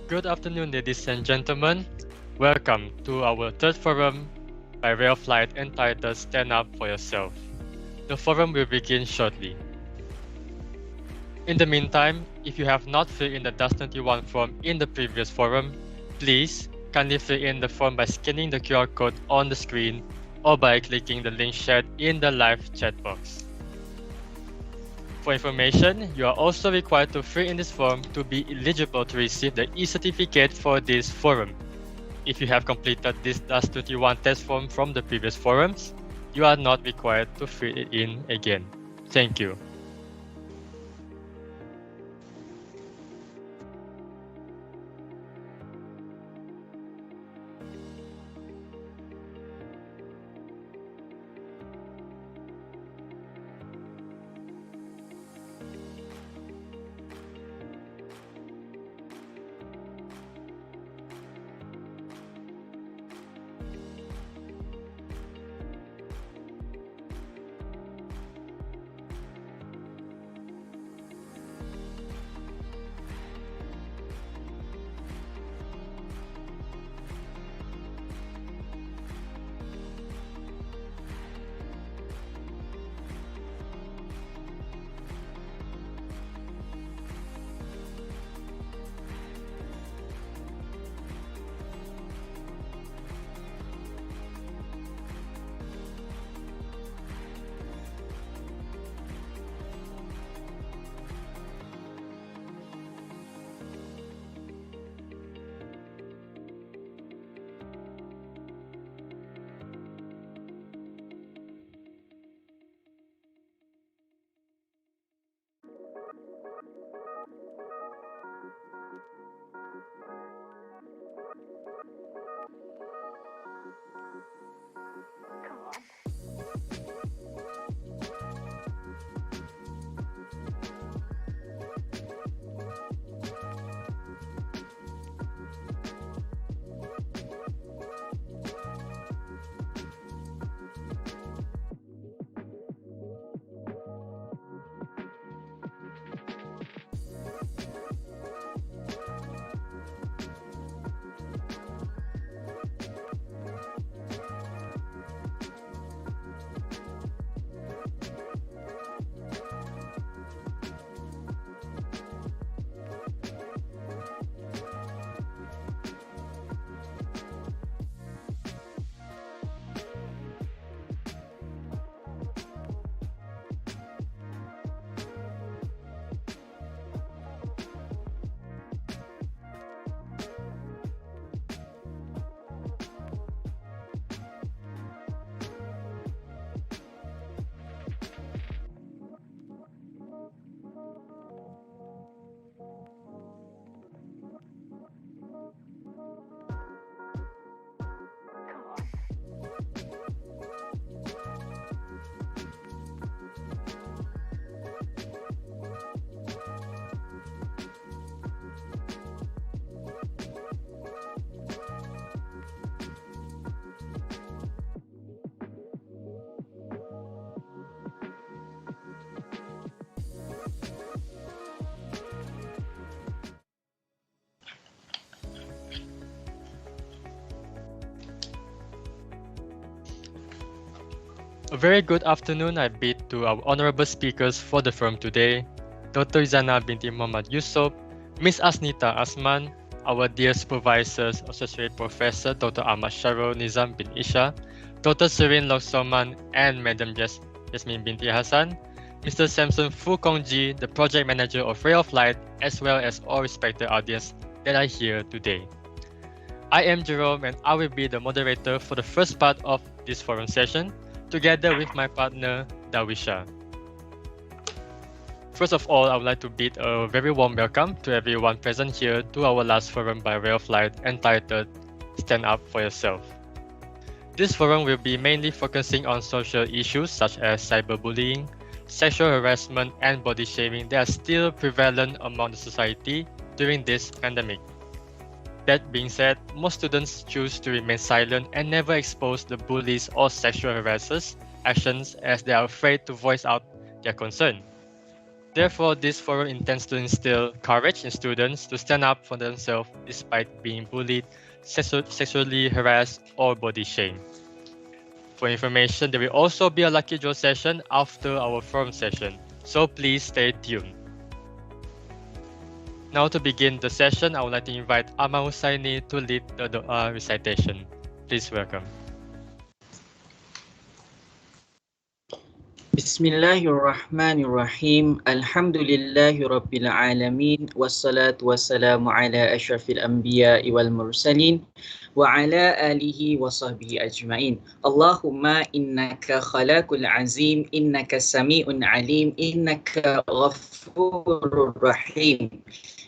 Good afternoon, ladies and gentlemen. Welcome to our third forum by Ray of Light entitled Stand Up for Yourself. The forum will begin shortly. In the meantime, if you have not filled in the DAS21 form in the previous forum, please kindly fill in the form by scanning the QR code on the screen or by clicking the link shared in the live chat box. For information, you are also required to fill in this form to be eligible to receive the e-certificate for this forum. If you have completed this DAS21 test form from the previous forums, you are not required to fill it in again. Thank you. A very good afternoon I bid to our honorable speakers for the forum today, Dr. Izana binti Muhammad Yusuf, Ms. Asnita Asman, our dear supervisors, Associate Professor Dr. Ahmad Sharul Nizam bin Isha, Dr. Sirin Loksoman, and Madam Yasmin binti Hassan, Mr. Samson Fu Kongji, the Project Manager of Ray of Light, as well as all respected audience that are here today. I am Jerome and I will be the moderator for the first part of this forum session, together with my partner, Dawisha. First of all, I would like to bid a very warm welcome to everyone present here to our last forum by Ray of Light entitled Stand Up for Yourself. This forum will be mainly focusing on social issues such as cyberbullying, sexual harassment, and body shaming that are still prevalent among the society during this pandemic. That being said, most students choose to remain silent and never expose the bullies or sexual harassers' actions as they are afraid to voice out their concern. Therefore, this forum intends to instill courage in students to stand up for themselves despite being bullied, sexually harassed, or body shamed. For information, there will also be a lucky draw session after our forum session, so please stay tuned. Now to begin the session, I would like to invite Amma Hussaini to lead the Dua recitation. Please welcome. Bismillahirrahmanirrahim. Alhamdulillahi Rabbil Alamin. Wassalatu wassalamu ala ashrafil anbiya'i wal mursalin. Wa ala alihi wa sahbihi ajma'in. Allahumma innaka khalaqul azim. Innaka sami'un alim. Innaka ghafurur rahim.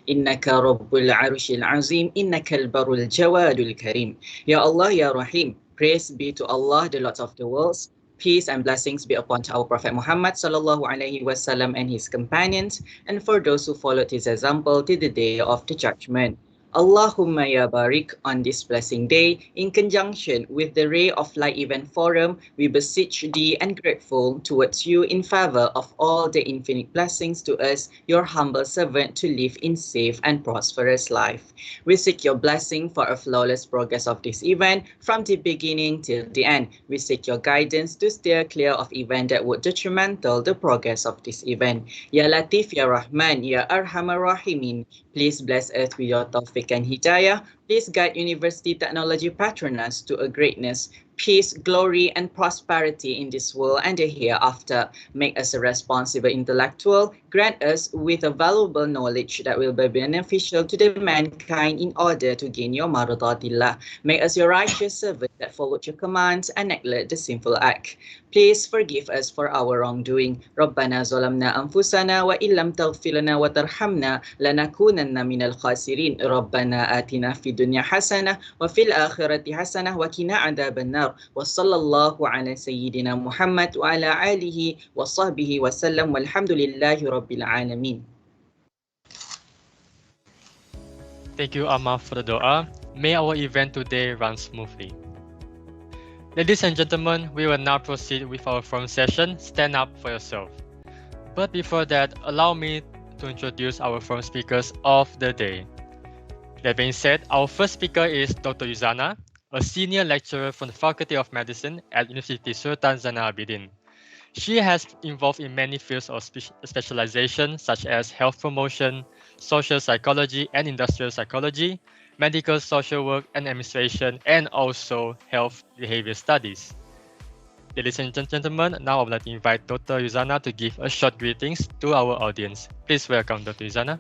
Innaka Rabbul Arshil Azim. Innaka al-barul jawadul karim. Ya Allah, Ya Rahim. Praise be to Allah, the Lord of the worlds. Peace and blessings be upon our Prophet Muhammad sallallahu alaihi wasallam and his companions, and for those who followed his example till the day of the judgment. Allahumma ya barik, on this blessing day, in conjunction with the Ray of Light Event Forum, we beseech thee and grateful towards you in favor of all the infinite blessings to us, your humble servant, to live in safe and prosperous life. We seek your blessing for a flawless progress of this event from the beginning till the end. We seek your guidance to steer clear of events that would detrimental the progress of this event. Ya Latif, Ya Rahman, Ya Arhamar Rahimin, please bless us with your tawfiq and hidayah. Please guide University Technology Petronas to a greatness, peace, glory, and prosperity in this world and the hereafter. Make us a responsible intellectual. Grant us with a valuable knowledge that will be beneficial to the mankind in order to gain your maradatillah. Make us your righteous servant that followed your commands and neglect the sinful act. Please forgive us for our wrongdoing. Rabbana zalamna anfusana wa illam taghfir lana wa tarhamna lanakunanna minal khasirin. Rabbana atina fid dunya hasanah wa fil akhirati hasanah wa qina adzaban nar. Wa sallallahu ala sayyidina Muhammad wa ala alihi wa sahbihi wa sallam walhamdulillahi rabbil alamin. Thank you, Amma, for the dua. May our event today run smoothly. Ladies and gentlemen, we will now proceed with our forum session, Stand Up for Yourself. But before that, allow me to introduce our forum speakers of the day. That being said, our first speaker is Dr. Yuzana, a senior lecturer from the Faculty of Medicine at University Sultan Zainal Abidin. She has involved in many fields of specialization such as health promotion, social psychology and industrial psychology, medical social work and administration, and also health behavior studies. Ladies and gentlemen, now I would like to invite Dr. Yuzana to give a short greetings to our audience. Please welcome Dr. Yuzana.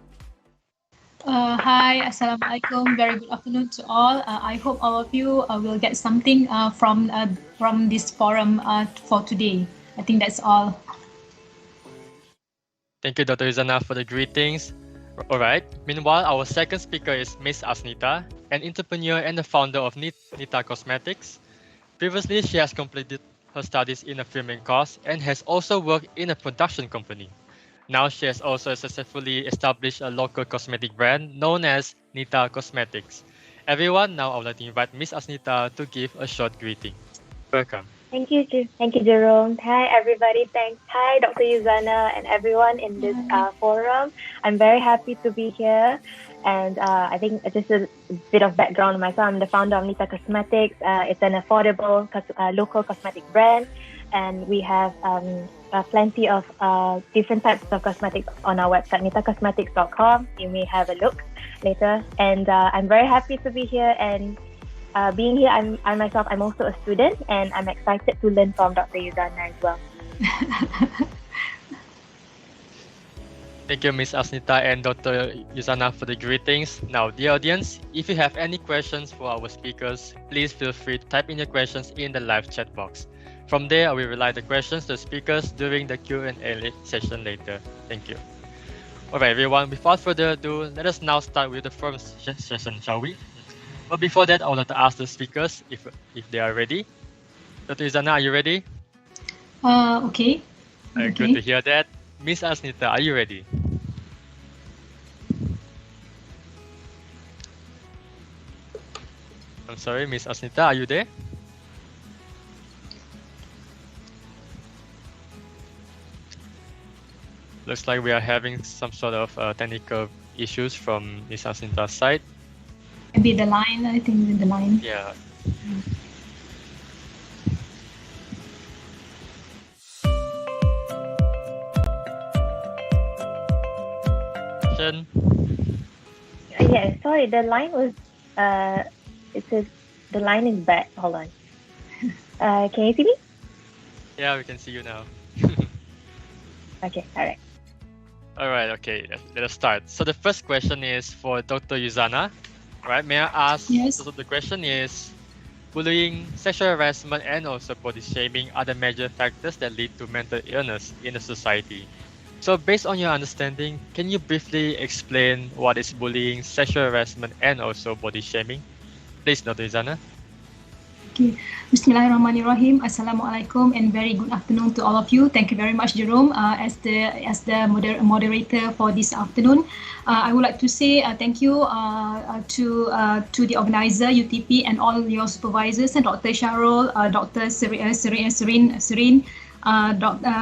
Hi, Assalamualaikum. Very good afternoon to all. I hope all of you will get something from this forum for today. I think that's all. Thank you, Dr. Yuzana, for the greetings. Alright, meanwhile, our second speaker is Ms. Asnita, an entrepreneur and the founder of Nita Cosmetics. Previously, she has completed her studies in a filming course and has also worked in a production company. Now she has also successfully established a local cosmetic brand known as Nita Cosmetics. Everyone, now I would like to invite Ms. Asnita to give a short greeting. Welcome. Thank you, Jerome. Hi, everybody. Thanks. Hi, Dr. Yuzana and everyone in this forum. I'm very happy to be here. And I think just a bit of background on myself. I'm the founder of Nita Cosmetics. It's an affordable local cosmetic brand. And we have plenty of different types of cosmetics on our website, nitacosmetics.com. You may have a look later. And I'm very happy to be here. And being here, I myself, I'm also a student, and I'm excited to learn from Dr. Yuzana as well. Thank you, Ms. Asnita and Dr. Yuzana, for the greetings. Now, dear audience, if you have any questions for our speakers, please feel free to type in your questions in the live chat box. From there, I will relay the questions to the speakers during the Q&A session later. Thank you. Alright, everyone, without further ado, let us now start with the first session, shall we? But before that, I would like to ask the speakers if they are ready. Dr. Yuzana, are you ready? Okay. Okay. Good to hear that. Ms. Asnita, are you ready? I'm sorry, Ms. Asnita, are you there? looks like we are having some sort of technical issues from Miss Asinta's side. Maybe the line, I think the line. Yeah. Yeah, sorry, the line was, it says the line is bad. Hold on. Can you see me? Yeah, we can see you now. Okay, all right. All right, okay, let us start. So the first question is for Dr. Yuzana, right? May I ask? Yes. So the question is, bullying, sexual harassment, and also body shaming are the major factors that lead to mental illness in a society. So based on your understanding, can you briefly explain what is bullying, sexual harassment, and also body shaming? Please, Dr. Yuzana. Okay. Bismillahirrahmanirrahim. Assalamualaikum and very good afternoon to all of you. Thank you very much, Jerome, as the moderator for this afternoon. I would like to say thank you to the organizer UTP and all your supervisors and Dr. Sharul, Dr. Serene,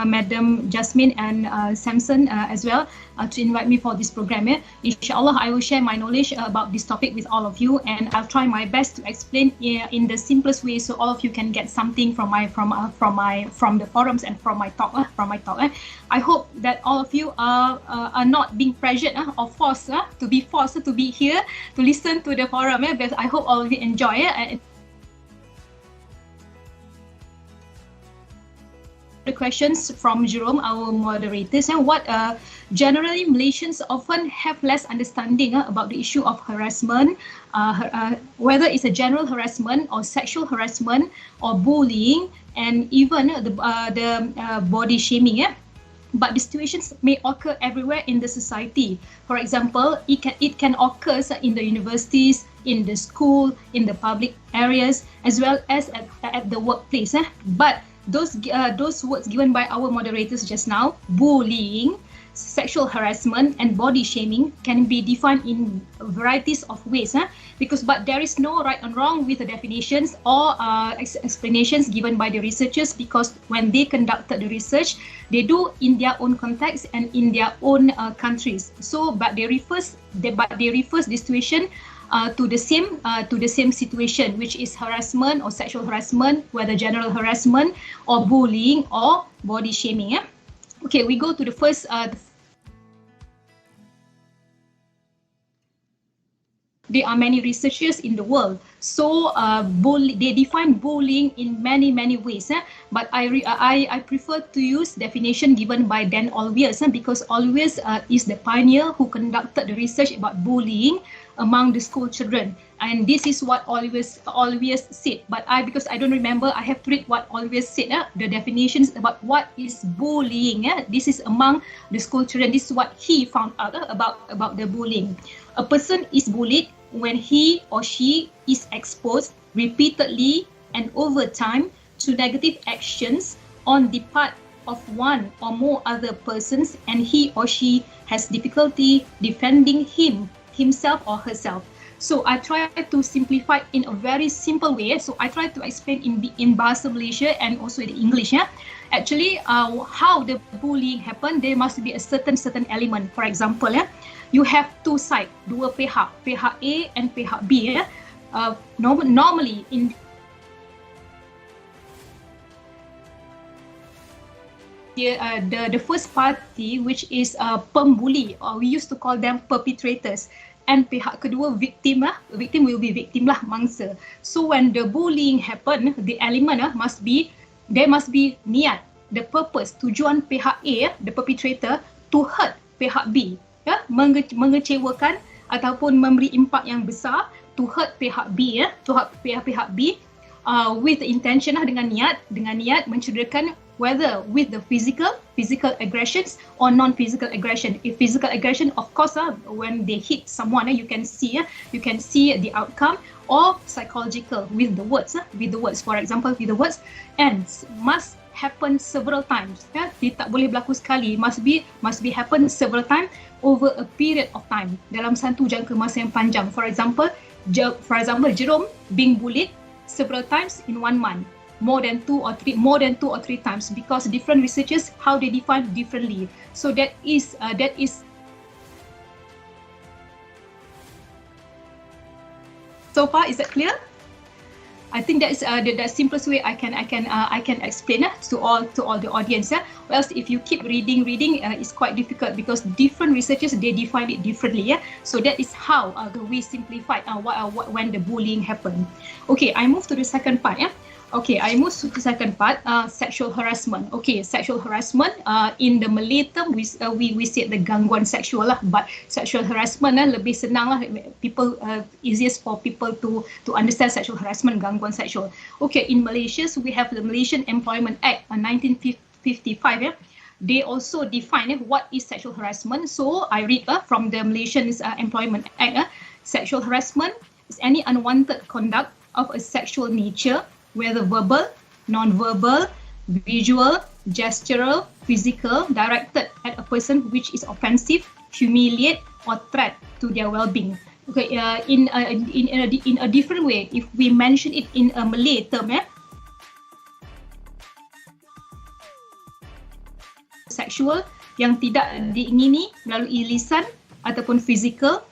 Madam Jasmine and Samson as well to invite me for this program. Inshallah, I will share my knowledge about this topic with all of you, and I'll try my best to explain in the simplest way so all of you can get something from the forums and from my talk. I hope that all of you are not being pressured or forced to be here to listen to the forum. Because I hope all of you enjoy it. The questions from Jerome, our moderators, and what generally Malaysians often have less understanding about the issue of harassment, whether it's a general harassment or sexual harassment or bullying, and even the body shaming. But the situations may occur everywhere in the society. For example, it can occur in the universities, in the school, in the public areas, as well as at the workplace. But those words given by our moderators just now, bullying, sexual harassment, and body shaming, can be defined in varieties of ways. But there is no right and wrong with the definitions or explanations given by the researchers, because when they conducted the research, they do in their own context and in their own countries. But they refers the situation to the same situation, which is harassment or sexual harassment, whether general harassment or bullying or body shaming. Okay, we go to the first. There are many researchers in the world, so they define bullying in many ways. But I prefer to use definition given by Dan Olweus, because Olweus is the pioneer who conducted the research about bullying among the school children, and this is what Olweus said. But because I don't remember, I have to read what Olweus said. The definitions about what is bullying. This is among the school children. This is what he found out about the bullying. A person is bullied when he or she is exposed repeatedly and over time to negative actions on the part of one or more other persons, and he or she has difficulty defending himself or herself. So I try to simplify in a very simple way. So I try to explain in Bahasa Malaysia and also in English. Actually, how the bullying happen, there must be a certain element. For example, you have two sides, dua pihak A and pihak B. Normally in the first party, which is pembuli, or we used to call them perpetrators, and pihak kedua victim will be victim lah, mangsa. So when the bullying happen, the element there must be niat, the purpose, tujuan pihak A, the perpetrator, to hurt pihak B, mengecewakan ataupun memberi impak yang besar, to hurt pihak B, pihak B, with the intention dengan niat mencederakan, whether with the physical aggressions or non-physical aggression. If physical aggression, of course, when they hit someone, you can see the outcome, or psychological with the words. For example, with the words, and must happen several times. Dia tak boleh berlaku sekali. Must be happen several times over a period of time, dalam satu jangka masa yang panjang. For example, Jerome being bullied several times in 1 month. more than two or three times, because different researchers how they define differently. So that is so far. Is that clear? I think that is the simplest way I can explain to all the audience. Or else, if you keep reading, it's quite difficult, because different researchers they define it differently. So that is how we simplify when the bullying happen. Okay, I move to the second part. Okay, I move to the second part. Sexual harassment. Okay, sexual harassment. In the Malay term, we say the gangguan seksual lah. But sexual harassment lebih senang lah. People easiest for people to understand sexual harassment, gangguan seksual. Okay, in Malaysia, so we have the Malaysian Employment Act 1955. They also define what is sexual harassment. So I read from the Malaysian Employment Act. Sexual harassment is any unwanted conduct of a sexual nature, whether verbal, non-verbal, visual, gestural, physical, directed at a person which is offensive, humiliate, or threat to their well-being. Okay, in a different way, if we mention it in a Malay term, seksual yang tidak diingini melalui lisan ataupun fizikal,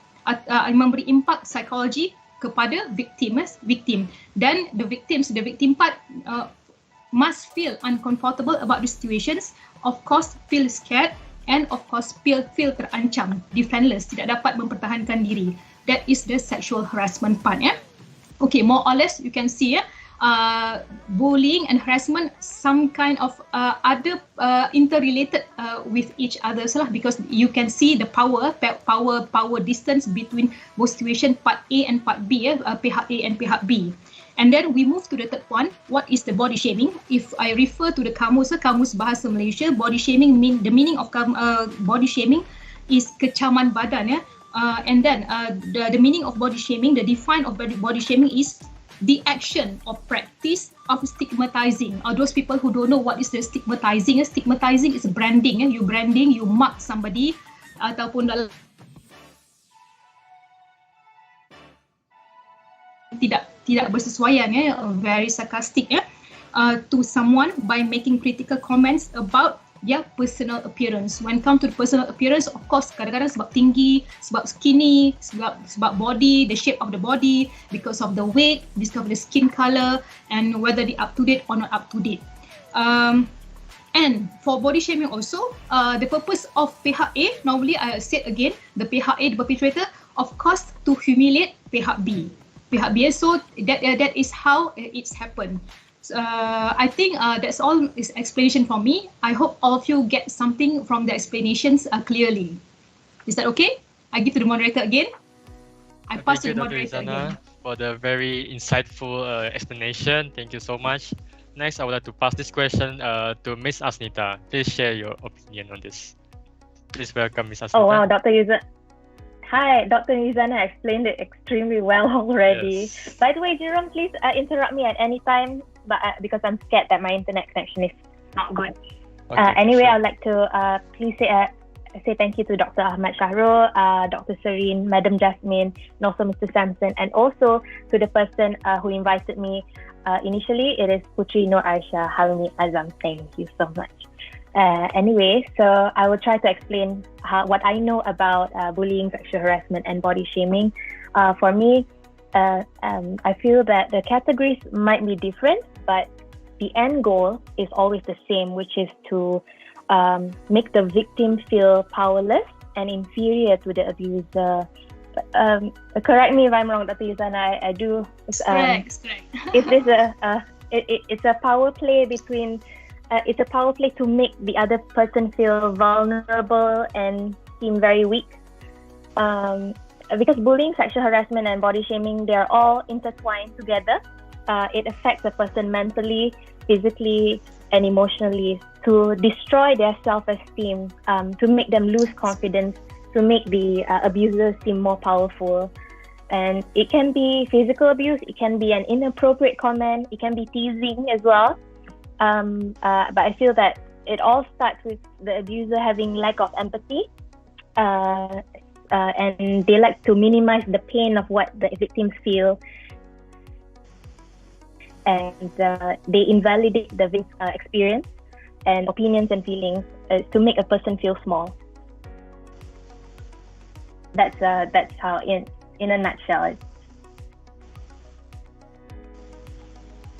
memberi impak psikologi kepada victim, dan the victim part must feel uncomfortable about the situations, of course feel scared, and of course feel terancam, defenseless, tidak dapat mempertahankan diri. That is the sexual harassment part. Okay, more or less you can see bullying and harassment some kind of other interrelated with each other lah, because you can see the power distance between both situation, part A and part B, pihak A and pihak B. And then we move to the third one. What is the body shaming? If I refer to the kamus Bahasa Malaysia, body shaming the meaning of body shaming is kecaman badan. And then the meaning of body shaming, the define of body shaming is the action or practice of stigmatizing. Or those people who don't know what is the stigmatizing. Stigmatizing is branding. You mark somebody ataupun dalam tidak bersesuaian, very sarcastic to someone by making critical comments about their personal appearance. When come to the personal appearance, of course, kadang-kadang sebab tinggi, sebab skinny, sebab body, the shape of the body, because of the weight, because of the skin color, and whether they up to date or not up to date. And for body shaming also, the purpose of pihak A, normally I said again, the pihak A, the perpetrator, of course, to humiliate pihak B. So that is how it's happened. I think that's all is explanation for me. I hope all of you get something from the explanations clearly. Is that okay? I give to the moderator again. I pass to the moderator again. For the very insightful explanation. Thank you so much. Next, I would like to pass this question to Miss Asnita. Please share your opinion on this. Please welcome Miss Asnita. Oh wow, Dr. Yuzana. Hi, Dr. Yuzana explained it extremely well already. Yes. By the way, Jerome, please interrupt me at any time, but because I'm scared that my internet connection is not good. Okay, anyway, sure. I'd like to please say thank you to Dr. Ahmad Shahrul, Dr. Serene, Madam Jasmine, and also Mr. Sampson, and also to the person who invited me. Initially, it is Putri Nur Aisha Halmi Azam. Thank you so much. Anyway, so I will try to explain what I know about bullying, sexual harassment, and body shaming. For me, I feel that the categories might be different, but the end goal is always the same, which is to make the victim feel powerless and inferior to the abuser. Correct me if I'm wrong, Dr. Yuzana. I do. Correct. It's a power play between. It's a power play to make the other person feel vulnerable and seem very weak. Because bullying, sexual harassment, and body shaming, they are all intertwined together. It affects a person mentally, physically, and emotionally to destroy their self-esteem, to make them lose confidence, to make the abuser seem more powerful. And it can be physical abuse, it can be an inappropriate comment, it can be teasing as well. But I feel that it all starts with the abuser having lack of empathy, and they like to minimize the pain of what the victims feel. and they invalidate the experience and opinions and feelings to make a person feel small. That's how, in a nutshell.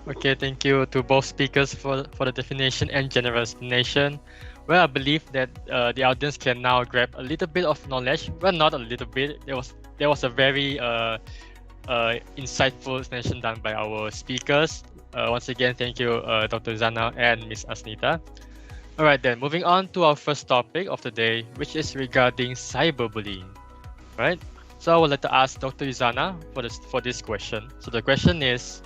Okay, thank you to both speakers for the definition and general explanation. Well, I believe that the audience can now grab a little bit of knowledge. Well, not a little bit. There was a very insightful explanation done by our speakers. Once again, thank you, Dr. Zana and Ms. Asnita. All right, then moving on to our first topic of the day, which is regarding cyberbullying. Right. So I would like to ask Dr. Zana for this question. So the question is,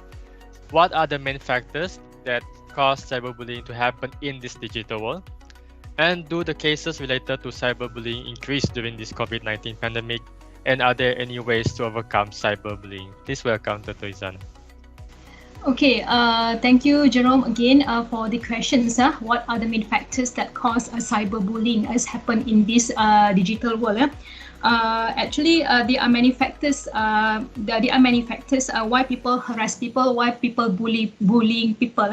what are the main factors that cause cyberbullying to happen in this digital world? And do the cases related to cyberbullying increase during this COVID-19 pandemic? And are there any ways to overcome cyberbullying? Please welcome Dr. Zana. Okay, thank you, Jerome, again for the questions. What are the main factors that cause cyberbullying as happen in this digital world? Actually, there are many factors. There are many factors why people harass people, why people bullying people.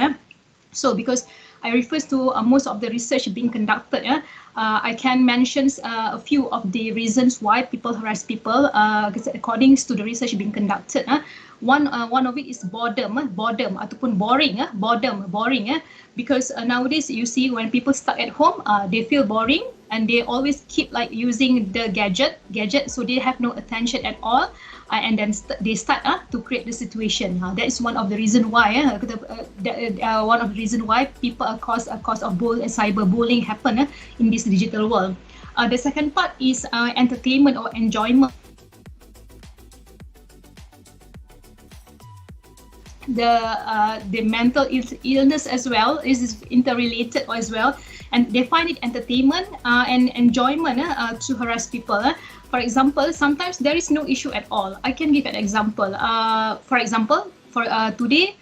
So, because I refer to most of the research being conducted, I can mention a few of the reasons why people harass people. According to the research being conducted, one of it is boredom ataupun boring. Because nowadays you see when people stuck at home, they feel boring and they always keep like using the gadget, so they have no attention at all, and then they start to create the situation. That is one of the reason why people are cause of cyberbullying happen in this digital world. The second part is entertainment or enjoyment. The mental illness as well is interrelated as well, and they find it entertainment and enjoyment to harass people. For example, sometimes there is no issue at all. I can give an example. For example, today,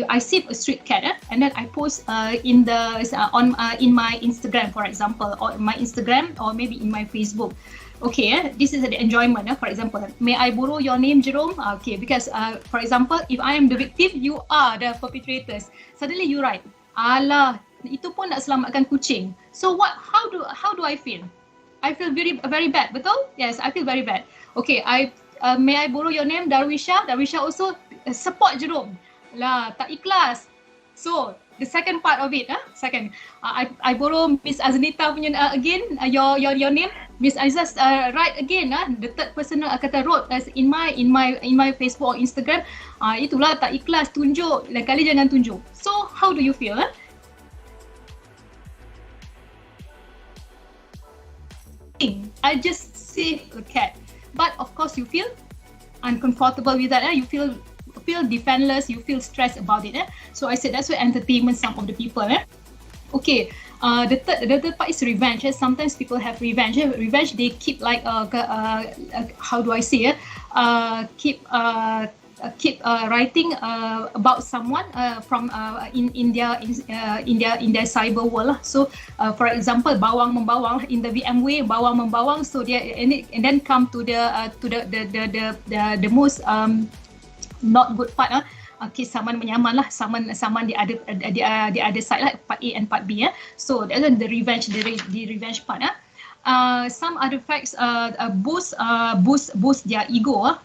I see a street cat and then I post in my Instagram, for example, or my Instagram or maybe in my Facebook. Okay, this is the enjoyment. For example, may I borrow your name, Jerome? Okay, because for example, if I am the victim, you are the perpetrators. Suddenly you write, alah, itu pun nak selamatkan kucing. So how do I feel? I feel very very bad, betul? Yes, I feel very bad. Okay, may I borrow your name, Darwisha? Darwisha also support Jerome. Lah, tak ikhlas. So the second part of it, I borrow Miss Aznita punya again your name. Miss Aizaz write again, the third person kata wrote in my Facebook or Instagram. Itulah tak ikhlas, tunjuk, lain kali jangan tunjuk. So how do you feel? I just saved a cat, but of course you feel uncomfortable with that. You feel defenseless, you feel stressed about it. So I said that's why entertainment some of the people. Okay, the third part is revenge. Sometimes people have revenge. Revenge, they keep like how do I say keep writing about someone from in their cyber world. So for example, bawang membawang in the VMware, bawang membawang. So they and then come to the most not good part. Okay, saman menyaman lah, saman di other side lah, part A and part B. So that's the revenge part. Some other facts boost their ego.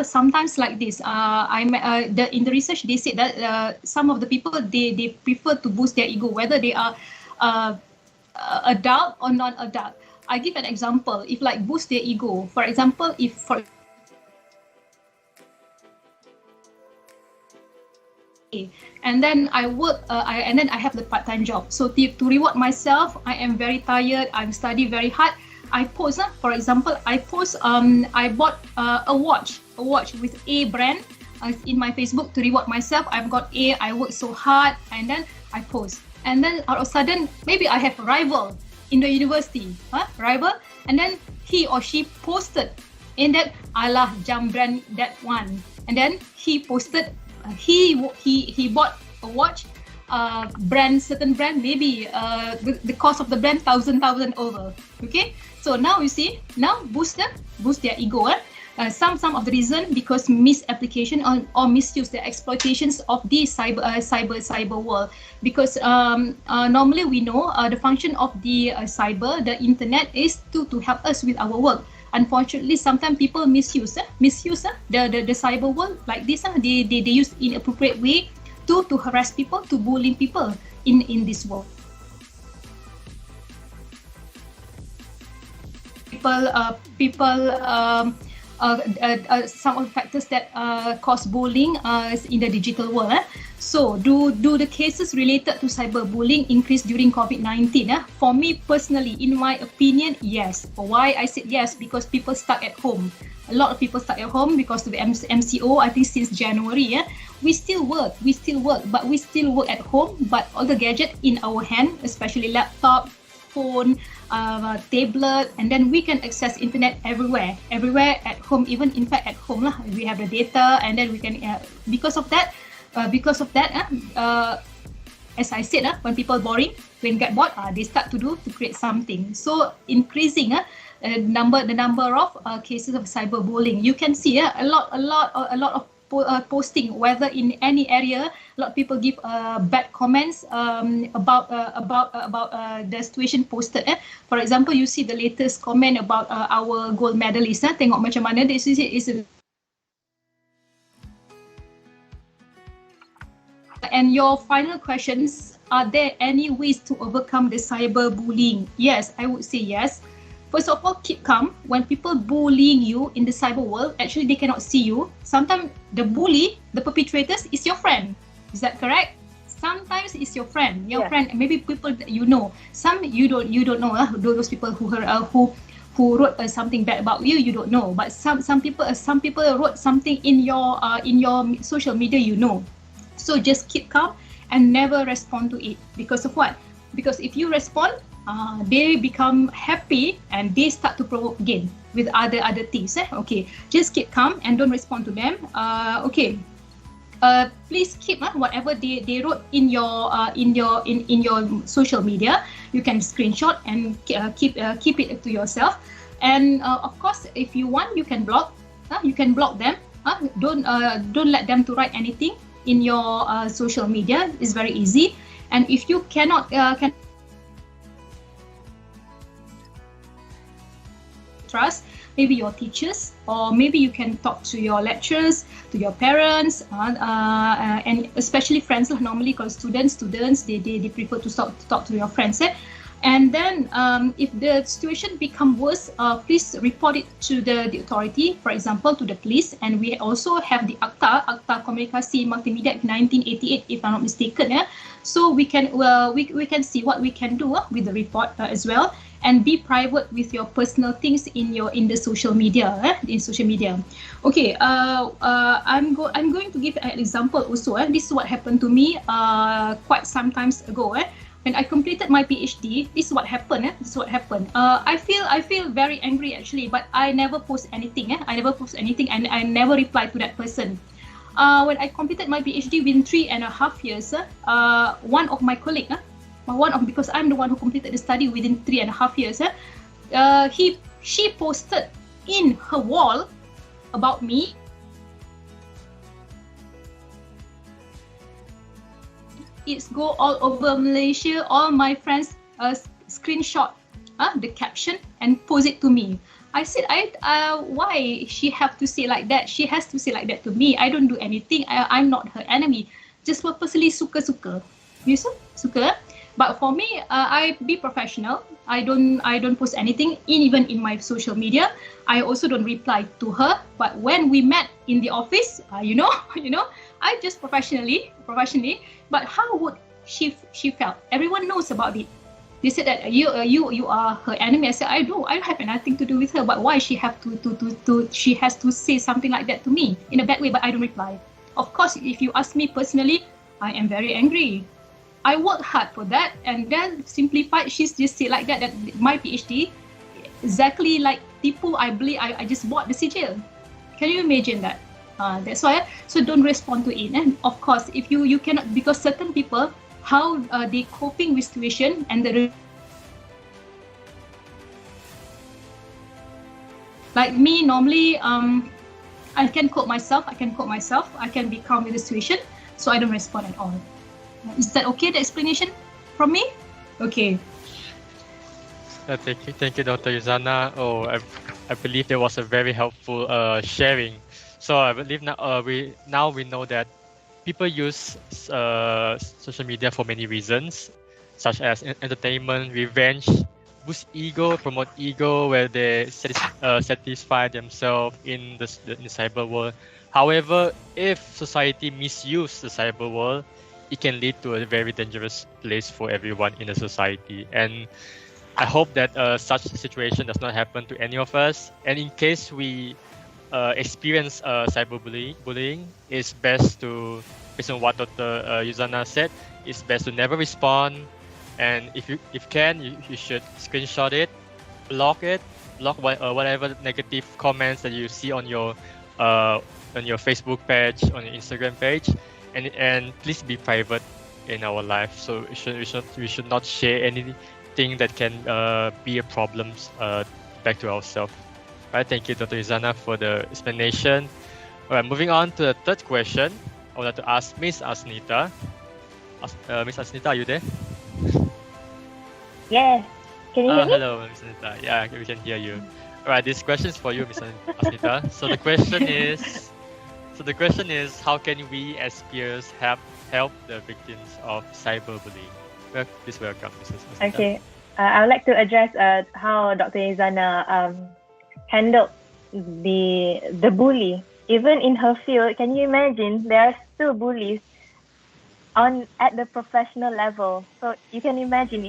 Sometimes like this. In the research they said that some of the people they prefer to boost their ego, whether they are adult or non-adult. I give an example. If like boost their ego, for example, and then I work and then I have the part-time job. So to reward myself, I am very tired, I'm studying very hard. I post, for example, I bought a watch with A brand in my Facebook to reward myself. I've got A, I worked so hard, and then I post. And then all of a sudden, maybe I have a rival in the university, and then he or she posted in that, alah, jam brand that one. And then he posted, he bought a watch, certain brand, maybe the cost of the brand thousand over. Okay, so now you see, now boost their ego. Some of the reason because misapplication or misuse, the exploitations of the cyber world. Because normally we know the function of the the internet is to help us with our work. Unfortunately, sometimes people misuse the cyber world like this. They use inappropriate way to harass people, to bully people in this world. Some of the factors that cause bullying in the digital world. So, do the cases related to cyberbullying increase during COVID-19? For me personally, in my opinion, yes. Why I said yes? Because people stuck at home. A lot of people stuck at home because of the MCO. I think since January, we still work, but we still work at home. But all the gadget in our hand, especially laptop, phone, tablet, and then we can access internet everywhere at home. Even in fact at home lah, we have the data, and then we can because of that, as I said, when people boring, when get bored, they start to create something. So increasing the number of cases of cyberbullying. You can see a lot of posting, whether in any area, a lot of people give bad comments about the situation posted. For example, you see the latest comment about our gold medalist. Tengok macam mana this is And your final questions, are there any ways to overcome the cyberbullying? Yes, I would say yes. First of all, keep calm. When people bullying you in the cyber world, actually they cannot see you. Sometimes the bully, the perpetrators, is your friend. Is that correct? Sometimes it's your friend. Your friend, maybe people that you know. Some you don't know. Those people who wrote something bad about you, you don't know. But some people wrote something in your social media, you know. So just keep calm and never respond to it. Because of what? Because if you respond, they become happy and they start to provoke again with other things. Okay, just keep calm and don't respond to them. Okay, please keep whatever they wrote in your social media. You can screenshot and keep it to yourself. And of course, if you want, you can block. You can block them. Don't let them to write anything in your social media. It's very easy. And if you cannot trust, maybe your teachers, or maybe you can talk to your lecturers, to your parents, and especially friends. Normally, because students they prefer to talk to your friends. And then if the situation become worse, please report it to the authority, for example, to the police. And we also have the Akta Komunikasi Multimedia Act 1988, if I'm not mistaken. So we can see what we can do with the report as well. And be private with your personal things in the social media. Okay, I'm going to give an example also. This is what happened to me quite some times ago. When I completed my PhD, this is what happened. I feel very angry actually, but I never post anything. I never post anything, and I never reply to that person. When I completed my PhD within 3.5 years, one of my colleagues, because I'm the one who completed the study within 3.5 years, she posted in her wall about me. It's go all over Malaysia. All my friends screenshot the caption and post it to me. I said, why she have to say like that? She has to say like that to me. I don't do anything. I'm not her enemy. Just purposely suka. You suka. But for me, I be professional. I don't post anything even in my social media. I also don't reply to her. But when we met in the office, I just professionally. But how would she felt? Everyone knows about it. They said that you are her enemy. I said I don't have nothing to do with her. But why she have she has to say something like that to me in a bad way? But I don't reply. Of course, if you ask me personally, I am very angry. I worked hard for that, and then simplified. She's just said like that my PhD exactly like Tipu. I believe I just bought the sigil. Can you imagine that? That's why. So don't respond to it. And of course, if you cannot, because certain people, how they coping with situation and Like me, normally, I can quote myself. I can be calm with the situation, so I don't respond at all. Is that okay? The explanation from me? Okay. Thank you, Dr. Yuzana. Oh, I believe there was a very helpful sharing. So I believe now we know that people use social media for many reasons, such as entertainment, revenge, boost ego, promote ego, where they satisfy themselves in the cyber world. However, if society misuse the cyber world, it can lead to a very dangerous place for everyone in the society. And I hope that such a situation does not happen to any of us. And in case we experience cyberbullying, it's best to, based on what Dr. Yuzana said, it's best to never respond. And if you can, you should screenshot it, block whatever negative comments that you see on your Facebook page, on your Instagram page, and please be private in our life. So we should not share anything that can be a problem back to ourselves. All right, thank you, Dr. Yuzana, for the explanation. All right, moving on to the third question, I would like to ask Miss Asnita. Miss Asnita, are you there? Yes. Can you hear me? Hello, Miss Asnita. Yeah, we can hear you. All right, this question is for you, Miss Asnita. So the question is, how can we as peers help the victims of cyberbullying? Please welcome, Mrs. Asnita. Okay. I would like to address how Dr. Yuzana handled the bully. Even in her field, can you imagine there are still bullies at the professional level? So you can imagine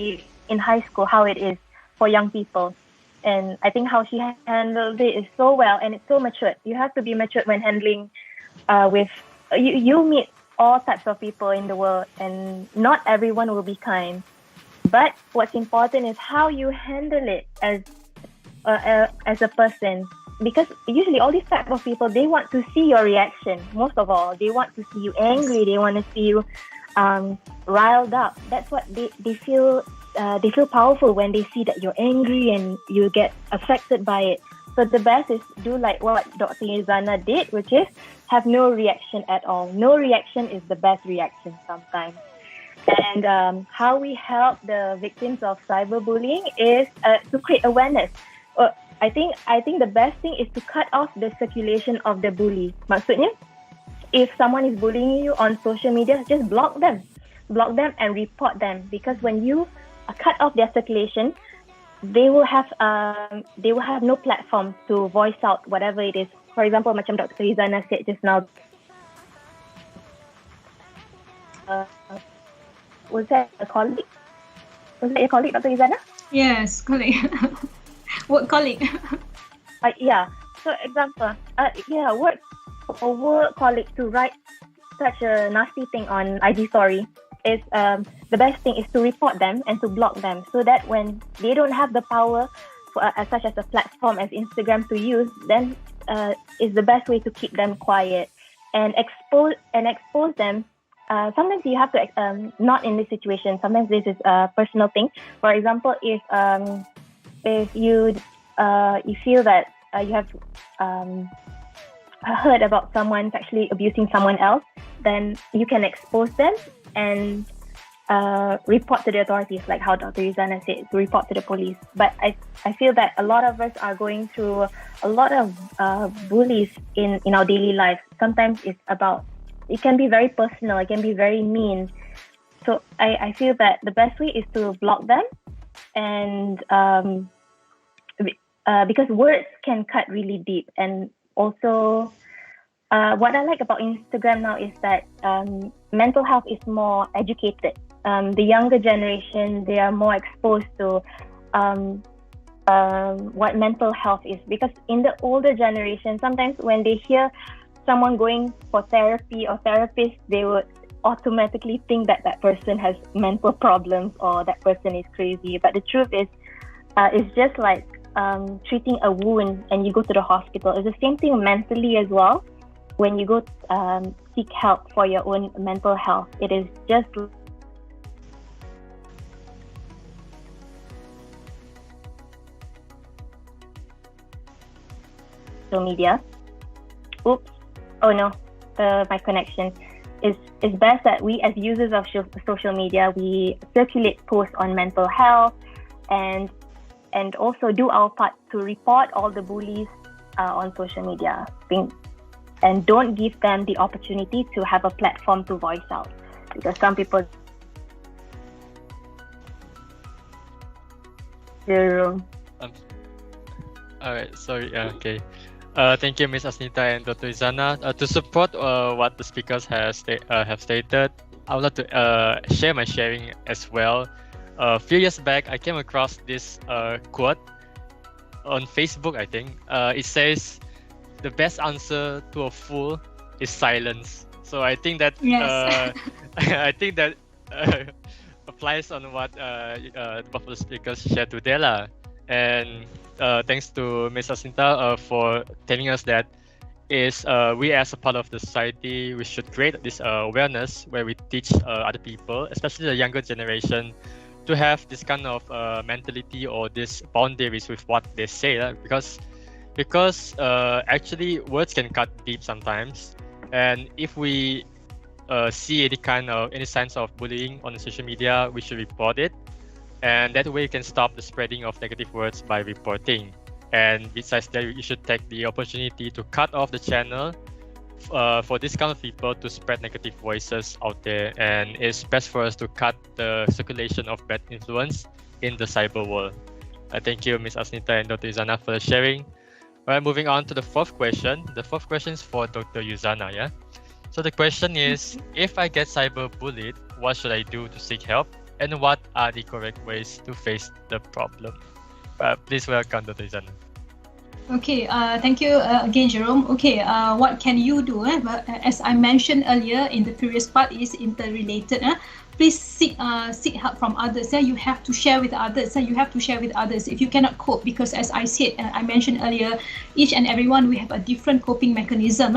in high school how it is for young people. And I think how she handled it is so well, and it's so matured. You have to be matured when handling with you meet all types of people in the world, and not everyone will be kind. But what's important is how you handle it as a person. Because usually all these type of people, they want to see your reaction. Most of all, they want to see you angry. They want to see you riled up. That's what they feel. They feel powerful when they see that you're angry and you get affected by it. So the best is do like what Dr. Yuzana did, which is have no reaction at all. No reaction is the best reaction sometimes. And how we help the victims of cyberbullying is to create awareness. I think the best thing is to cut off the circulation of the bully. Maksudnya, if someone is bullying you on social media, just block them and report them. Because when you cut off their circulation, they will have no platform to voice out whatever it is. For example, macam Dr. Yuzana said just now. Was that a colleague? Was that your colleague, Dr. Yuzana? Yes, colleague. What colleague? Yeah. So example, work colleague to write such a nasty thing on IG story is the best thing is to report them and to block them, so that when they don't have the power such as a platform as Instagram to use, then is the best way to keep them quiet and expose them. Sometimes you have to not in this situation. Sometimes this is a personal thing. For example, if you feel that you have heard about someone sexually abusing someone else, then you can expose them and report to the authorities, like how Dr. Yuzana said, to report to the police. But I feel that a lot of us are going through a lot of bullies in our daily life. Sometimes it can be very personal, it can be very mean. So I feel that the best way is to block them, and because words can cut really deep. And also what I like about Instagram now is that mental health is more educated. The younger generation, they are more exposed to what mental health is, because in the older generation, sometimes when they hear someone going for therapy or therapist, they would automatically think that person has mental problems or that person is crazy. But the truth is, it's just like treating a wound and you go to the hospital. It's the same thing mentally as well. When you go seek help for your own mental health, it is just social media. Oops. Oh no, my connection. It's best that we as users of social media, we circulate posts on mental health and also do our part to report all the bullies on social media. And don't give them the opportunity to have a platform to voice out, because some people Alright, sorry. Okay. Thank you, Ms. Asnita and Dr. Izana. To support what the speakers have stated, I would like to share my sharing as well. A few years back, I came across this quote on Facebook, I think. It says, "The best answer to a fool is silence." So I think that Yes. I think that applies on what both of the speakers shared today, lah. And thanks to Ms. Asinta for telling us that we as a part of the society, we should create this awareness where we teach other people, especially the younger generation, to have this kind of mentality or these boundaries with what they say, because actually words can cut deep sometimes, and if we see any signs of bullying on the social media, we should report it, and that way you can stop the spreading of negative words by reporting. And besides that, you should take the opportunity to cut off the channel for this kind of people to spread negative voices out there, and it's best for us to cut the circulation of bad influence in the cyber world. Thank you, Ms. Asnita and Dr. Yuzana, for the sharing. All right, moving on to the fourth question. The fourth question is for Dr. Yuzana, yeah? So the question is, if I get cyber bullied, what should I do to seek help? And what are the correct ways to face the problem? Please welcome Dr. Yuzana. Okay, thank you again, Jerome. Okay, what can you do? As I mentioned earlier in the previous part, is interrelated. Please seek help from others. You have to share with others. You have to share with others if you cannot cope, because as I said, I mentioned earlier, each and everyone, we have a different coping mechanism,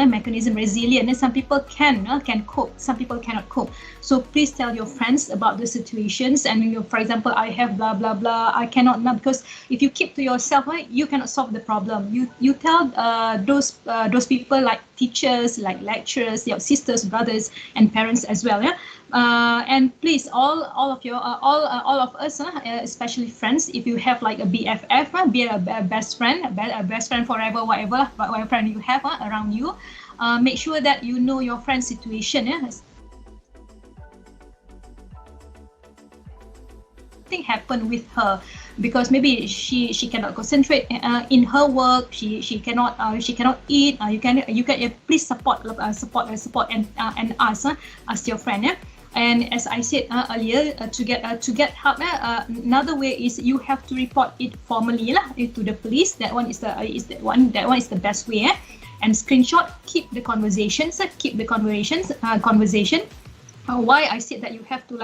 resilient. And some people can cope, some people cannot cope. So please tell your friends about the situations. And for example, I have blah blah blah, I cannot now, because if you keep to yourself, you cannot solve the problem. You tell those people like teachers, like lecturers, your sisters, brothers, and parents as well. And please, all of us, especially friends, if you have like a BFF, be a best friend forever, whatever friend you have around you, make sure that you know your friend's situation. Thing happened with her, because maybe she cannot concentrate in her work. She cannot eat. You can please support and ask your friend. And as I said earlier, to get help, another way is you have to report it formally to the police. That one is the best way. And screenshot, keep the conversations. Conversation. Why I said that you have to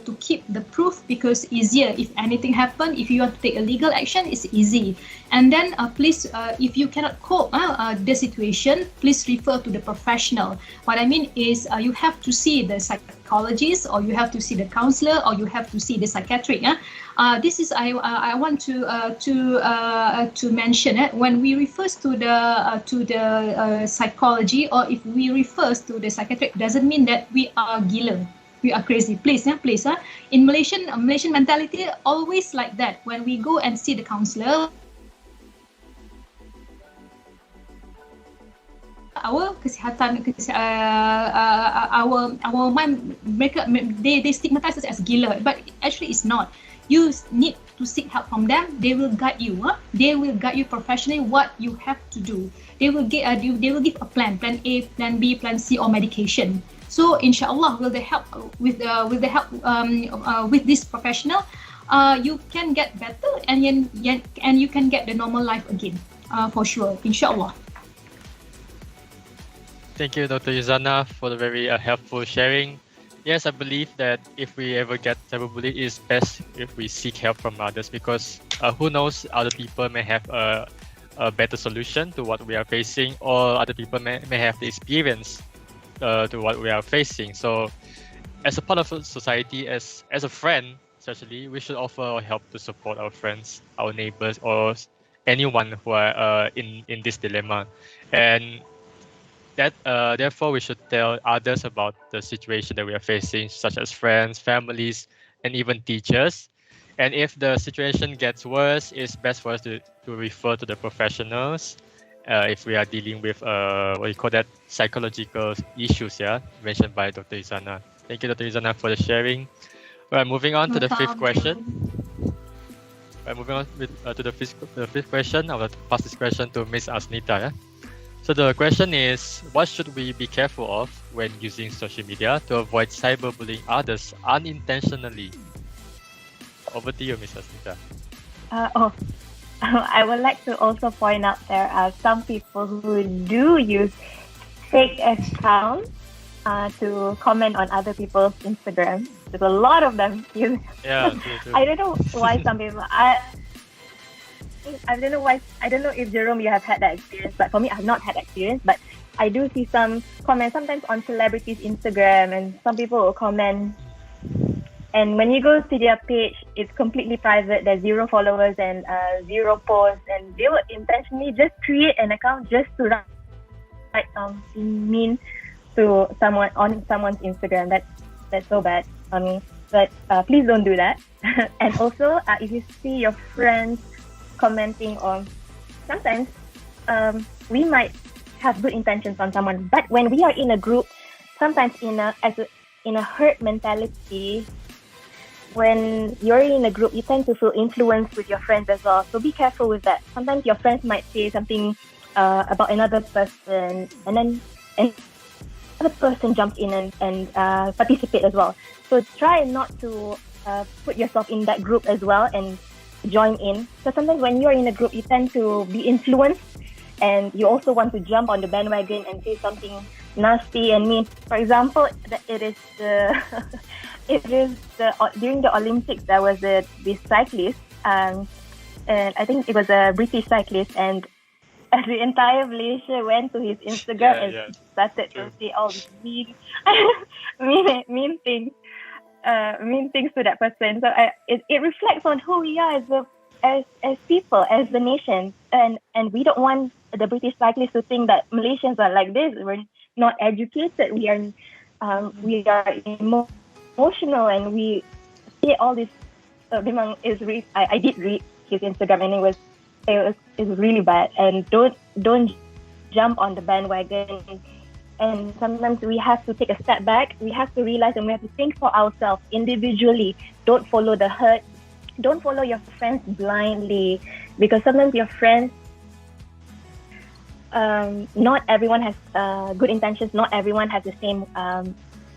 to keep the proof, because easier if anything happen. If you want to take a legal action, it's easy. And then please, if you cannot cope the situation, please refer to the professional. What I mean is you have to see the psychologist, or you have to see the counselor, or you have to see the psychiatric. This is I want to mention it. When we refers to the psychology, or if we refers to the psychiatric, doesn't mean that we are gila, we are crazy. Please. In Malaysian mentality, always like that. When we go and see the counselor, our kesihatan, our mind, they stigmatize us as gila, but actually it's not. You need to seek help from them. They will guide you. They will guide you professionally what you have to do. They will give a plan A, plan B, plan C, or medication. So inshallah, with the help with this professional, you can get better, and you can get the normal life again, for sure, inshallah. Thank you, Dr. Yuzana, for the very helpful sharing. Yes, I believe that if we ever get cyberbullied, it's best if we seek help from others, because who knows, other people may have a better solution to what we are facing, or other people may have the experience to what we are facing. So as a part of society, as a friend especially, we should offer our help to support our friends, our neighbors, or anyone who are in this dilemma, and that therefore we should tell others about the situation that we are facing, such as friends, families, and even teachers. And if the situation gets worse, it's best for us to refer to the professionals if we are dealing with what you call that, psychological issues, mentioned by Dr. Izana. Thank you, Dr. Izana, for the sharing. All right, moving on to the fifth question. Moving on to the fifth question. I will pass this question to Ms. Asnita. So the question is, what should we be careful of when using social media to avoid cyberbullying others unintentionally? Over to you, Ms. Asnita. I would like to also point out there are some people who do use fake accounts to comment on other people's Instagram. There's a lot of them. Yeah, true. I don't know why some people. I don't know why. I don't know if Jerome, you have had that experience, but for me, I've not had experience. But I do see some comments sometimes on celebrities' Instagram, and some people will comment. And when you go to their page, it's completely private. There's 0 followers and 0 posts, and they will intentionally just create an account just to write something mean to someone on someone's Instagram. That's so bad for me. But please don't do that. And also, if you see your friends commenting on, sometimes we might have good intentions on someone, but when we are in a group, sometimes in a herd mentality, when you're in a group, you tend to feel influenced with your friends as well. So be careful with that. Sometimes your friends might say something about another person, and then another person jumps in and participate as well. So try not to put yourself in that group as well and join in. So sometimes when you're in a group, you tend to be influenced, and you also want to jump on the bandwagon and say something nasty and mean. For example, it is during the Olympics, there was this cyclist, and I think it was a British cyclist, and the entire Malaysia went to his Instagram and started to say all these mean things to that person. So it reflects on who we are as people, as the nation, and we don't want the British cyclists to think that Malaysians are like this. We're not educated. We are emotional, and we say all this. I did read his Instagram, and it was really bad. And don't jump on the bandwagon. And sometimes we have to take a step back. We have to realize, and we have to think for ourselves individually. Don't follow the herd. Don't follow your friends blindly, because sometimes your friends, not everyone has good intentions. Not everyone has the same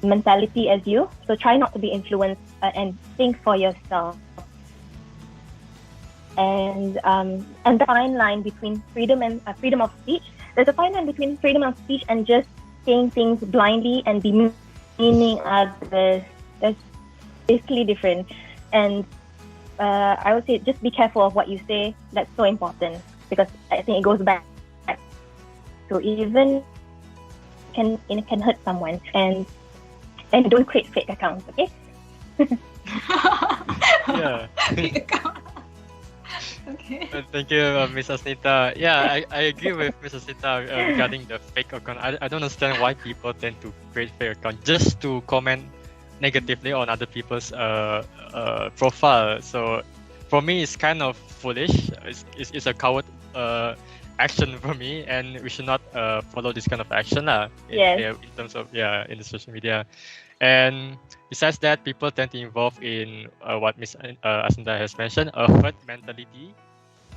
mentality as you. So try not to be influenced and think for yourself. And the fine line between freedom of speech. There's a fine line between freedom of speech and just saying things blindly and demeaning others. That's basically different. And I would say just be careful of what you say. That's so important, because I think it goes back to even it can hurt someone. And don't create fake accounts, okay? Yeah. Okay. Thank you, Ms. Asnita. Yeah, I agree with Ms. Asnita regarding the fake account. I don't understand why people tend to create fake account just to comment negatively on other people's profile. So for me, it's kind of foolish. It's a coward action for me, and we should not follow this kind of action in terms of in the social media. And besides that, people tend to involve in what Ms. Asnita has mentioned, a herd mentality,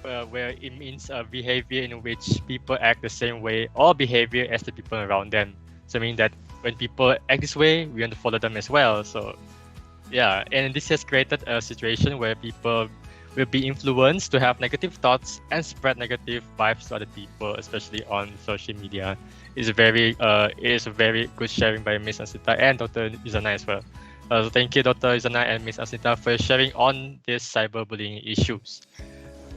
where it means a behavior in which people act the same way or behavior as the people around them. So I mean that when people act this way, we want to follow them as well. So and this has created a situation where people will be influenced to have negative thoughts and spread negative vibes to other people, especially on social media. It is a very good sharing by Ms. Asnita and Dr. Izana as well. So thank you, Dr. Izana and Ms. Asnita, for sharing on these cyberbullying issues.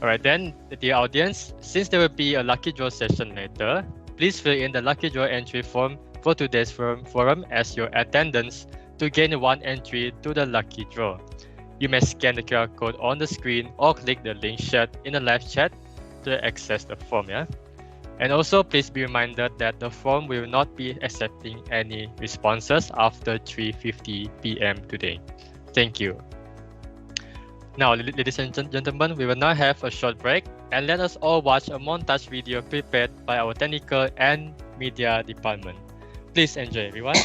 Alright then, dear audience, since there will be a lucky draw session later, please fill in the lucky draw entry form for today's forum as your attendance to gain one entry to the lucky draw. You may scan the QR code on the screen or click the link shared in the live chat to access the form. Yeah. And also, please be reminded that the form will not be accepting any responses after 3:50 p.m. today. Thank you. Now, ladies and gentlemen, we will now have a short break and let us all watch a montage video prepared by our technical and media department. Please enjoy, everyone.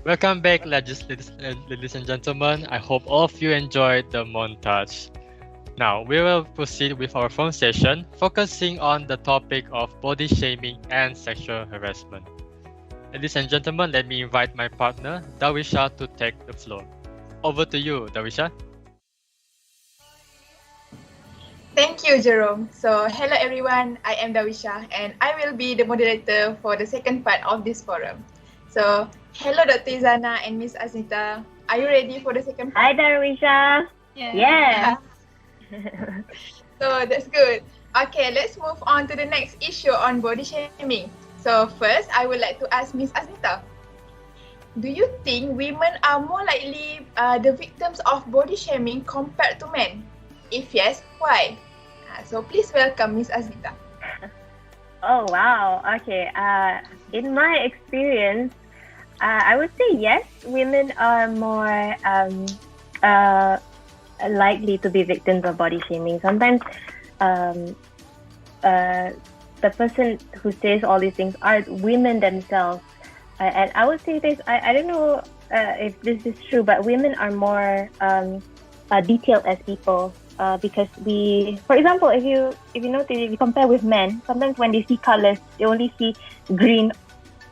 Welcome back, ladies and gentlemen. I hope all of you enjoyed the montage. Now, we will proceed with our phone session, focusing on the topic of body shaming and sexual harassment. Ladies and gentlemen, let me invite my partner, Darwisha, to take the floor. Over to you, Darwisha. Thank you, Jerome. So, hello everyone, I am Darwisha and I will be the moderator for the second part of this forum. So, hello Dr. Izana and Miss Aznita. Are you ready for the second part? Hi, Darwisha. Yeah. So, that's good. Okay, let's move on to the next issue on body shaming. So, first, I would like to ask Miss Aznita. Do you think women are more likely the victims of body shaming compared to men? If yes, why? So please welcome Miss Aznita. Oh, wow. Okay. In my experience, I would say yes, women are more likely to be victims of body shaming. Sometimes the person who says all these things are women themselves. And I would say this, I don't know if this is true, but women are more detailed as people because for example, if you notice, if you compare with men, sometimes when they see colors, they only see green,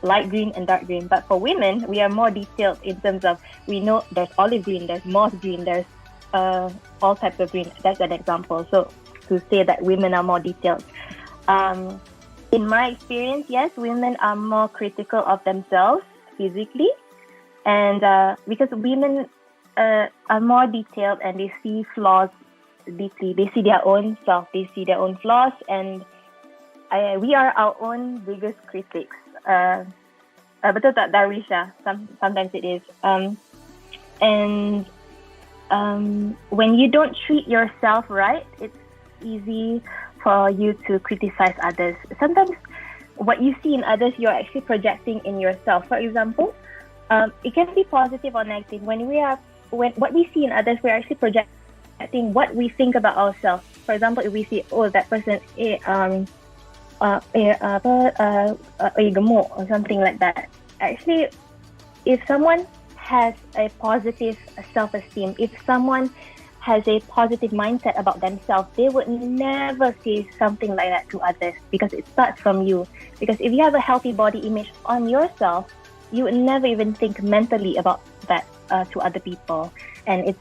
light green and dark green. But for women, we are more detailed in terms of, we know there's olive green, there's moss green, there's all types of green. That's an example. So to say that women are more detailed. In my experience, yes, women are more critical of themselves physically, and because women are more detailed and they see flaws deeply. They see their own self, they see their own flaws, and we are our own biggest critics. Betul tak, Darwisha? Sometimes it is. And when you don't treat yourself right, it's easy for you to criticize others. Sometimes what you see in others, you're actually projecting in yourself. For example, it can be positive or negative. When what we see in others, we're actually projecting what we think about ourselves. For example, if we see, oh, that person gemuk or something like that. Actually, if someone has a positive self-esteem, if someone has a positive mindset about themselves, they would never say something like that to others, because it starts from you. Because if you have a healthy body image on yourself, you would never even think mentally about that to other people. And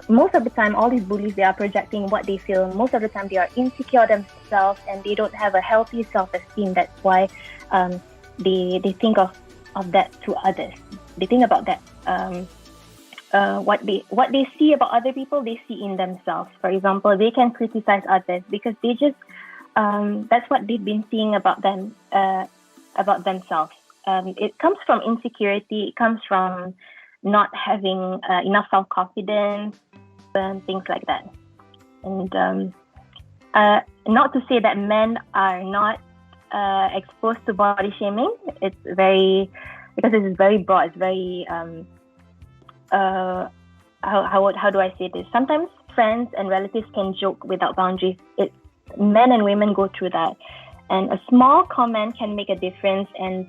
most of the time, all these bullies, they are projecting what they feel. Most of the time, they are insecure themselves and they don't have a healthy self-esteem. That's why they think of that to others. They think about that. What they see about other people, they see in themselves. For example, they can criticize others because they just that's what they've been seeing about themselves. It comes from insecurity. It comes from not having enough self-confidence and things like that. And not to say that men are not exposed to body shaming. It's because this is very broad. It's very how do I say this? Sometimes friends and relatives can joke without boundaries. Men and women go through that, and a small comment can make a difference. And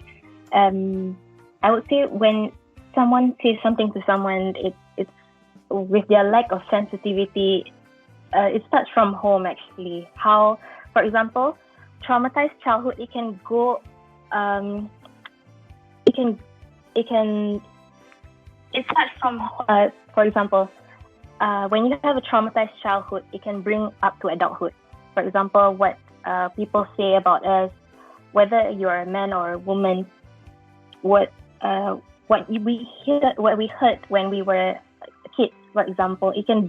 I would say when someone says something to someone, it's with their lack of sensitivity. It starts from home, actually. How, for example, traumatized childhood, it can go. It starts from, for example, when you have a traumatized childhood, it can bring up to adulthood. For example, what people say about us, whether you're a man or a woman, what we heard when we were kids, for example, it can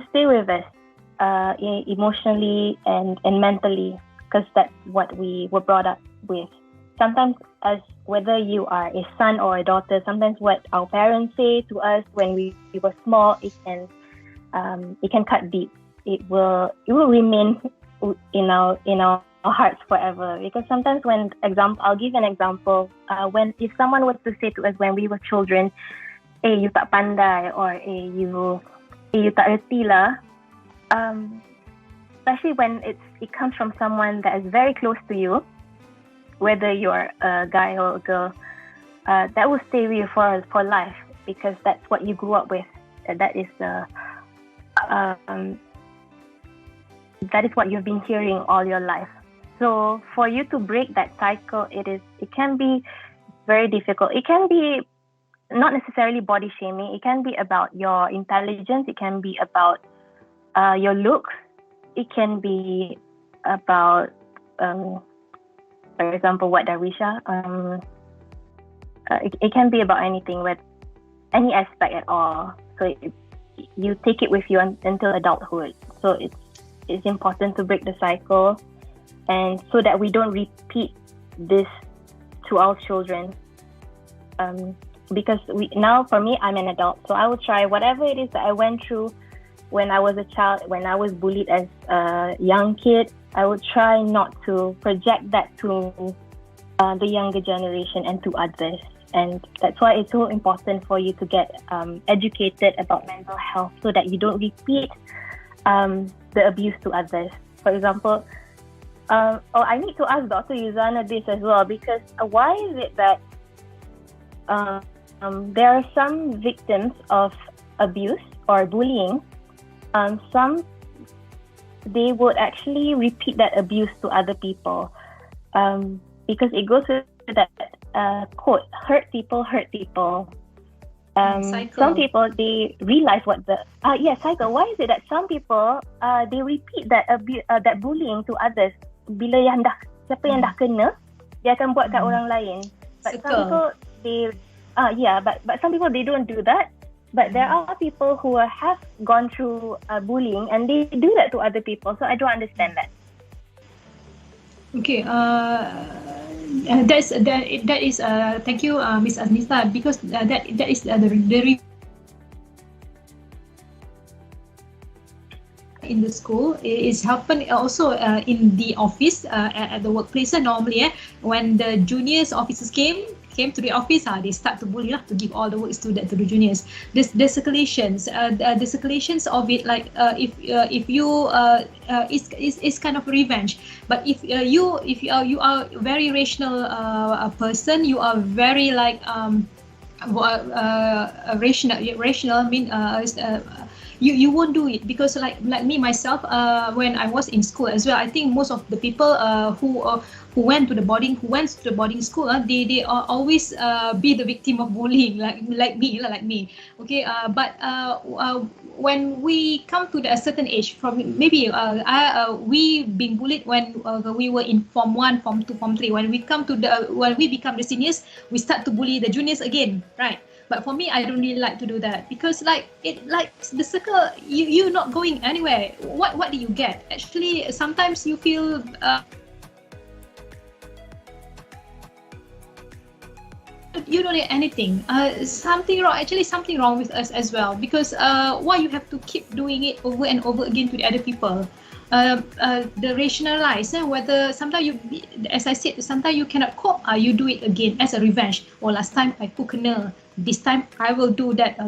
stay with us emotionally and mentally, because that's what we were brought up with. Sometimes, as whether you are a son or a daughter, sometimes what our parents say to us when we were small, it can cut deep. It will remain in our hearts forever. Because sometimes I'll give an example. If someone was to say to us when we were children, you tak pandai, or you tak reti lah, especially when it comes from someone that is very close to you, whether you're a guy or a girl, that will stay with you for life, because that's what you grew up with. That is what you've been hearing all your life. So for you to break that cycle, it can be very difficult. It can be not necessarily body shaming. It can be about your intelligence. It can be about your looks. It can be about, for example, what Darwisha. It can be about anything, with any aspect at all. So you take it with you until adulthood. So it's important to break the cycle, and so that we don't repeat this to our children. Because now, for me, I'm an adult, so I will try whatever it is that I went through when I was a child, when I was bullied as a young kid. I would try not to project that to the younger generation and to others. And that's why it's so important for you to get educated about mental health so that you don't repeat the abuse to others. For example, I need to ask Dr. Yuzana this as well, because why is it that there are some victims of abuse or bullying, some they would actually repeat that abuse to other people, because it goes with that quote, hurt people hurt people. Some people, they realize what the cycle. Why is it that some people they repeat that that bullying to others? Bila yang dah, siapa yang dah kena, dia akan buat kat orang lain. But some people they but some people they don't do that. But there are people who have gone through bullying and they do that to other people. So I don't understand that. Okay, that is thank you, Miss Aznita, because that is the in the school. It is happen also in the office, at the workplace. Normally, when the juniors officers came to the office, they start to bully, to give all the works to the juniors. This the circulations of it, like if you is kind of revenge. But if you are very rational person, you are very like rational. I mean, you won't do it, because like me myself, when I was in school as well, I think most of the people who went to the boarding school, they are always be the victim of bullying, like me. Okay, but when we come to a certain age, from maybe we been bullied when we were in Form 1, Form 2, Form 3. When we become the seniors, we start to bully the juniors again, right? But for me, I don't really like to do that, because like the circle, you're not going anywhere. What do you get? Actually, sometimes you feel you don't get anything. Something wrong with us as well, because why you have to keep doing it over and over again to the other people? The rationalize whether sometimes you, as I said, sometimes you cannot cope, you do it again as a revenge. Last time I kena, this time I will do that.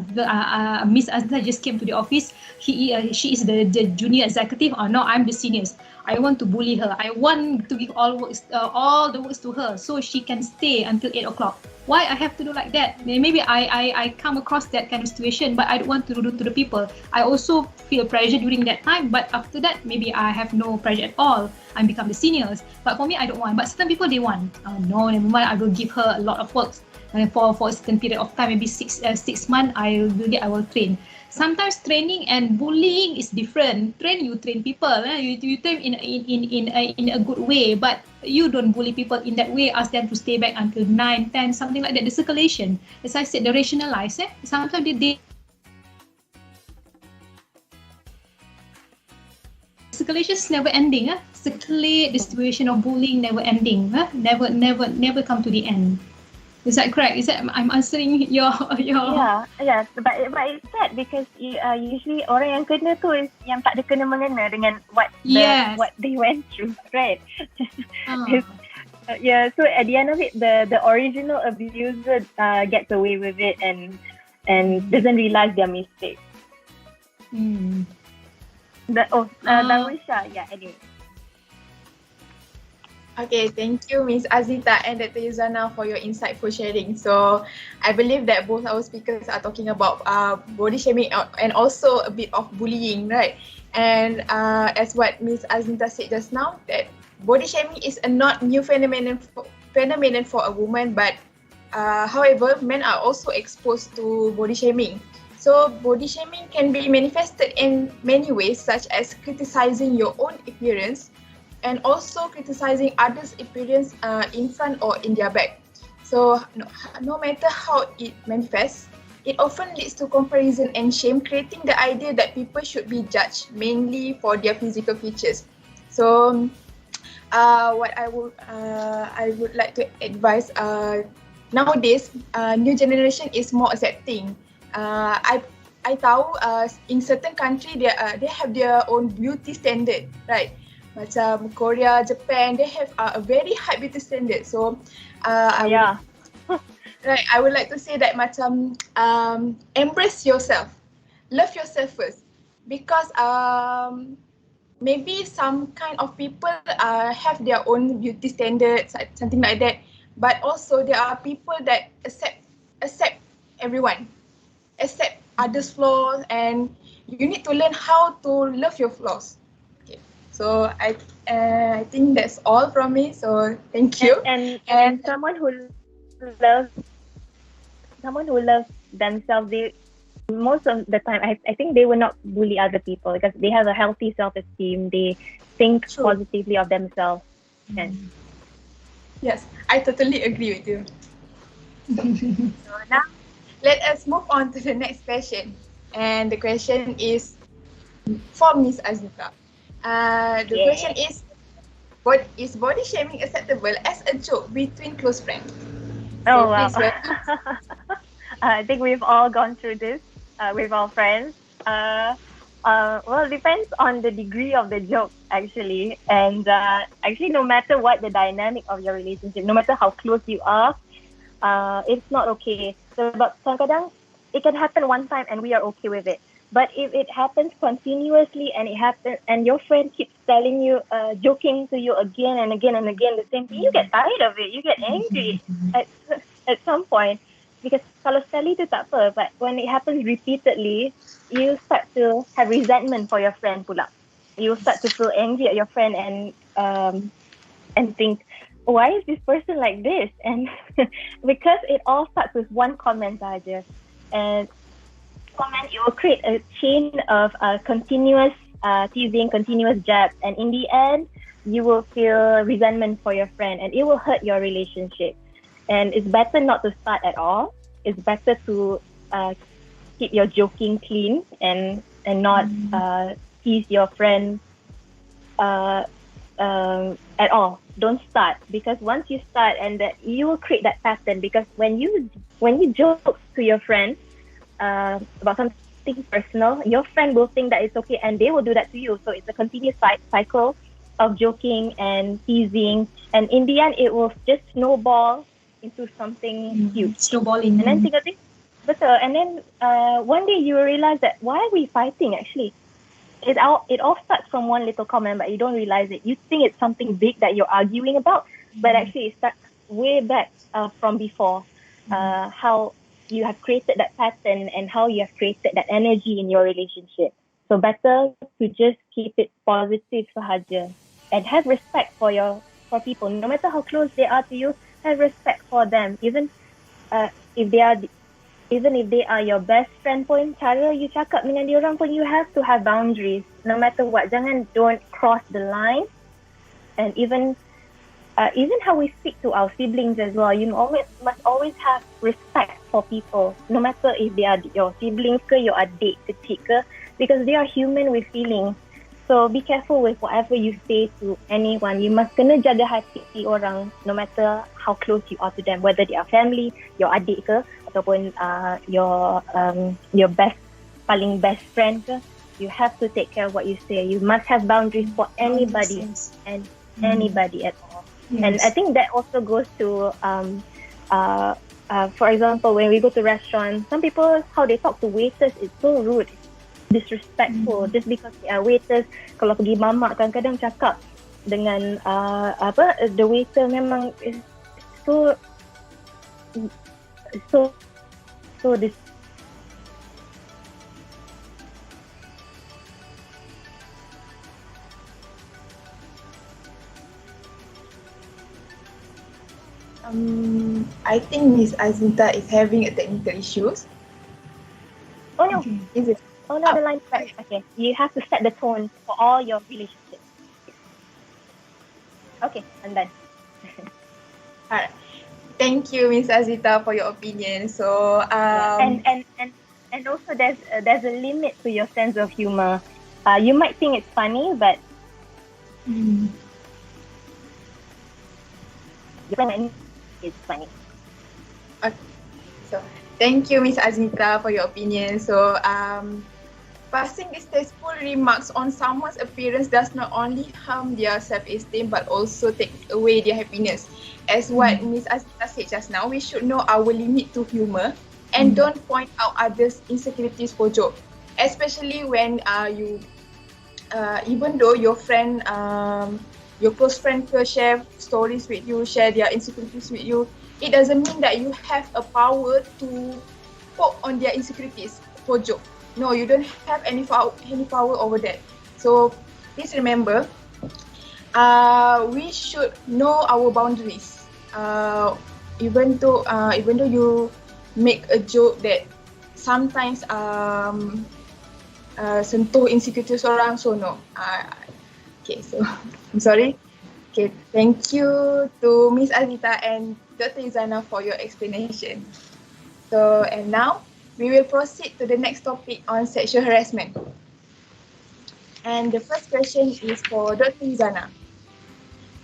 Miss Aznita just came to the office. She is the junior executive, or no, I'm the seniors. I want to bully her. I want to give all the works to her so she can stay until 8 o'clock. Why I have to do like that? Maybe I come across that kind of situation, but I don't want to do to the people. I also feel pressure during that time, but after that, maybe I have no pressure at all. I become the seniors. But for me, I don't want. But certain people, they want. No, never mind. I will give her a lot of works. And for a certain period of time, maybe 6 months, I will train. Sometimes training and bullying is different. You train people. You train in a good way, but you don't bully people in that way. Ask them to stay back until 9, 10, something like that. The circulation, as I said, the rationalize. Sometimes they circulation is never ending. Circulate, the situation of bullying never ending. Never come to the end. Is that correct? Is that I'm answering your? Yeah, yes. But it's sad because usually orang yang kena tu is yang tak ada kena mengena dengan what they went through, right? Yeah. So at the end of it, the original abuser gets away with it and doesn't realize their mistake. Darwisha, yeah. Anyway. Okay, thank you, Ms. Aznita and Dr. Yuzana, for your insightful sharing. So, I believe that both our speakers are talking about body shaming and also a bit of bullying, right? And as what Ms. Aznita said just now, that body shaming is a not new phenomenon for a woman, but however, men are also exposed to body shaming. So, body shaming can be manifested in many ways, such as criticizing your own appearance, and also criticizing others' appearance in front or in their back. So no matter how it manifests, it often leads to comparison and shame, creating the idea that people should be judged mainly for their physical features. So what I would like to advise, nowadays new generation is more accepting. I tahu in certain country they have their own beauty standard, right? Macam Korea, Japan, they have a very high beauty standard. So Right, I would like to say that macam embrace yourself. Love yourself first. Because maybe some kind of people have their own beauty standards, something like that. But also there are people that accept everyone, accept others' flaws, and you need to learn how to love your flaws. Okay. So I think that's all from me. So thank you. And loves someone who loves themselves, they most of the time I think they will not bully other people because they have a healthy self-esteem. They think True. positively of themselves. And Yes, I totally agree with you. So now, let us move on to the next question. And the question is for Miss Azita. The Yeah. question is body shaming acceptable as a joke between close friends? oh So wow. please welcome. I think we've all gone through this with our friends. Well, it depends on the degree of the joke, actually. And actually, no matter what the dynamic of your relationship, no matter how close you are, it's not okay. So, but kadang it can happen one time and we are okay with it. But if it happens continuously and it happens and your friend keeps telling you, joking to you again and again and again the same thing, you get tired of it. You get angry at some point. Because kalau sekali tu tak apa, but when it happens repeatedly, you start to have resentment for your friend pula. You start to feel angry at your friend and think, why is this person like this? And because it all starts with one comment saja, and comment, it will create a chain of continuous teasing, continuous jabs, and in the end, you will feel resentment for your friend, and it will hurt your relationship. And it's better not to start at all. It's better to keep your joking clean and not tease your friend at all. Don't start, because once you start, and you will create that pattern. Because when you joke to your friend about something personal, your friend will think that it's okay, and they will do that to you. So it's a continuous cycle of joking and teasing, and in the end, it will just snowball into something huge. Snowballing. And then tinggal betul. And then one day you will realize that why are we fighting actually? It all starts from one little comment, but you don't realize it. You think it's something big that you're arguing about, but actually it starts way back from before. How you have created that pattern and how you have created that energy in your relationship. So better to just keep it positive sahaja and have respect for people. No matter how close they are to you, have respect for them. Even if they are your best friend pun, cara you cakap dengan dia orang pun, you have to have boundaries. No matter what, don't cross the line. And even how we speak to our siblings as well, you must always have respect for people, no matter if they are your siblings ke, your adik kecil ke, because they are human with feelings. So be careful with whatever you say to anyone. You must kena jaga hati orang, no matter how close you are to them, whether they are family, your adik ke, ataupun your paling best friend ke. You have to take care of what you say. You must have boundaries for anybody and anybody at all. Yes. And I think that also goes to for example, when we go to restaurants, some people, how they talk to waiters is so rude, disrespectful, just because they are waiters. Kalau pergi mamak, kadang-kadang cakap dengan the waiter memang is so this. I think Miss Azita is having a technical issues. Oh no, Okay. Is it? oh no, the line. right. Okay, you have to set the tone for all your relationships. Okay, I'm done. Alright. Thank you, Miss Azita, for your opinion. So, And also there's a limit to your sense of humor. You might think it's funny, but it's funny. so thank you, Miss Azita, for your opinion. So, Passing distasteful remarks on someone's appearance does not only harm their self-esteem but also takes away their happiness. As what Ms. Azita said just now, we should know our limit to humor and don't point out others' insecurities for joke. Especially when even though your friend, your close friend will share stories with you, share their insecurities with you, it doesn't mean that you have a power to poke on their insecurities for joke. No, you don't have any power over that. So please remember, we should know our boundaries. Even though you make a joke that sometimes sentuh insecurities orang, so no. Okay, so I'm sorry. Okay, thank you to Miss Azita and Dr. Izana for your explanation. So, and now we will proceed to the next topic on sexual harassment. And the first question is for Dr. Izana.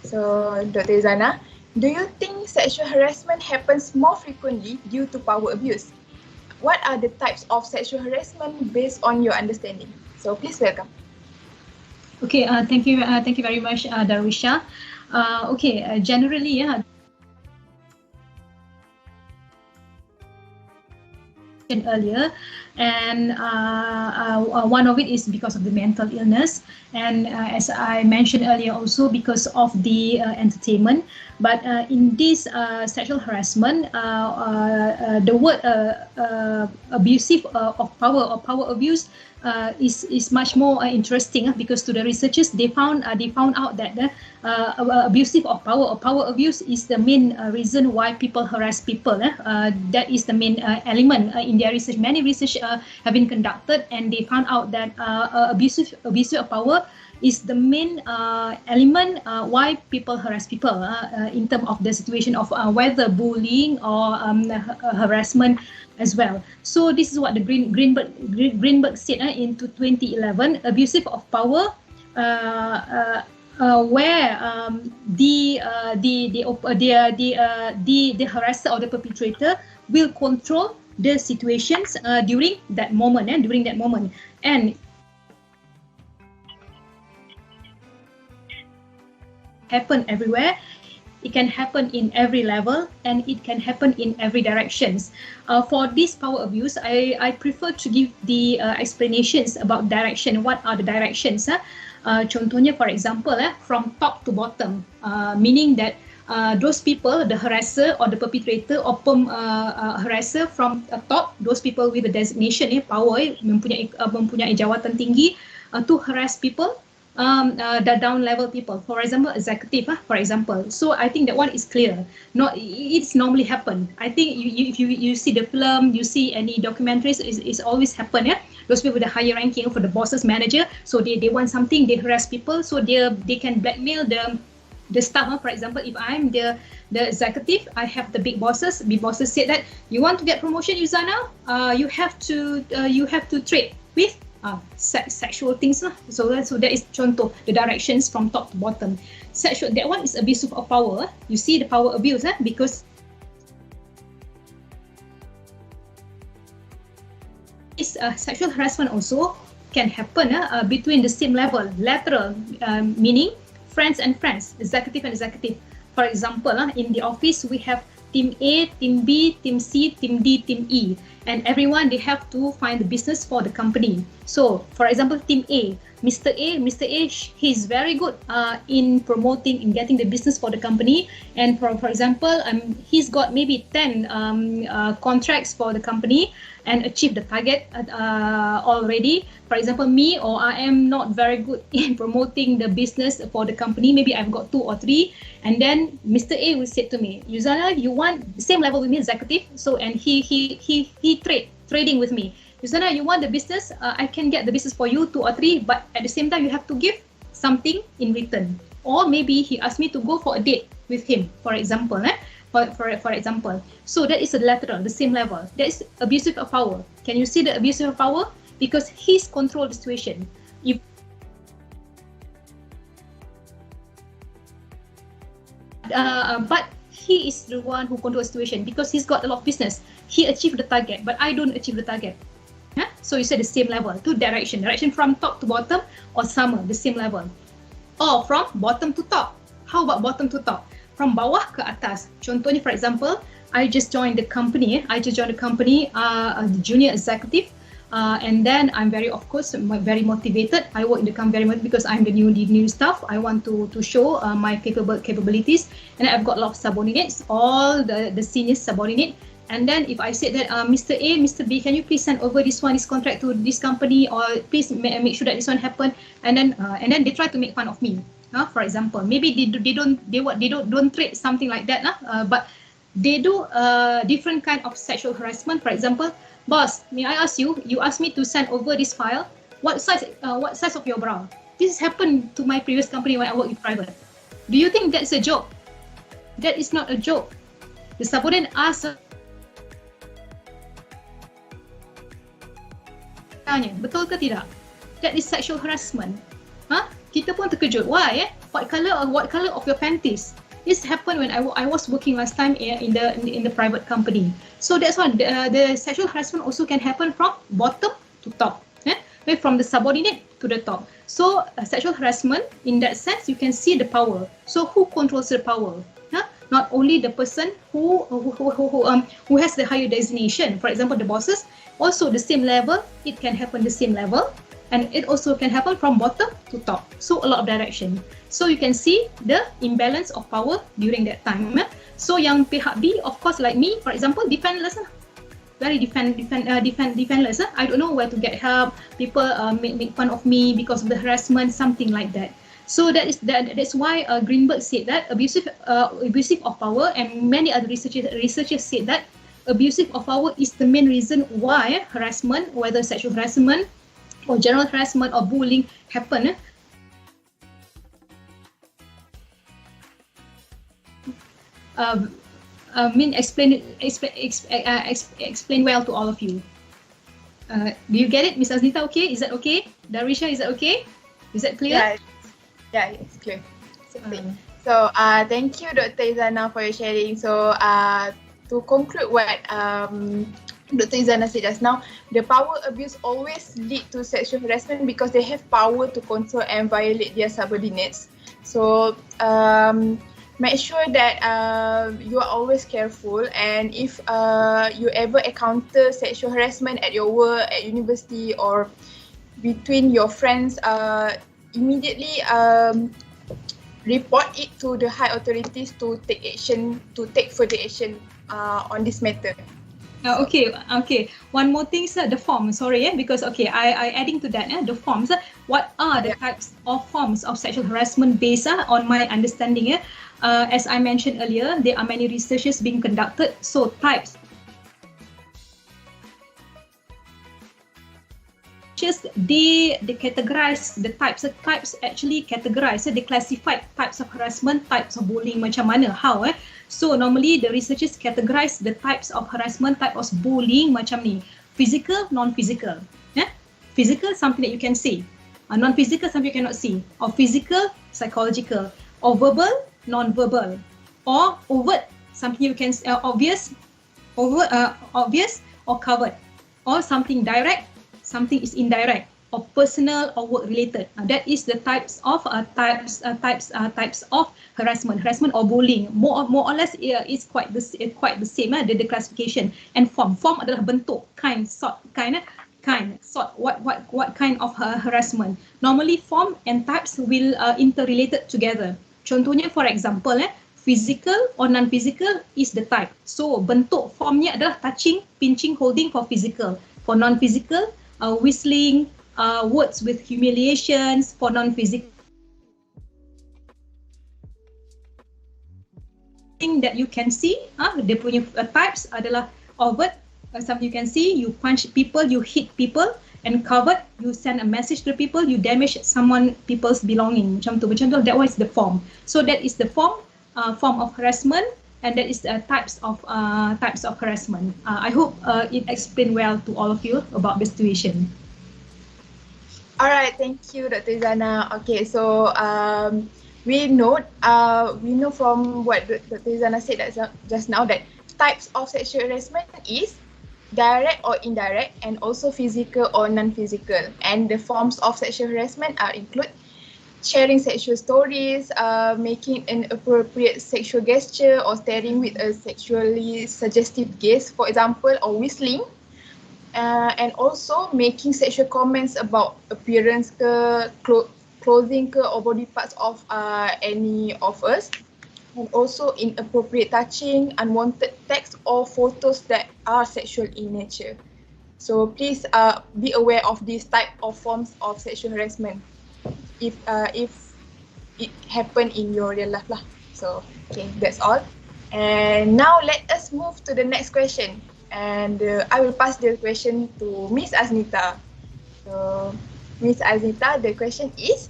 So, Dr. Izana, do you think sexual harassment happens more frequently due to power abuse? What are the types of sexual harassment based on your understanding? So, please welcome. Okay, thank you very much, Darwisha. Generally, earlier, and one of it is because of the mental illness, and as I mentioned earlier, also because of the entertainment. But in this sexual harassment, the word abusive of power or power abuse is much more interesting because to the researchers they found out that abusive of power or power abuse is the main reason why people harass people. That is the main element in their research. Many research have been conducted, and they found out that abusive of power is the main element why people harass people in terms of the situation of whether bullying or harassment as well. So this is what the Greenberg said into 2011. Abusive of power, where the harasser or the perpetrator will control the situations during that moment, and happen everywhere. It can happen in every level, and it can happen in every directions. For this power abuse, I prefer to give the explanations about direction. What are the directions? Contohnya, for example, from top to bottom, meaning that those people, the harasser or the perpetrator or harasser from top, those people with the designation, power, mempunyai jawatan tinggi to harass people. The down level people, for example, executive, for example. So I think that one is clear. It's normally happen. I think if you see the film, you see any documentaries, it's always happen. Those people with the higher ranking for the bosses, manager, so they want something, they harass people, so they can blackmail the staff. For example, if I'm the executive, I have the big bosses. Big bosses said that you want to get promotion, Izana, you have to trade with sexual things. So that is contoh the directions from top to bottom. Sexual, that one is abusive of power. You see the power abuse because this sexual harassment also can happen between the same level, lateral, meaning friends and friends, executive and executive. For example, in the office we have team A, team B, team C, team D, team E, and everyone they have to find the business for the company. So, for example, team A, Mr. A, he's very good in promoting and getting the business for the company. And for example, he's got maybe 10 contracts for the company and achieve the target already. For example, me, or I am not very good in promoting the business for the company. Maybe I've got 2 or 3, and then Mr. A will say to me, Yuzana, you want the same level with me, executive? So, and he trading with me. Yuzana, you want the business? I can get the business for you, 2 or 3, but at the same time, you have to give something in return. Or maybe he asked me to go for a date with him, for example. For example. So that is a lateral, the same level. That is abusive of power. Can you see the abusive of power? Because he's controlled the situation. If but he is the one who controls the situation because he's got a lot of business. He achieved the target, but I don't achieve the target. So you say the same level. Two direction from top to bottom or sama, the same level. Or from bottom to top. How about bottom to top? From bawah ke atas. Contohnya, for example, I just joined the company. Junior executive. And then I'm very motivated. I work in the company very much because I'm the new staff. I want to show my capabilities, and I've got a lot of subordinates, all the senior subordinate. And then if I said that Mr. A, Mr. B, can you please send over this contract to this company, or please make sure that this one happen, and then they try to make fun of me. For example, maybe they don't treat something like that, but they do different kind of sexual harassment. For example, boss, may I ask you? You asked me to send over this file. What size of your bra? This happened to my previous company when I worked in private. Do you think that's a joke? That is not a joke. The subordinate asked. Betul ke tidak? That is sexual harassment. Kita pun terkejut. Why? What color of your panties? This happened when I was working last time in the private company. So that's why the sexual harassment also can happen from bottom to top. From the subordinate to the top. So sexual harassment, in that sense, you can see the power. So who controls the power? Not only the person who has the higher designation. For example, the bosses. Also the same level, it can happen the same level, and it also can happen from bottom to top. So a lot of direction. So you can see the imbalance of power during that time. So yang pihak B, of course, like me, for example, defenseless, very defenseless. I don't know where to get help. People make fun of me because of the harassment, something like that. So that's why Greenberg said that abusive of power, and many other researchers said that abusive of power is the main reason why harassment, whether sexual harassment or general harassment or bullying happen. Explain well to all of you. Do you get it, Miss Aznita? Okay, is that okay? Darisha, is that okay? Is that clear? Yeah, it's clear. So thank you, Dr. Izana, for your sharing. So to conclude what Dr. Izana said just now, the power abuse always lead to sexual harassment because they have power to control and violate their subordinates. So make sure that you are always careful, and if you ever encounter sexual harassment at your work, at university, or between your friends, immediately report it to the high authorities to take further action on this matter. Okay. One more thing, sir. The form. Sorry, because I adding to that. The forms. What are the types of forms of sexual harassment based on my understanding? As I mentioned earlier, there are many researches being conducted. So types. They categorize the types. Types actually categorize. They classify types of harassment, types of bullying macam mana, how. So normally the researchers categorize the types of harassment, type of bullying macam ni. Physical, non-physical. Physical, something that you can see. Non-physical, something you cannot see. Or physical, psychological. Or verbal, non-verbal. Or overt, something you can obvious or covered. Or something direct, something is indirect, or personal or work related. That is the types of harassment or bullying. More or less, it's quite the same. The classification and form adalah bentuk, kind, sort. What kind of harassment? Normally, form and types will interrelated together. Contohnya, for example, physical or non-physical is the type. So bentuk formnya adalah touching, pinching, holding for physical. For non-physical, whistling, words with humiliations. For non-physical, thing that you can see, dia punya types adalah overt, something you can see, you punch people, you hit people, and covered, you send a message to people, you damage people's belonging. Macam tu, that was the form. So that is the form of harassment, and that is the types of harassment. I hope it explained well to all of you about the situation. Alright, thank you, Dr. Izana. Okay, so we know from what Dr. Izana said just now that types of sexual harassment is direct or indirect, and also physical or non-physical. And the forms of sexual harassment include sharing sexual stories, making inappropriate sexual gesture, or staring with a sexually suggestive gaze, for example, or whistling. And also making sexual comments about appearance ke, clothing ke, or body parts of any of us. And also inappropriate touching, unwanted text or photos that are sexual in nature. So please be aware of these type of forms of sexual harassment if it happen in your real life lah. So okay, that's all. And now let us move to the next question. And I will pass the question to Miss Aznita. So Miss Aznita, the question is,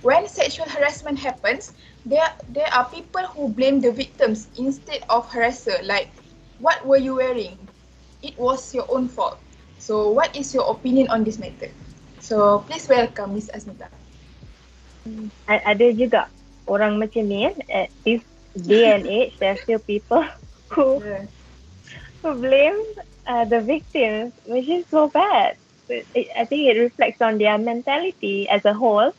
when sexual harassment happens, there are people who blame the victims instead of harasser. Like, what were you wearing? It was your own fault. So what is your opinion on this matter? So please welcome Miss Aznita. Ada juga orang macam ni kan. At this day and age, there are still people who blame the victims, which is so bad. I think it reflects on their mentality as a whole.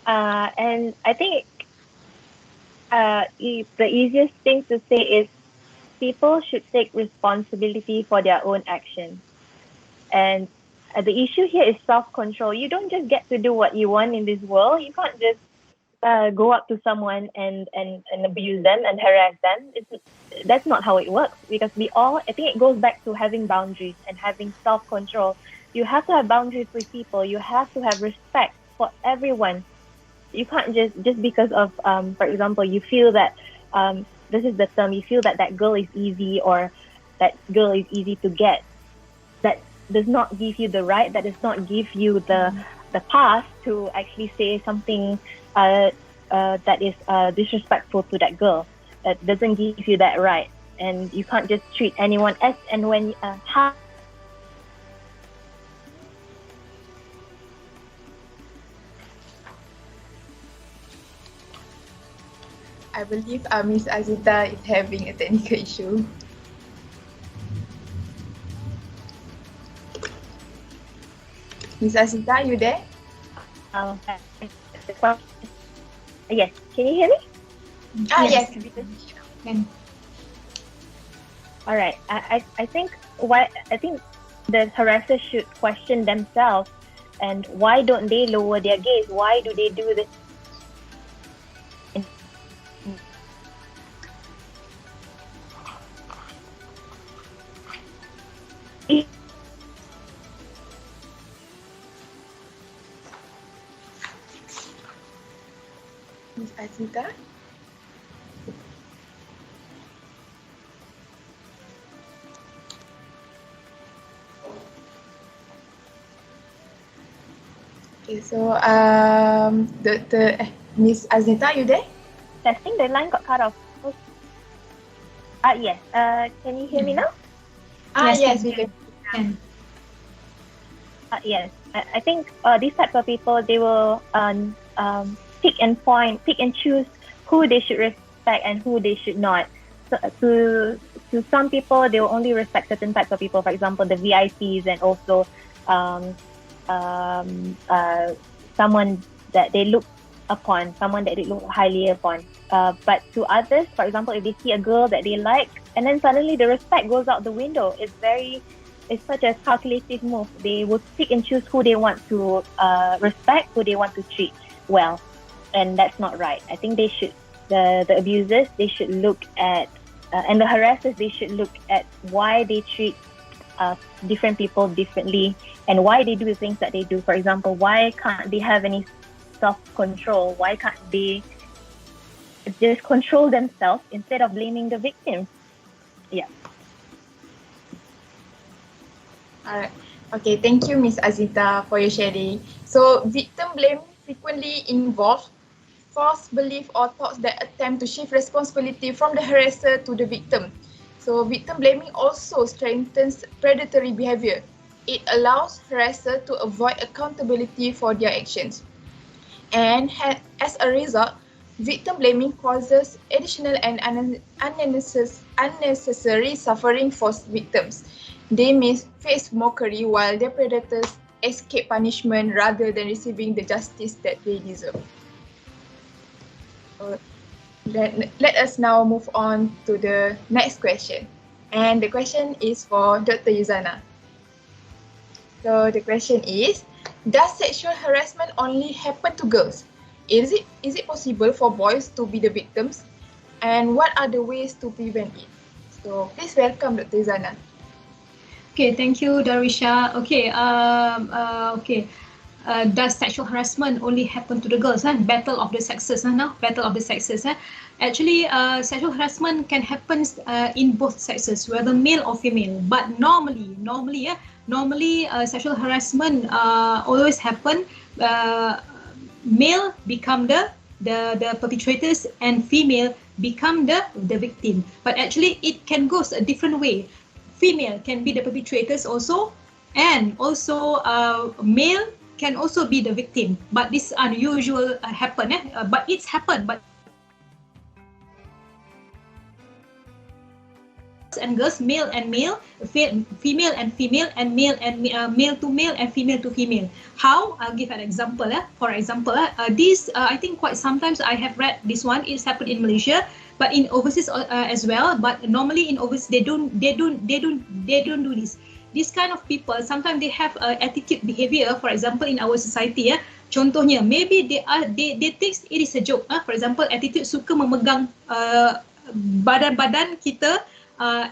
And I think the easiest thing to say is people should take responsibility for their own actions. And the issue here is self-control. You don't just get to do what you want in this world. You can't just go up to someone and abuse them and harass them. That's not how it works, because I think it goes back to having boundaries and having self-control. You have to have boundaries with people. You have to have respect for everyone. You can't just because of, for example, you feel that, this is the term, you feel that girl is easy or that girl is easy to get. That does not give you the right, that does not give you the path to actually say something that is disrespectful to that girl. That doesn't give you that right. And you can't just treat anyone as and when how. I believe Miss Aznita is having a technical issue. Miss Aznita, you there? Yes, can you hear me? Yes. All right. I think the harassers should question themselves, and why don't they lower their gaze? Why do they do this? Miss Aznita? Okay, so Miss Aznita, you there? Testing, the line got cut off. Yes. Can you hear me now? Yes, we can. Yes. I think these types of people, they will pick and choose who they should respect and who they should not. So, to some people, they will only respect certain types of people. For example, the VIPs, and also someone that they look upon, someone that they look highly upon. But to others, for example, if they see a girl that they like, and then suddenly the respect goes out the window, it's such a calculative move. They will pick and choose who they want to respect, who they want to treat well, and that's not right. I think they should, the abusers, they should look at, and the harassers, they should look at why they treat different people differently and why they do the things that they do. For example, why can't they have any self-control? Why can't they just control themselves instead of blaming the victims? Yeah. Alright. Okay, thank you, Miss Aznita, for your sharing. So, victim blame frequently involves false belief or thoughts that attempt to shift responsibility from the harasser to the victim. So, victim blaming also strengthens predatory behavior. It allows harasser to avoid accountability for their actions. And as a result, victim blaming causes additional and unnecessary suffering for victims. They may face mockery while their predators escape punishment rather than receiving the justice that they deserve. Let us now move on to the next question. And the question is for Dr. Yuzana. So the question is, does sexual harassment only happen to girls? Is it possible for boys to be the victims? And what are the ways to prevent it? So please welcome Dr. Yuzana. Okay, thank you, Darisha. Okay, does sexual harassment only happen to the girls? Battle of the sexes, no? Battle of the sexes. Actually, sexual harassment can happen in both sexes, whether male or female. But normally, sexual harassment always happen. Male become the perpetrators and female become the victim. But actually, it can go a different way. Female can be the perpetrators also, and also male can also be the victim. But this unusual happen, but it's happened. But and girls, male and male, female and female, and male to male and female to female. How? I'll give an example. For example, this I think quite sometimes I have read this one. It's happened in Malaysia, but in overseas as well. But normally in overseas they don't do this. This kind of people sometimes they have attitude behavior. For example, in our society, contohnya maybe they think it is a joke. For example, attitude suka memegang badan kita.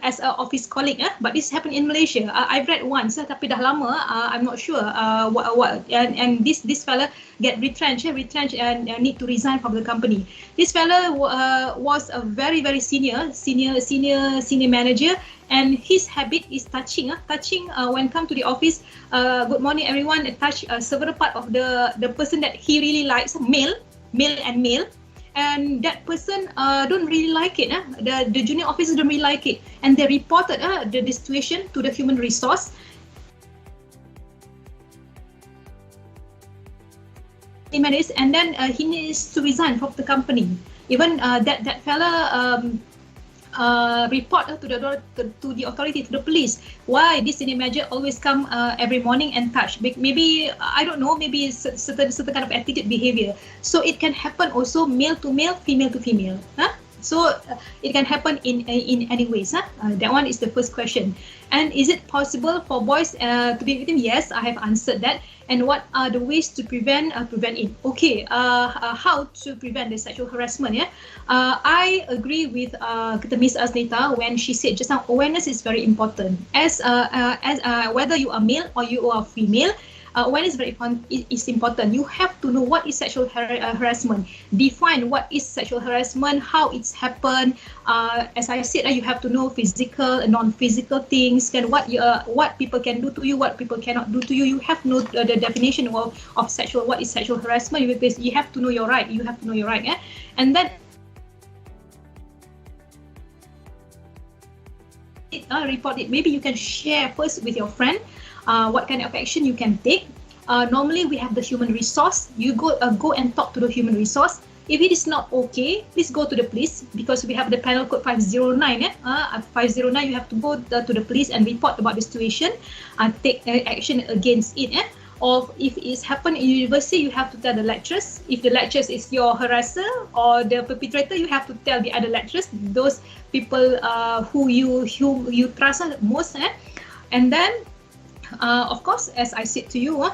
As an office colleague, but this happened in Malaysia. I've read once, tapi dah lama. I'm not sure what and this fella get retrenched and need to resign from the company. This fella was a very senior manager, and his habit is touching when come to the office. Good morning, everyone. Touch several part of the person that he really likes, male and male. And that person don't really like it. The junior officers don't really like it, and they reported the situation to the human resource. And then he needs to resign from the company. Even that fella report to the authority, to the police. Why this senior manager always come every morning and touch? Maybe I don't know. Maybe it's certain kind of attitude behavior. So it can happen also male to male, female to female. So it can happen in any ways. That one is the first question. And is it possible for boys to be victim? Yes, I have answered that. And what are the ways to prevent it? Okay, how to prevent the sexual harassment? I agree with Miss Aznita when she said just now, awareness is very important. As whether you are male or you are female, awareness is important. You have to know what is sexual harassment. Define what is sexual harassment, how it's happened. As I said, you have to know physical and non-physical things, and what people can do to you, what people cannot do to you. You have to know the definition of what is sexual harassment, because you have to know your right. And then report it. Maybe you can share first with your friend. What kind of action you can take. Normally we have the human resource. You go and talk to the human resource. If it is not okay, please go to the police, because we have the penal code 509. 509, you have to go to the police and report about the situation and take action against it. Or if it's happened in university, you have to tell the lecturers. If the lecturers is your harasser or the perpetrator, you have to tell the other lecturers, those people who you trust most. And then of course, as I said to you,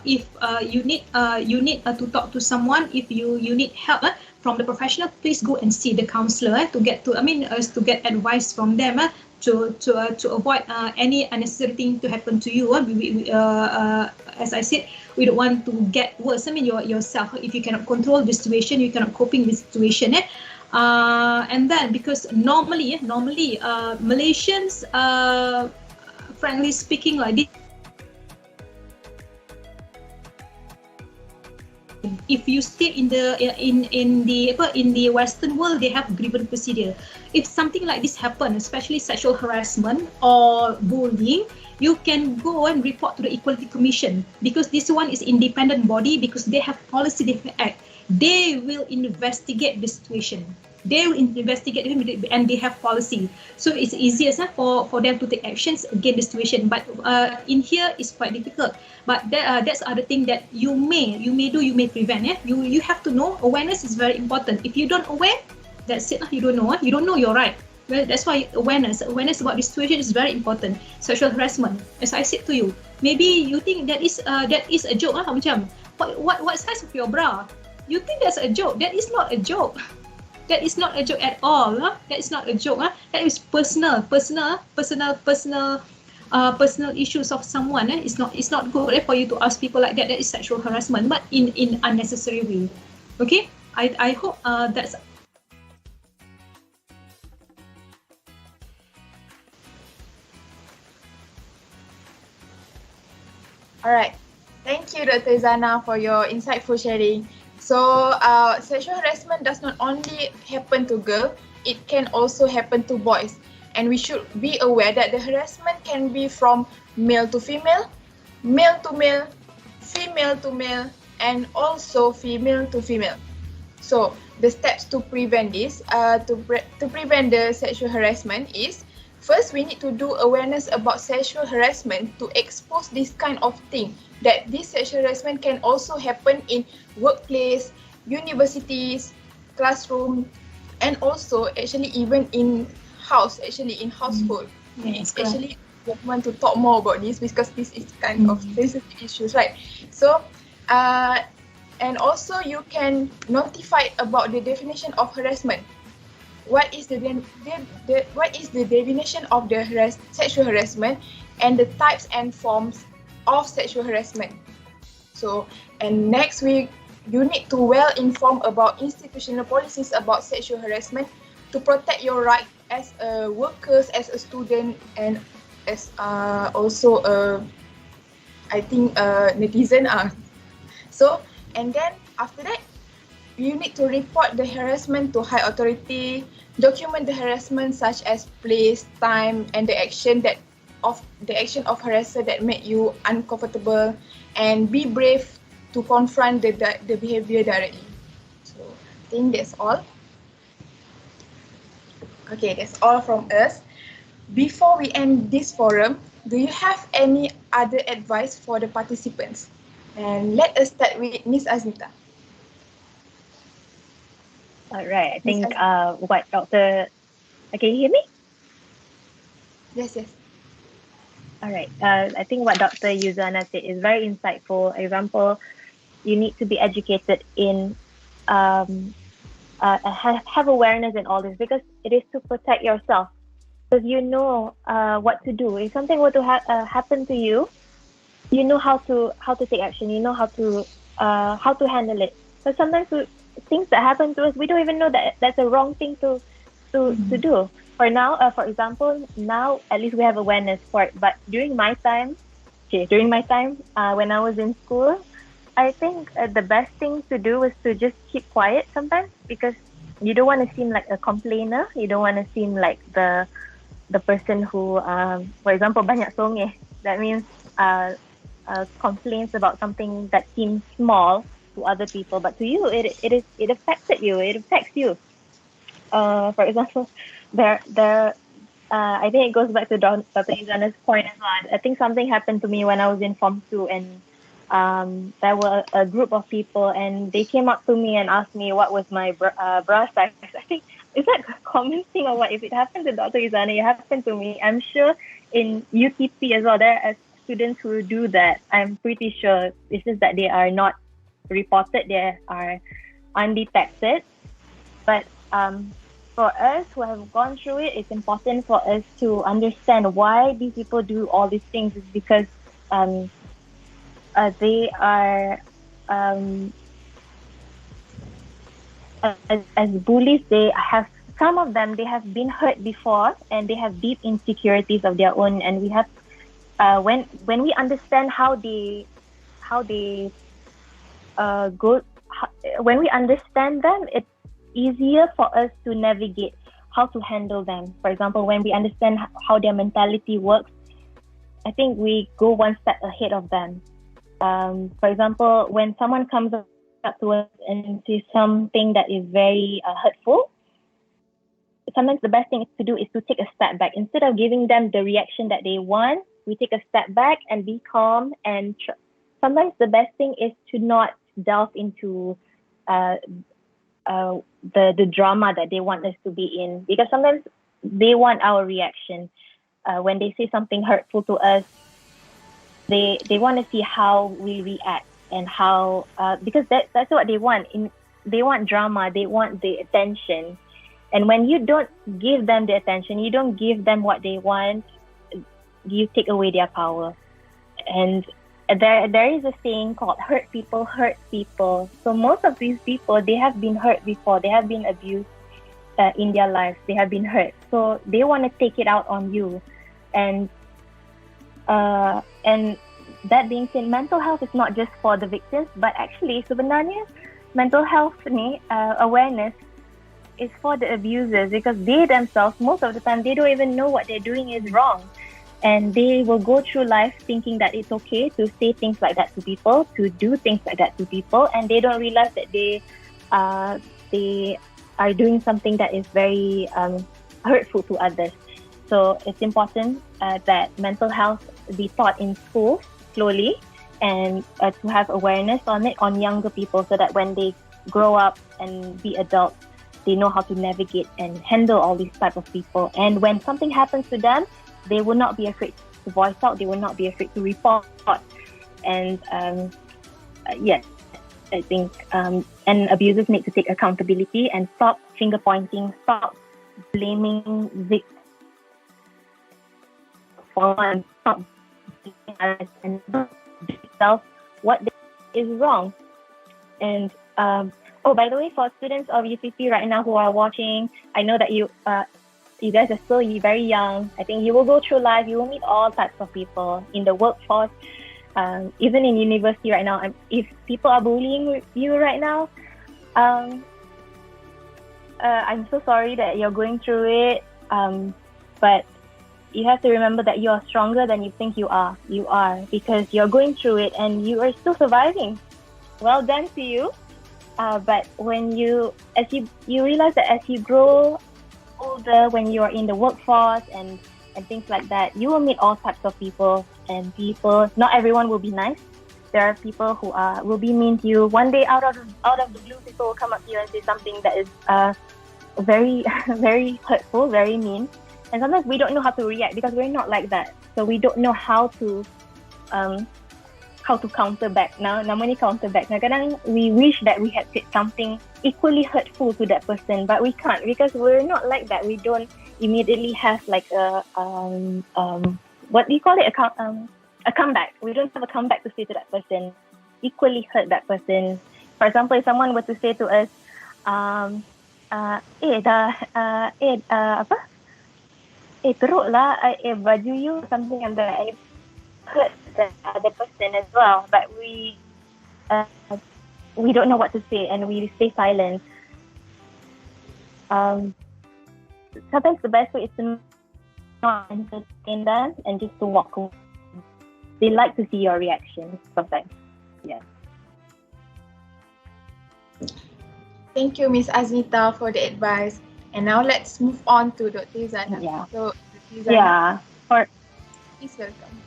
if you need to talk to someone, if you need help from the professional, please go and see the counselor to get advice from them to avoid any unnecessary thing to happen to you. As I said, we don't want to get worse. Yourself, if you cannot control the situation, you cannot coping with the situation. And then because normally Malaysians, frankly speaking, like this, if you stay in the Western world, they have grievance procedure. If something like this happen, especially sexual harassment or bullying, you can go and report to the Equality Commission, because this one is independent body, because they have policy, they have act. They will investigate the situation. they will investigate him and they have policy. So it's easiest for them to take actions against the situation. But in here it's quite difficult. But that's other thing that you may prevent. You have to know. Awareness is very important. If you don't aware, that's it. You don't know. You don't know you're right. Well, that's why awareness about this situation is very important. Sexual harassment, as I said to you, maybe you think that is a joke. Macam what size of your bra? You think that's a joke? That is not a joke. That is not a joke at all. That is not a joke. That is personal issues of someone. It's not good for you to ask people like that. That is sexual harassment, but in unnecessary way. Okay, I hope that's. Alright, thank you Dr. Zana for your insightful sharing. So sexual harassment does not only happen to girls, it can also happen to boys. And we should be aware that the harassment can be from male to female to male, female to male, and also female to female. So the steps to prevent this, to prevent the sexual harassment is, first, we need to do awareness about sexual harassment to expose this kind of thing, that this sexual harassment can also happen in workplace, universities, classroom, and also actually even in household. Yes, Actually, we want to talk more about this because this is kind of sensitive issues, right? So, and also you can notify about the definition of harassment. What is the definition of the sexual harassment and the types and forms of sexual harassment. So, and next week, you need to well inform about institutional policies about sexual harassment to protect your right as a workers, as a student, and as also I think netizen. So, and then after that, you need to report the harassment to high authority, document the harassment such as place, time, and the action of harasser that made you uncomfortable, and be brave to confront the behavior directly. So I think that's all. Okay, that's all from us. Before we end this forum, do you have any other advice for the participants? And let us start with Miss Aznita. All right. I think what Dr. Can you hear me? Yes. All right. I think what Dr. Yuzana said is very insightful. Example, you need to be educated in have awareness in all this, because it is to protect yourself. Because you know what to do. If something were to happen to you, you know how to take action. You know how to handle it. But sometimes things that happen to us, we don't even know that that's a wrong thing to do. For now, for example, now at least we have awareness for it. But during my time, when I was in school, I think the best thing to do was to just keep quiet sometimes, because you don't want to seem like a complainer. You don't want to seem like the person who, for example, banyak songeh. That means complaints about something that seems small to other people, but to you it affected you. It affects you. For example, I think it goes back to Dr. Izana's point as well. I think something happened to me when I was in Form 2, and there were a group of people, and they came up to me and asked me what was my bra size. I think, is that a common thing or what? If it happened to Dr. Izana, it happened to me. I'm sure in UTP as well, there are students who do that. I'm pretty sure. It's just that they are not reported, they are undetected. But for us who have gone through it, it's important for us to understand why these people do all these things. Is because they are as bullies. Some of them have been hurt before, and they have deep insecurities of their own. And we have when we understand how they when we understand them, it's easier for us to navigate how to handle them. For example, when we understand how their mentality works, I think we go one step ahead of them. For example, when someone comes up to us and says something that is very hurtful, sometimes the best thing to do is to take a step back. Instead of giving them the reaction that they want, we take a step back and be calm. And sometimes the best thing is to not delve into the drama that they want us to be in, because sometimes they want our reaction. When they say something hurtful to us, they want to see how we react and how because that's what they want. They want drama, they want the attention. And when you don't give them the attention, you don't give them what they want, you take away their power. And there is a saying called hurt people hurt people. So most of these people, they have been hurt before, they have been abused in their lives, they have been hurt. So they want to take it out on you. And that being said, mental health is not just for the victims, but actually sebenarnya mental health ni awareness is for the abusers, because they themselves, most of the time, they don't even know what they're doing is wrong. And they will go through life thinking that it's okay to say things like that to people, to do things like that to people, and they don't realize that they are doing something that is very hurtful to others. So it's important that mental health be taught in schools slowly, and to have awareness on it on younger people, so that when they grow up and be adults, they know how to navigate and handle all these type of people. And when something happens to them, they will not be afraid to voice out. They will not be afraid to report. And yes, I think and abusers need to take accountability and stop finger pointing, stop blaming victims for one, stop blaming others, and themselves what is wrong. And oh, by the way, for students of UCC right now who are watching, I know that you guys are still very young. I think you will go through life. You will meet all types of people in the workforce, even in university right now. If people are bullying you right now, I'm so sorry that you're going through it. But you have to remember that you are stronger than you think you are. You are, because you're going through it and you are still surviving. Well done to you. But when you realize that as you grow older, when you are in the workforce and things like that, you will meet all types of people, and people, not everyone will be nice. There are people who will be mean to you. One day, out of the blue, people will come up to you and say something that is very, very hurtful, very mean. And sometimes we don't know how to react, because we're not like that. So we don't know how to counter back. Namanya counter back. Kadang-kadang we wish that we had said something equally hurtful to that person, but we can't, because we're not like that. We don't immediately have like a what do you call it? A comeback. We don't have a comeback to say to that person. Equally hurt that person. For example, if someone were to say to us, teruk lah, baju you, something like that, and it hurt the other person as well, but we don't know what to say and we stay silent. Sometimes the best way is to not entertain them and just to walk away. They like to see your reaction sometimes. Yeah. Thank you, Miss Aznita, for the advice. And now let's move on to Dr. Zana. Yeah. So, Dr. Zana, please welcome.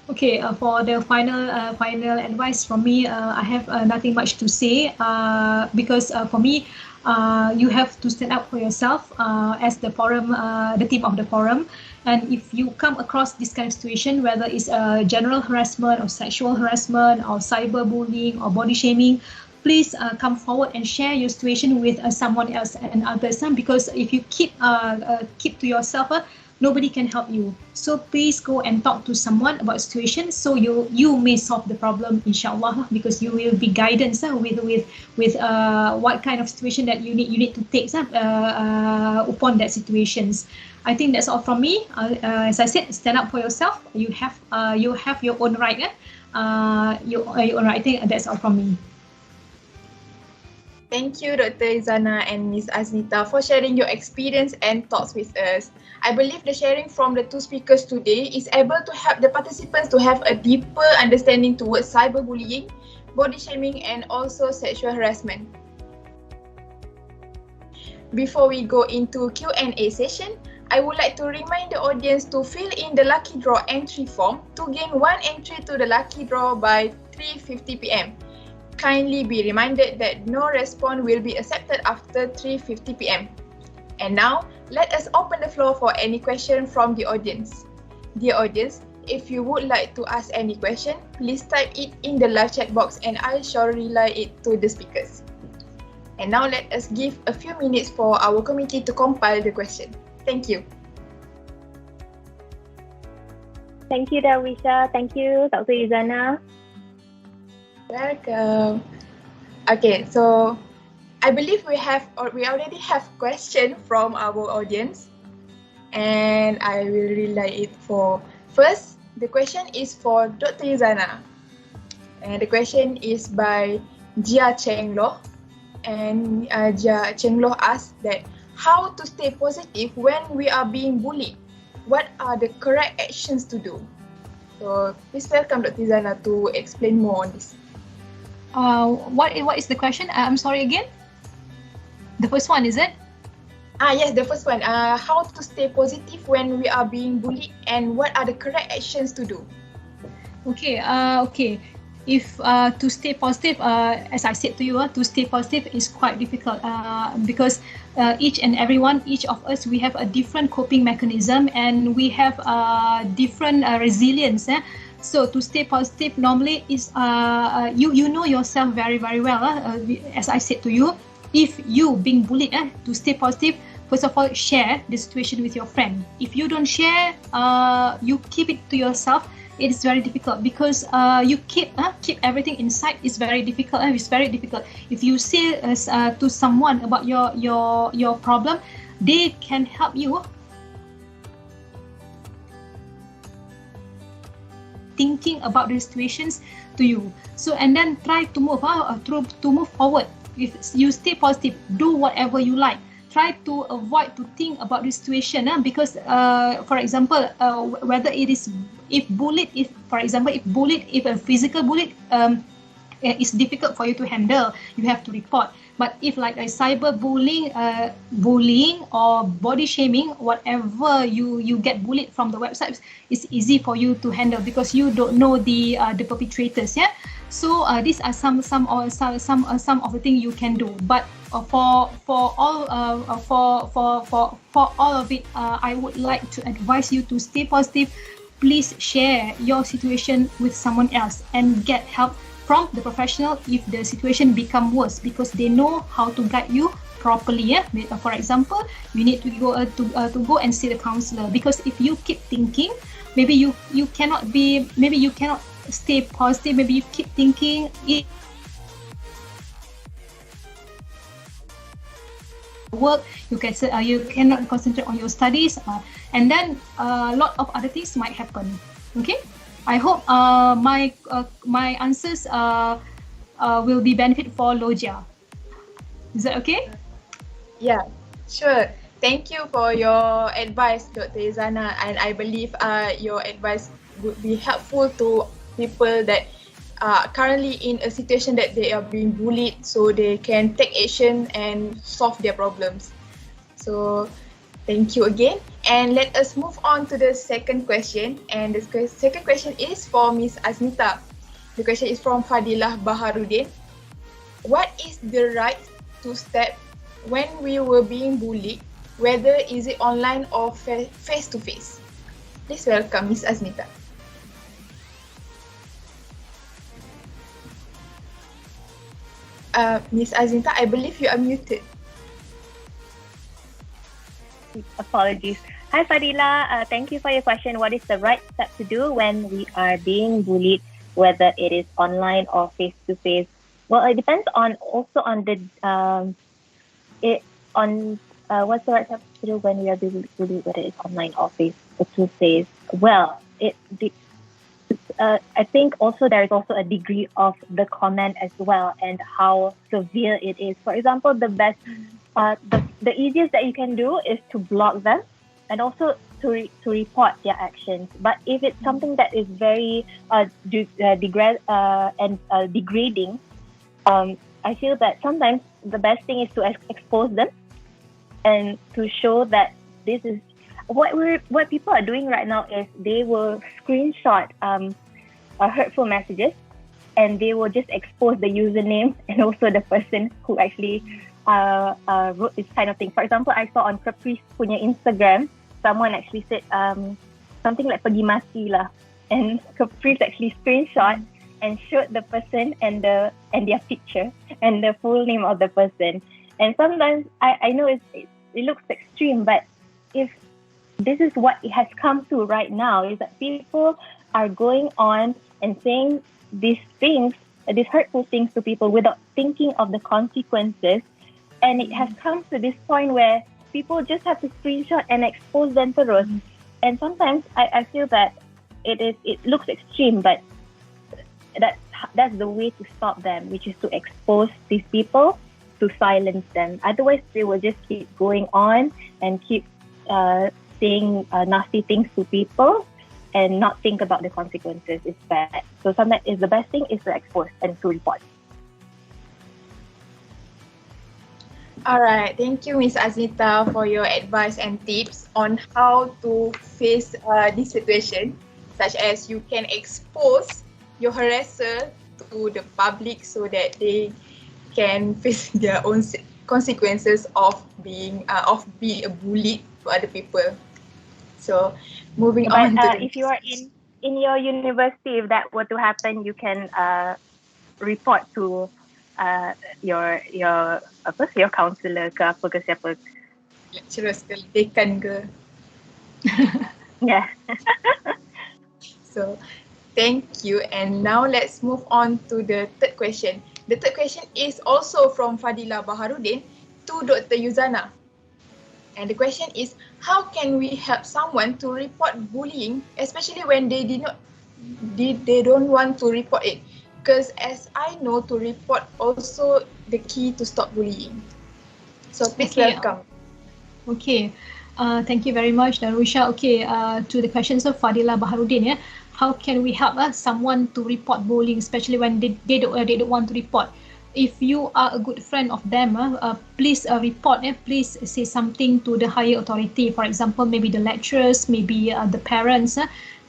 Okay, for the final advice from me, I have nothing much to say, because for me, you have to stand up for yourself as the forum, the team of the forum. And if you come across this kind of situation, whether it's general harassment or sexual harassment or cyberbullying or body shaming, please come forward and share your situation with someone else and others, because if you keep to yourself, nobody can help you. So please go and talk to someone about situation, so you may solve the problem, inshallah, because you will be guidance with what kind of situation that you need to take upon that situations. I think that's all from me. As I said, stand up for yourself. You have your own right. Your own right. I think that's all from me. Thank you, Dr. Izana and Ms. Aznita, for sharing your experience and thoughts with us. I believe the sharing from the two speakers today is able to help the participants to have a deeper understanding towards cyberbullying, body shaming, and also sexual harassment. before we go into Q&A session, I would like to remind the audience to fill in the lucky draw entry form to gain one entry to the lucky draw by 3:50 p.m. Kindly be reminded that no response will be accepted after 3:50 p.m. And now, let us open the floor for any question from the audience. Dear audience, if you would like to ask any question, please type it in the live chat box and I shall relay it to the speakers. And now let us give a few minutes for our committee to compile the question. Thank you. Thank you, Darwisha. Thank you, Dr. Izana. Welcome. Okay, so I believe we already have question from our audience, and I will relay it for first. The question is for Dr. Izana, and the question is by Jia Chenglo, and Jia Chenglo asks that how to stay positive when we are being bullied? What are the correct actions to do? So please welcome Dr. Izana to explain more on this. What is the question? I'm sorry again. The first one, is it? Yes, the first one. How to stay positive when we are being bullied, and what are the correct actions to do? Okay. If to stay positive, as I said to you, to stay positive is quite difficult because each of us, we have a different coping mechanism and we have different resilience. So to stay positive normally is you know yourself very, very well. As I said to you, if you being bullied, to stay positive, first of all, share the situation with your friend. If you don't share, you keep it to yourself. It is very difficult because you keep everything inside. It's very difficult. It's very difficult. If you say to someone about your problem, they can help you. Thinking about the situations to you. So and then try to move forward. If you stay positive, do whatever you like. Try to avoid to think about the situation because for example whether it is if a physical bullied it's difficult for you to handle, you have to report. But if like a cyber bullying or body shaming, whatever you get bullied from the websites, it's easy for you to handle because you don't know the perpetrators. So these are some of the things you can do. But for all of it, I would like to advise you to stay positive. Please share your situation with someone else and get help from the professional if the situation become worse, because they know how to guide you properly. For example, you need to go and see the counselor, because if you keep thinking, maybe you cannot stay positive. Maybe you keep thinking work, you cannot concentrate on your studies, and then a lot of other things might happen. Okay, I hope my answers will be benefit for Lojia. Is that okay? Yeah, sure. Thank you for your advice, Dr. Izana, and I believe your advice would be helpful to people that are currently in a situation that they are being bullied, so they can take action and solve their problems. So thank you again, and let us move on to the second question. And the second question is for Miss Azmita. The question is from Fadilah Baharudin. What is the right to step when we were being bullied, whether is it online or face to face? Please welcome Miss Azmita. Miss Azmita, I believe you are muted. Apologies. Hi Fadila, thank you for your question. What is the right step to do when we are being bullied, whether it is online or face to face? Well, it depends on the what's the right step to do when we are being bullied, whether it's online or face to face. Well, I think also there is also a degree of the comment as well and how severe it is. For example, the easiest that you can do is to block them and also to report their actions. But if it's something that is very degrading, I feel that sometimes the best thing is to expose them and to show that this is what people are doing right now is they will screenshot hurtful messages, and they will just expose the username and also the person who actually wrote this kind of thing. For example, I saw on Caprice punya Instagram, someone actually said something like pergi mati lah, and Caprice actually screenshot and showed the person and their picture and the full name of the person. And sometimes I know it looks extreme, but if this is what it has come to right now, is that people are going on and saying these things, these hurtful things to people without thinking of the consequences. And it has come to this point where people just have to screenshot and expose them terus. And sometimes I feel that it looks extreme, but that's the way to stop them, which is to expose these people, to silence them. Otherwise, they will just keep going on and keep saying nasty things to people and not think about the consequences. It's bad. So sometimes the best thing is to expose and to report. Alright, thank you, Ms. Aznita, for your advice and tips on how to face this situation, such as you can expose your harasser to the public so that they can face their own consequences of being bullied to other people. So, moving on to if you are in your university, if that were to happen, you can report to your counselor ke apa ke siapa. Lecturers ke, dekan ke. Yeah. So, thank you. And now let's move on to the third question. The third question is also from Fadila Baharudin to Dr. Yuzana. And the question is, how can we help someone to report bullying, especially when they don't want to report it? Because as I know, to report also the key to stop bullying. So please welcome. Okay. Thank you very much, Darusha. Okay, to the questions of Fadila Baharudin, yeah. How can we help someone to report bullying, especially when they don't want to report? If you are a good friend of them, please report. Please say something to the higher authority. For example, maybe the lecturers, maybe the parents.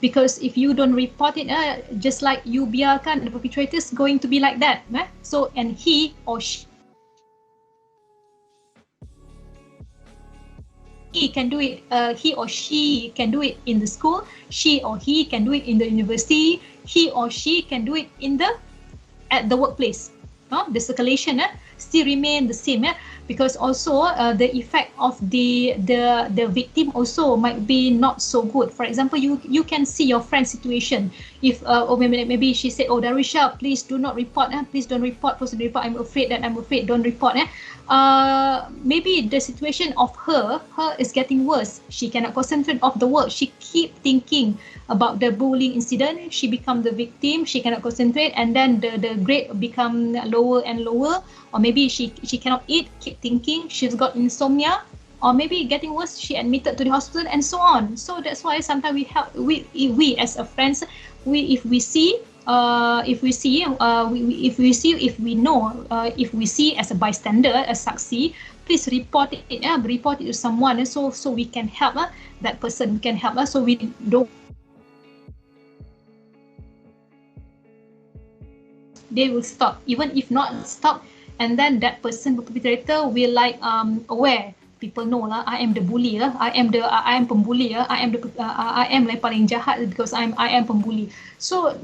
Because if you don't report it, just like you biarkan, the perpetrator is going to be like that. So, and he or she can do it. He or she can do it in the school. She or he can do it in the university. He or she can do it at the workplace. The circulation still remain the same, because also the effect of the victim also might be not so good. For example, you can see your friend's situation. If maybe she said, "Oh, Darusha, please do not report. Please don't report. Please don't report. I'm afraid. Don't report." Maybe the situation of her is getting worse. She cannot concentrate on the work. She keep thinking about the bullying incident. She become the victim. She cannot concentrate, and then the grade become lower and lower. Or maybe she cannot eat. Keep thinking. She's got insomnia. Or maybe getting worse, she admitted to the hospital, and so on. So that's why sometimes we help. We as a friends, if we see as a bystander, a saksi, please report it. Report it to someone, so we can help that person. We can help so we don't. They will stop, even if not stop, and then that person, the perpetrator, will aware. People know lah, I am the bully lah, I am pembuli lah, I am paling jahat because I am pembuli. So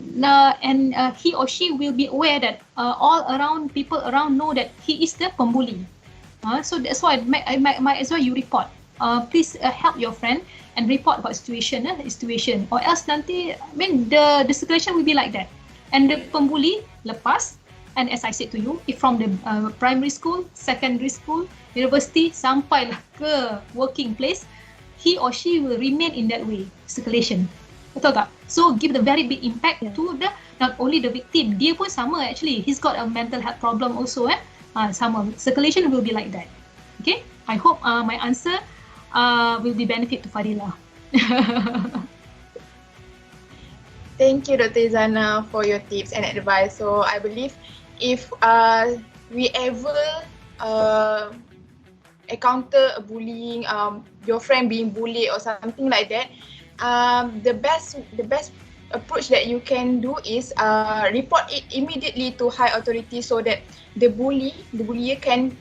and he or she will be aware that all around people around know that he is the pembuli. So that's why might as well you report. Please help your friend and report about situation, or else nanti the circulation will be like that, and the pembuli lepas. And as I said to you, if from the primary school, secondary school, university, sampailah ke working place, he or she will remain in that way, circulation. Betul tak? So give the very big impact to not only the victim, dia pun sama actually. He's got a mental health problem also. Sama. Circulation will be like that. Okay? I hope my answer will be benefit to Fadila. Thank you, Dr. Izana, for your tips and advice. So I believe if we ever encounter a bullying, your friend being bullied or something like that, the best approach that you can do is report it immediately to high authority, so that the bullier can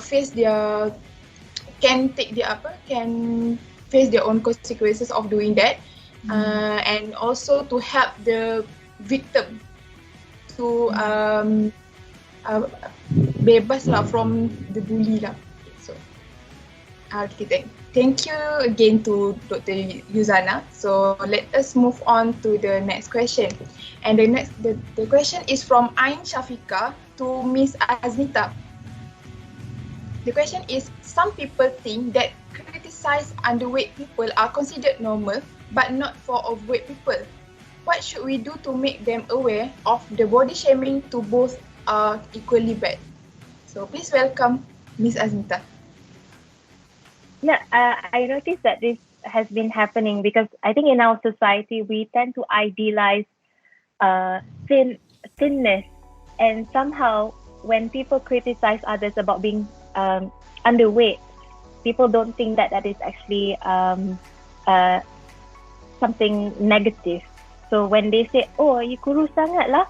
face their own consequences of doing that, and also to help the victim to bebas lah from the bully lah. So okay, thank you again to Dr. Yuzana. So let us move on to the next question. And the question is from Ain Shafika to Miss Aznita. The question is, some people think that criticize underweight people are considered normal, but not for overweight people. What should we do to make them aware of the body shaming to both are equally bad? So please welcome Miss Aznita. Yeah, I noticed that this has been happening because I think in our society we tend to idealize thinness, and somehow when people criticize others about being underweight, people don't think that that is actually something negative. So when they say, "Oh, you kurus sangat lah,"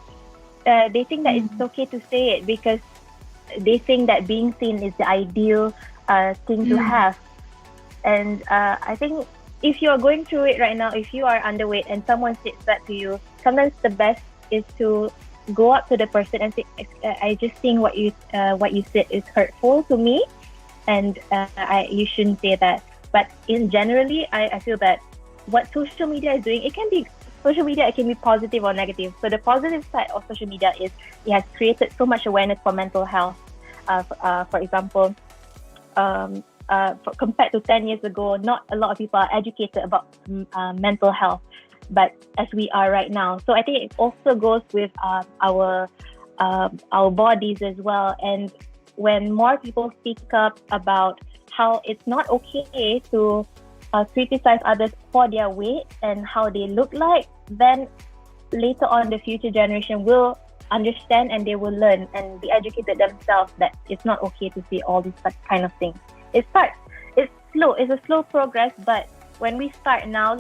they think that it's okay to say it because they think that being thin is the ideal thing to have. And I think if you're going through it right now, if you are underweight and someone says that to you, sometimes the best is to go up to the person and say, "I just think what you said is hurtful to me, and you shouldn't say that." But generally, I feel that what social media is doing, it can be positive or negative. So the positive side of social media is it has created so much awareness for mental health. For example, compared to 10 years ago, not a lot of people are educated about mental health, but as we are right now. So I think it also goes with our bodies as well. And when more people speak up about how it's not okay to criticize others for their weight and how they look like, then later on the future generation will understand and they will learn and be educated themselves that it's not okay to say all these kind of things. It's slow. It's a slow progress, but when we start now,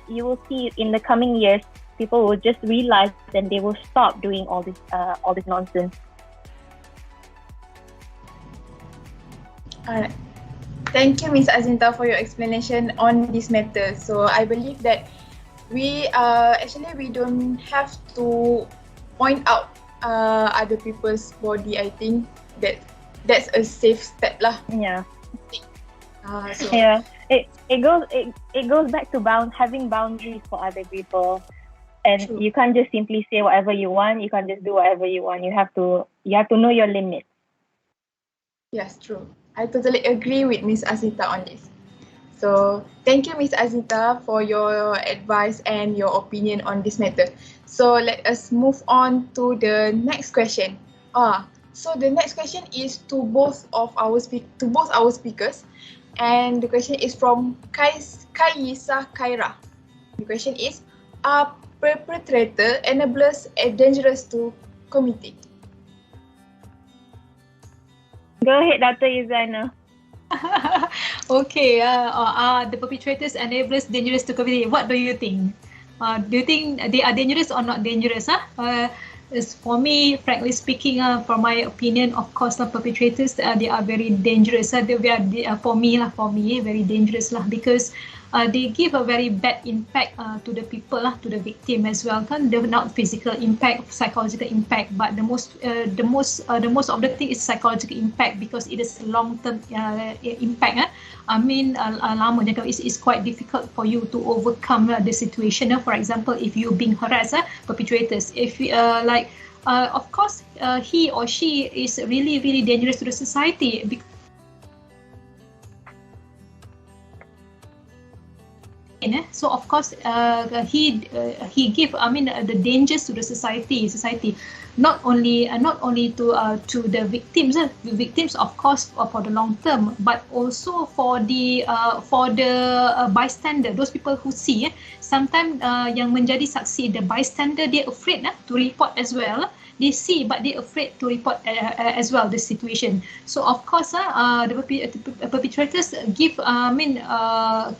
you will see in the coming years, people will just realize and they will stop doing all this nonsense. Alright. Thank you, Ms. Azinta, for your explanation on this matter. So I believe that we don't have to point out other people's body. I think that's a safe step lah. Yeah. So Yeah. It goes back to having boundaries for other people, and True. you can't just simply say whatever you want. You can't just do whatever you want. You have to know your limits. yes, true. I totally agree with Ms. Azita on this. So thank you, Ms. Azita, for your advice and your opinion on this matter. So let us move on to the next question. So the next question is to both our speakers, and the question is from Kaisa Kaira. The question is: are perpetrator enablers dangerous to community? Go ahead, Dr. Yuzana. Okay, the perpetrators enablers dangerous to community. What do you think? Do you think they are dangerous or not dangerous? As for me, frankly speaking, from my opinion, of course, the perpetrators they are very dangerous. For me, very dangerous because they give a very bad impact to the people, to the victim as well. Not physical impact, psychological impact, but the most of the thing is psychological impact because it is long-term impact. I mean, it's quite difficult for you to overcome the situation. For example, if you're being harassed, perpetrators, if of course, he or she is really, really dangerous to the society. So of course, he give the dangers to the society. Not only to the victims, of course for the long term, but also for the bystander, those people who see. Sometimes yang menjadi saksi, the bystander, dia afraid to report as well. they see, but they're afraid to report as well the situation. So of course, the perpetrators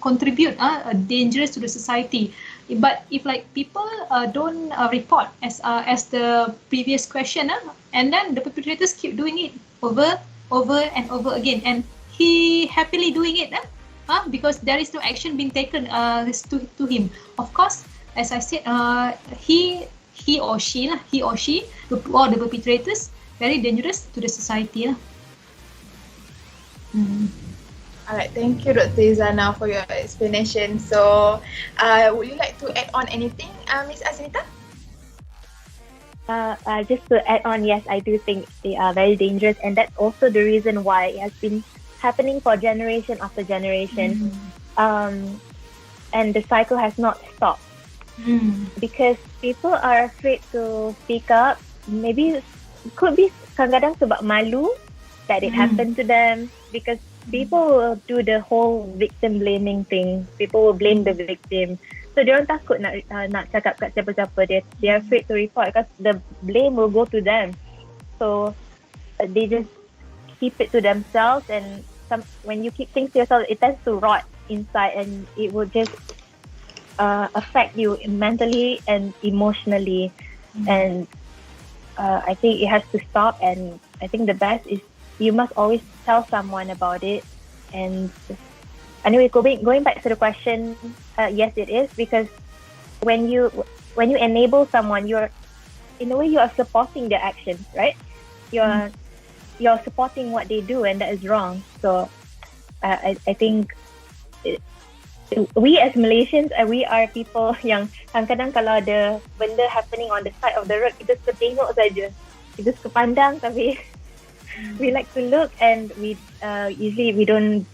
contribute dangerous to the society. But if like people don't report as the previous question, and then the perpetrators keep doing it over and over again, and he happily doing it, because there is no action being taken to him. Of course, as I said, he or she, or the perpetrators, very dangerous to the society. Alright, thank you, Dr. Izana, for your explanation. So, would you like to add on anything, Ms. Aznita? Just to add on, yes, I do think they are very dangerous, and that's also the reason why it has been happening for generation after generation, and the cycle has not stopped. Because people are afraid to speak up. Maybe it could be kadang-kadang sebab malu that it happened to them, because people will do the whole victim blaming thing. People will blame the victim. So diorang takut nak cakap kat siapa-siapa. They're afraid to report because the blame will go to them. So they just keep it to themselves, and when you keep things to yourself, it tends to rot inside, and it will just affect you mentally and emotionally. And I think it has to stop, and I think the best is you must always tell someone about it. And anyway, going back to the question, yes, it is, because when you enable someone, you're in a way you are supporting their actions, right? You're supporting what they do, and that is wrong. So I think we as Malaysians, we are people yang kadang-kadang kalau ada benda happening on the side of the road, kita suka tengok saja, kita suka pandang, tapi we like to look, and we usually we don't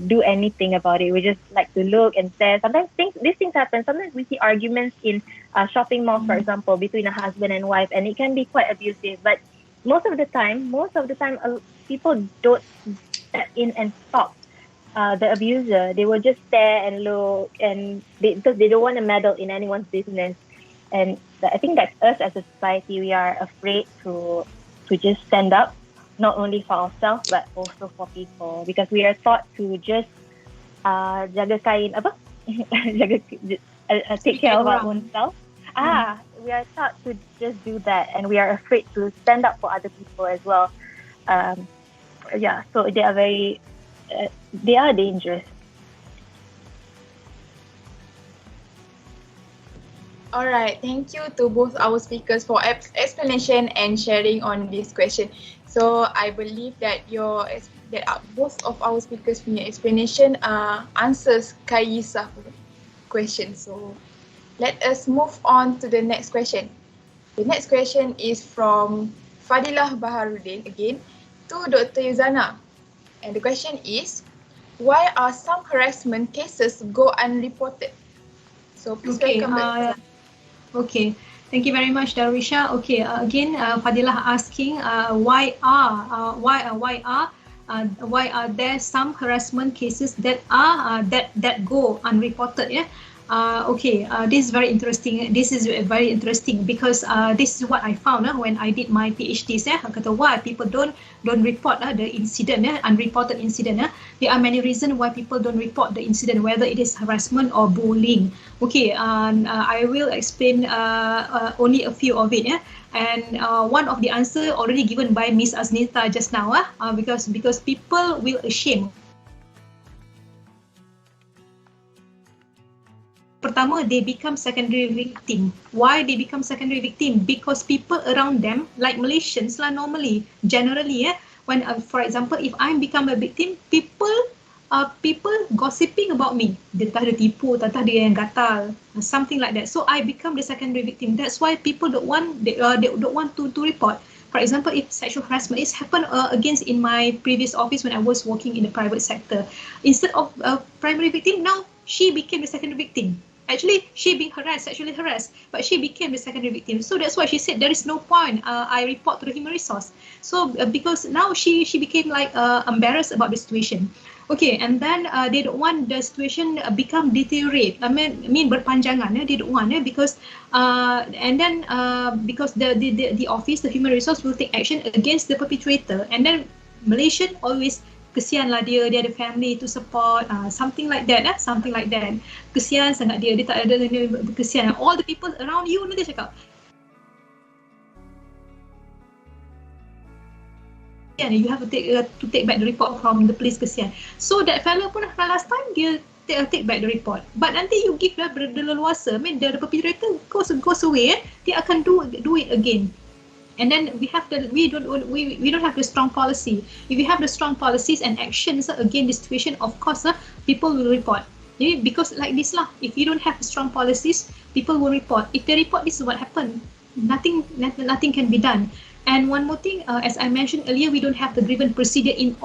do anything about it. We just like to look and stare. Sometimes these things happen. Sometimes we see arguments in shopping malls, for example, between a husband and wife, and it can be quite abusive. But most of the time, people don't step in and stop the abuser. They will just stare and look, and because they don't want to meddle in anyone's business. And I think that's us as a society. We are afraid to just stand up, not only for ourselves but also for people, because we are taught to just jaga kain take care of our own self. We are taught to just do that, and we are afraid to stand up for other people as well. So they are dangerous. Alright, thank you to both our speakers for explanation and sharing on this question. So I believe that both of our speakers punya explanation answers Kaisah's question. So let us move on to the next question. The next question is from Fadilah Baharudin again to Dr. Izana. And the question is, why are some harassment cases go unreported? So please welcome back. Okay. Thank you very much, Darwisha. Okay, again, Fadilah asking why are there some harassment cases that go unreported? Yeah. This is very interesting. This is very interesting because this is what I found when I did my PhD. Kata why people don't report the incident, unreported incident. There are many reasons why people don't report the incident, whether it is harassment or bullying. Okay, I will explain only a few of it. And one of the answer already given by Miss Aznita just now. Because people will ashamed. Pertama, they become secondary victim. Why they become secondary victim? Because people around them, like Malaysians lah normally, generally, when for example, if I become a victim, people gossiping about me. Dia dia tipu, dia yang gatal, something like that. So I become the secondary victim. That's why people don't want to report. For example, if sexual harassment is happened against in my previous office when I was working in the private sector, instead of a primary victim, now she became the secondary victim. Actually, she being harassed, sexually harassed, but she became the secondary victim. So that's why she said there is no point. I report to the human resource. So because now she became like embarrassed about the situation. Okay, and then they don't want the situation become deteriorate. I mean berpanjangan. They don't want because and then because the office, the human resource will take action against the perpetrator. And then Malaysian always kesian lah dia ada family to support, something like that, something like that. Kesian sangat dia tak ada kesian. All the people around you ni dia cakap. You have to take back the report from the police, kesian. So that fellow pun last time dia take back the report. But nanti you give the leluasa, I mean the perpetrator goes away, dia akan do it again. And then we don't have the strong policy. If we have the strong policies and actions against this situation, of course, people will report. Because like this lah, if you don't have strong policies, people will report. If they report, this is what happened. Nothing can be done. And one more thing, as I mentioned earlier, we don't have the grievance procedure in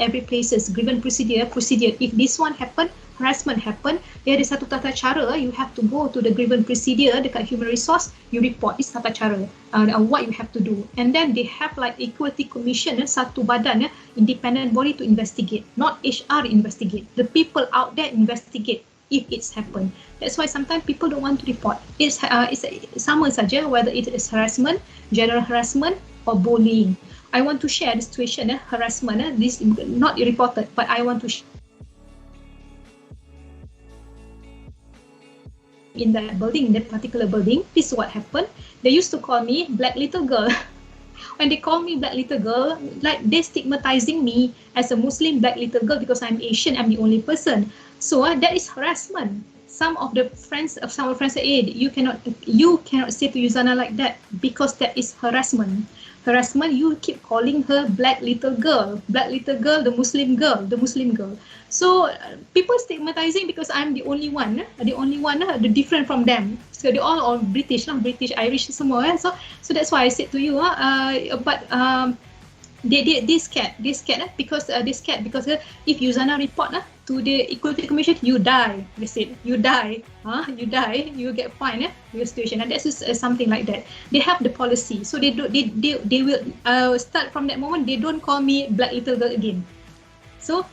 every places. Grievance procedure. If this one happen, harassment happen, dia ada satu tata cara. You have to go to the grievance procedure dekat human resource. You report this tata cara. What you have to do. And then they have like equality commission, satu badan, independent body to investigate. Not HR investigate. The people out there investigate if it's happened. That's why sometimes people don't want to report. It's sama saja whether it is harassment, general harassment or bullying. I want to share the situation, harassment, this not reported, but I want to in that building, in that particular building, this is what happened. They used to call me black little girl. When they call me black little girl, like they stigmatizing me as a Muslim black little girl because I'm Asian, I'm the only person. So that is harassment. Some of our friends say, hey, you cannot say to Yuzana like that because that is harassment. Harassment, you keep calling her black little girl, the Muslim girl. So people stigmatizing because I'm the only one, the different from them. So they all are British, Irish semua. So that's why I said to you, they scared because if Yuzana report to the Equality Commission, you die. They said you die, you get fined your situation, and that's something like that. They have the policy, so they will start from that moment. They don't call me black little girl again. So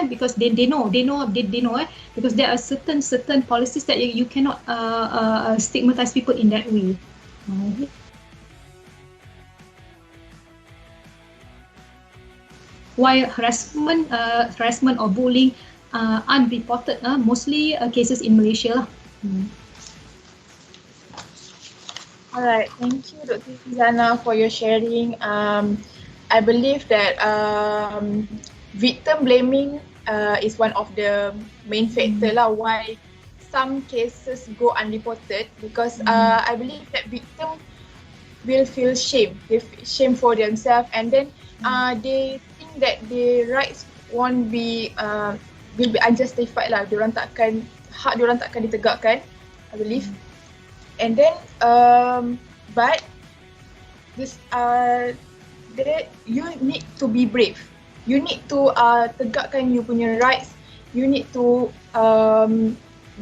because they know because there are certain policies that you cannot stigmatize people in that way. Why harassment or bullying unreported, mostly cases in Malaysia lah. Alright, thank you Dr. Zana for your sharing. I believe that victim blaming is one of the main factor lah why some cases go unreported, because I believe that victim will feel shame. They feel shame for themselves, and then they think that the rights won't be will be unjustified lah. Hak diorang takkan ditegakkan, I believe. And then but this you need to be brave. You need to tegakkan you punya rights. You need to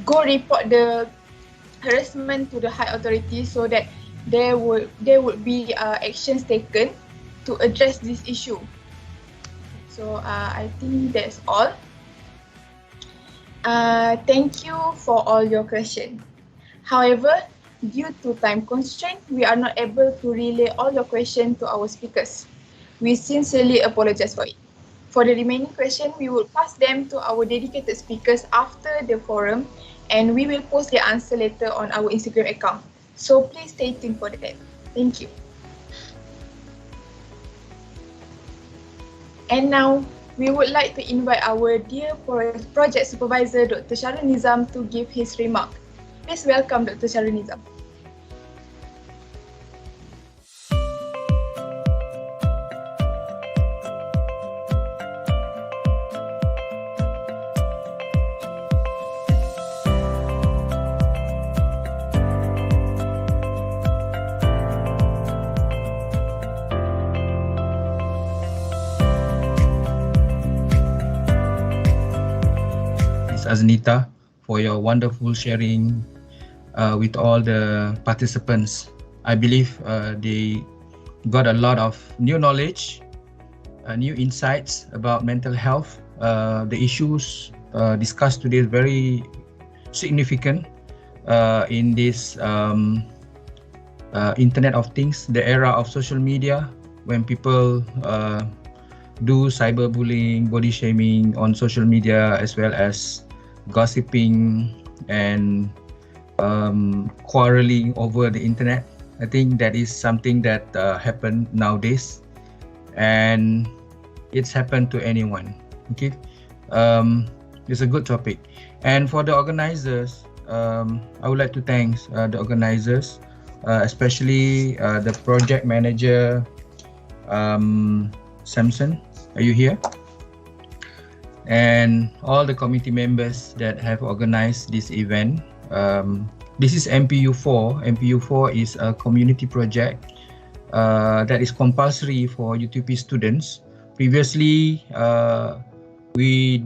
go report the harassment to the high authorities so that there would be actions taken to address this issue. So I think that's all. Thank you for all your questions. However, due to time constraint, we are not able to relay all your questions to our speakers. We sincerely apologize for it. For the remaining questions, we will pass them to our dedicated speakers after the forum, and we will post the answer later on our Instagram account. So please stay tuned for that. Thank you. And now, we would like to invite our dear project supervisor, Dr. Sharul Nizam, to give his remark. Please welcome Dr. Sharul Nizam. Aznita for your wonderful sharing with all the participants. I believe they got a lot of new knowledge, new insights about mental health. The issues discussed today is very significant in this Internet of Things, the era of social media, when people do cyberbullying, body shaming on social media, as well as gossiping and quarreling over the internet. I think that is something that happened nowadays, and it's happened to anyone. Okay, it's a good topic, and for the organizers, I would like to thank the organizers, especially the project manager, Samson. Are you here? And all the committee members that have organized this event. This is MPU4. MPU4 is a community project that is compulsory for UTP students. Previously, we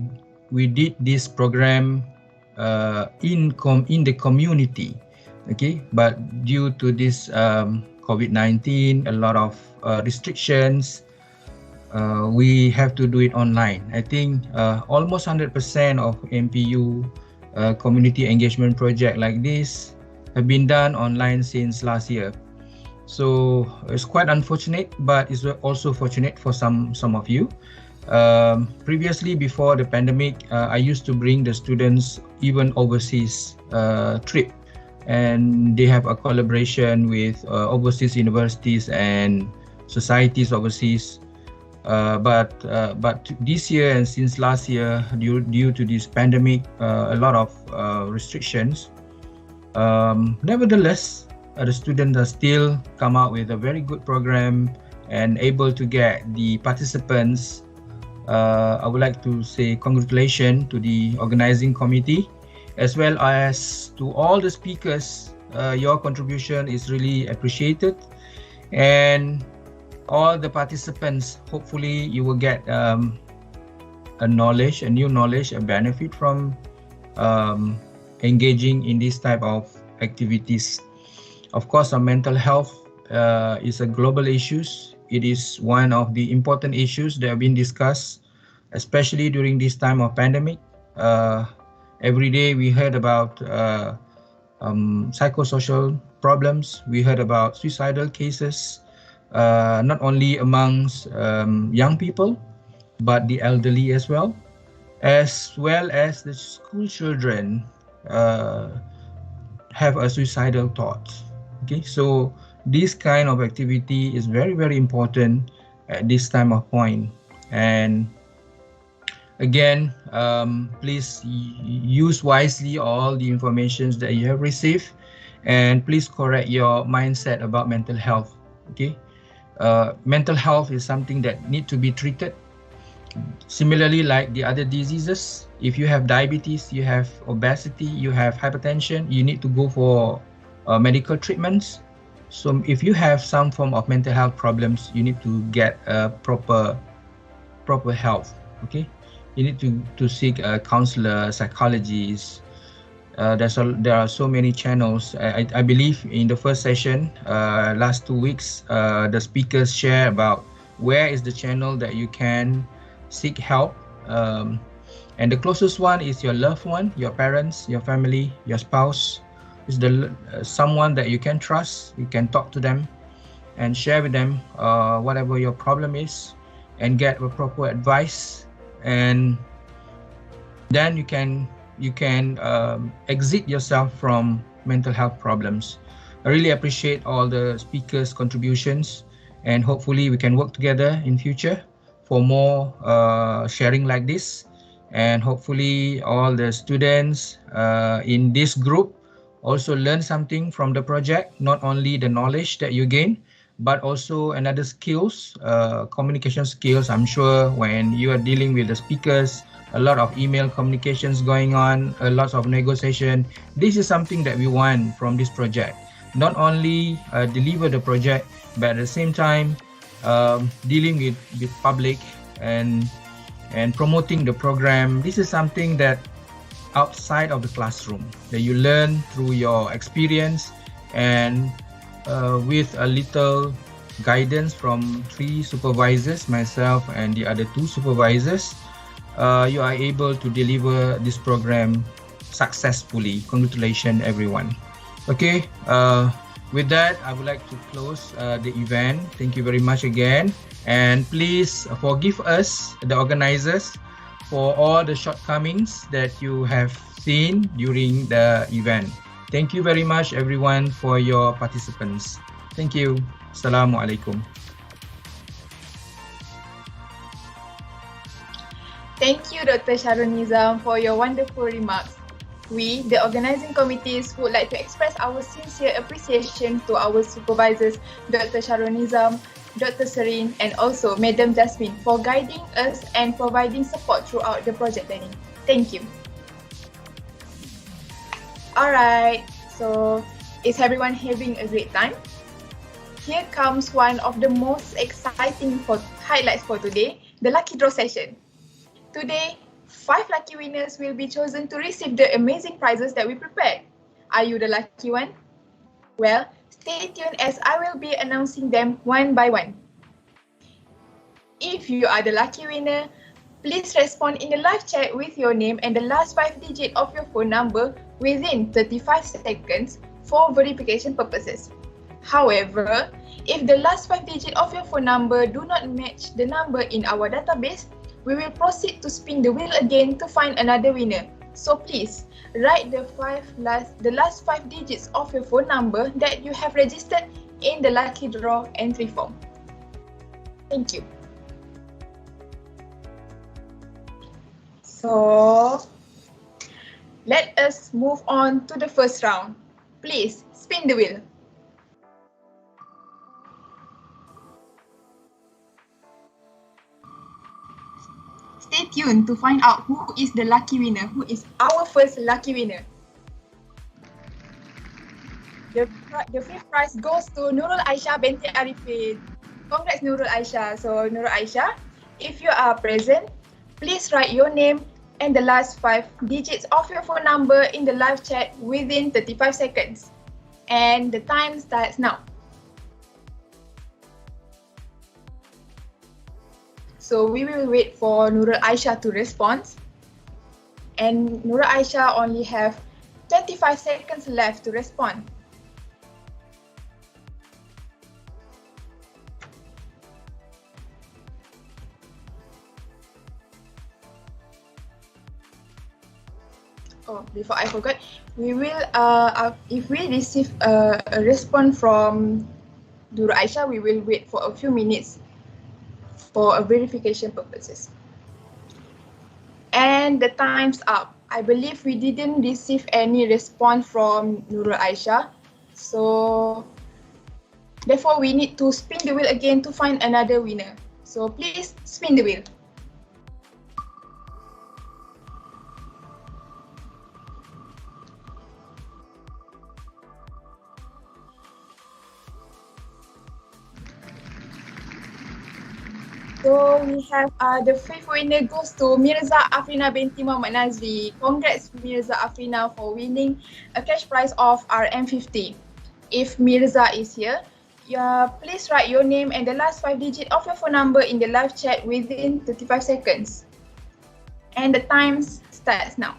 did this program in the community, okay. But due to this COVID-19, a lot of restrictions, we have to do it online. I think almost 100% of MPU community engagement project like this have been done online since last year. So it's quite unfortunate, but it's also fortunate for some of you. Previously, before the pandemic, I used to bring the students even overseas trip, and they have a collaboration with overseas universities and societies overseas. But this year and since last year, due to this pandemic, a lot of restrictions. Nevertheless, the students are still come out with a very good program and able to get the participants. I would like to say congratulations to the organizing committee, as well as to all the speakers. Your contribution is really appreciated, and all the participants, hopefully you will get a new knowledge, a benefit from engaging in this type of activities. Of course, mental health is a global issue. It is one of the important issues that have been discussed, especially during this time of pandemic. Every day we heard about psychosocial problems. We heard about suicidal cases. Not only amongst young people, but the elderly as well as the school children have a suicidal thoughts. Okay, so this kind of activity is very, very important at this time of point. And again, please use wisely all the information that you have received, and please correct your mindset about mental health. Okay. Mental health is something that need to be treated similarly like the other diseases. If you have diabetes, you have obesity, you have hypertension, you need to go for medical treatments. So if you have some form of mental health problems, you need to get proper health. Okay, you need to seek a counselor, psychologist. There are so many channels. I believe in the first session, last 2 weeks, the speakers share about where is the channel that you can seek help. And the closest one is your loved one, your parents, your family, your spouse. Is someone that you can trust. You can talk to them and share with them whatever your problem is, and get a proper advice. And then you can exit yourself from mental health problems. I really appreciate all the speakers' contributions, and hopefully we can work together in future for more sharing like this. And hopefully all the students in this group also learn something from the project, not only the knowledge that you gain, but also another skills, communication skills. I'm sure when you are dealing with the speakers, a lot of email communications going on, a lot of negotiation. This is something that we want from this project. Not only deliver the project, but at the same time dealing with public and promoting the program. This is something that outside of the classroom, that you learn through your experience, and with a little guidance from 3 supervisors, myself and the other 2 supervisors, you are able to deliver this program successfully. Congratulations, everyone. Okay, with that, I would like to close the event. Thank you very much again. And please forgive us, the organizers, for all the shortcomings that you have seen during the event. Thank you very much, everyone, for your participants. Thank you. Assalamualaikum. Thank you, Dr. Shahrul Nizam, for your wonderful remarks. We, the organizing committees, would like to express our sincere appreciation to our supervisors, Dr. Shahrul Nizam, Dr. Serene, and also Madam Jasmine for guiding us and providing support throughout the project planning. Thank you. Alright, so is everyone having a great time? Here comes one of the most exciting highlights for today, the lucky draw session. Today, 5 lucky winners will be chosen to receive the amazing prizes that we prepared. Are you the lucky one? Well, stay tuned as I will be announcing them one by one. If you are the lucky winner, please respond in the live chat with your name and the last 5 digits of your phone number within 35 seconds for verification purposes. However, if the last 5 digits of your phone number do not match the number in our database, we will proceed to spin the wheel again to find another winner. So please, write the last 5 digits of your phone number that you have registered in the lucky draw entry form. Thank you. So, let us move on to the first round. Please, spin the wheel. Stay tuned to find out who is the lucky winner, who is our first lucky winner. The fifth prize goes to Nurul Aisyah binti Arifin. Congrats, Nurul Aisyah. So, Nurul Aisyah, if you are present, please write your name and the last 5 digits of your phone number in the live chat within 35 seconds. And the time starts now. So we will wait for Nurul Aisyah to respond. And Nurul Aisyah only have 25 seconds left to respond. Oh, before I forgot, we will, if we receive a response from Nurul Aisyah, we will wait for a few minutes for a verification purposes. And the time's up. I believe we didn't receive any response from Nurul Aisyah. So therefore we need to spin the wheel again to find another winner. So please spin the wheel. So we have the fifth winner goes to Mirza Afrina binti Muhammad Nazri. Congrats Mirza Afrina for winning a cash prize of RM50. If Mirza is here, please write your name and the last 5 digits of your phone number in the live chat within 35 seconds. And the time starts now.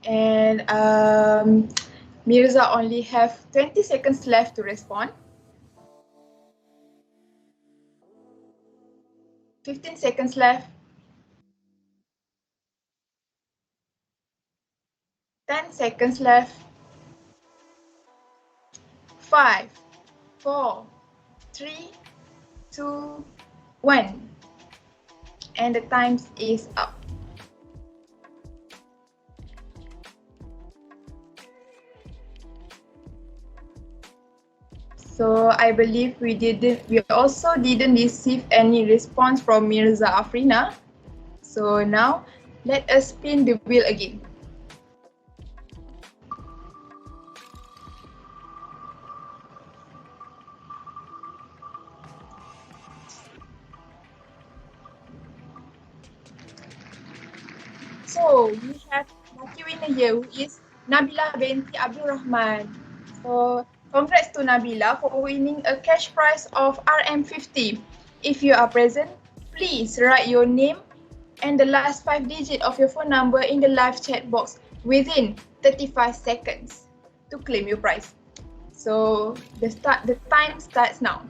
And Mirza only have 20 seconds left to respond. 15 seconds left. 10 seconds left. 5, 4, 3, 2, 1. And the time is up. So I believe we also didn't receive any response from Mirza Afrina. So now let us spin the wheel again. So we have lucky winner here, who is Nabila binti Abdul Rahman. So congrats to Nabila for winning a cash prize of RM50. If you are present, please write your name and the last 5 digits of your phone number in the live chat box within 35 seconds to claim your prize. So the time starts now.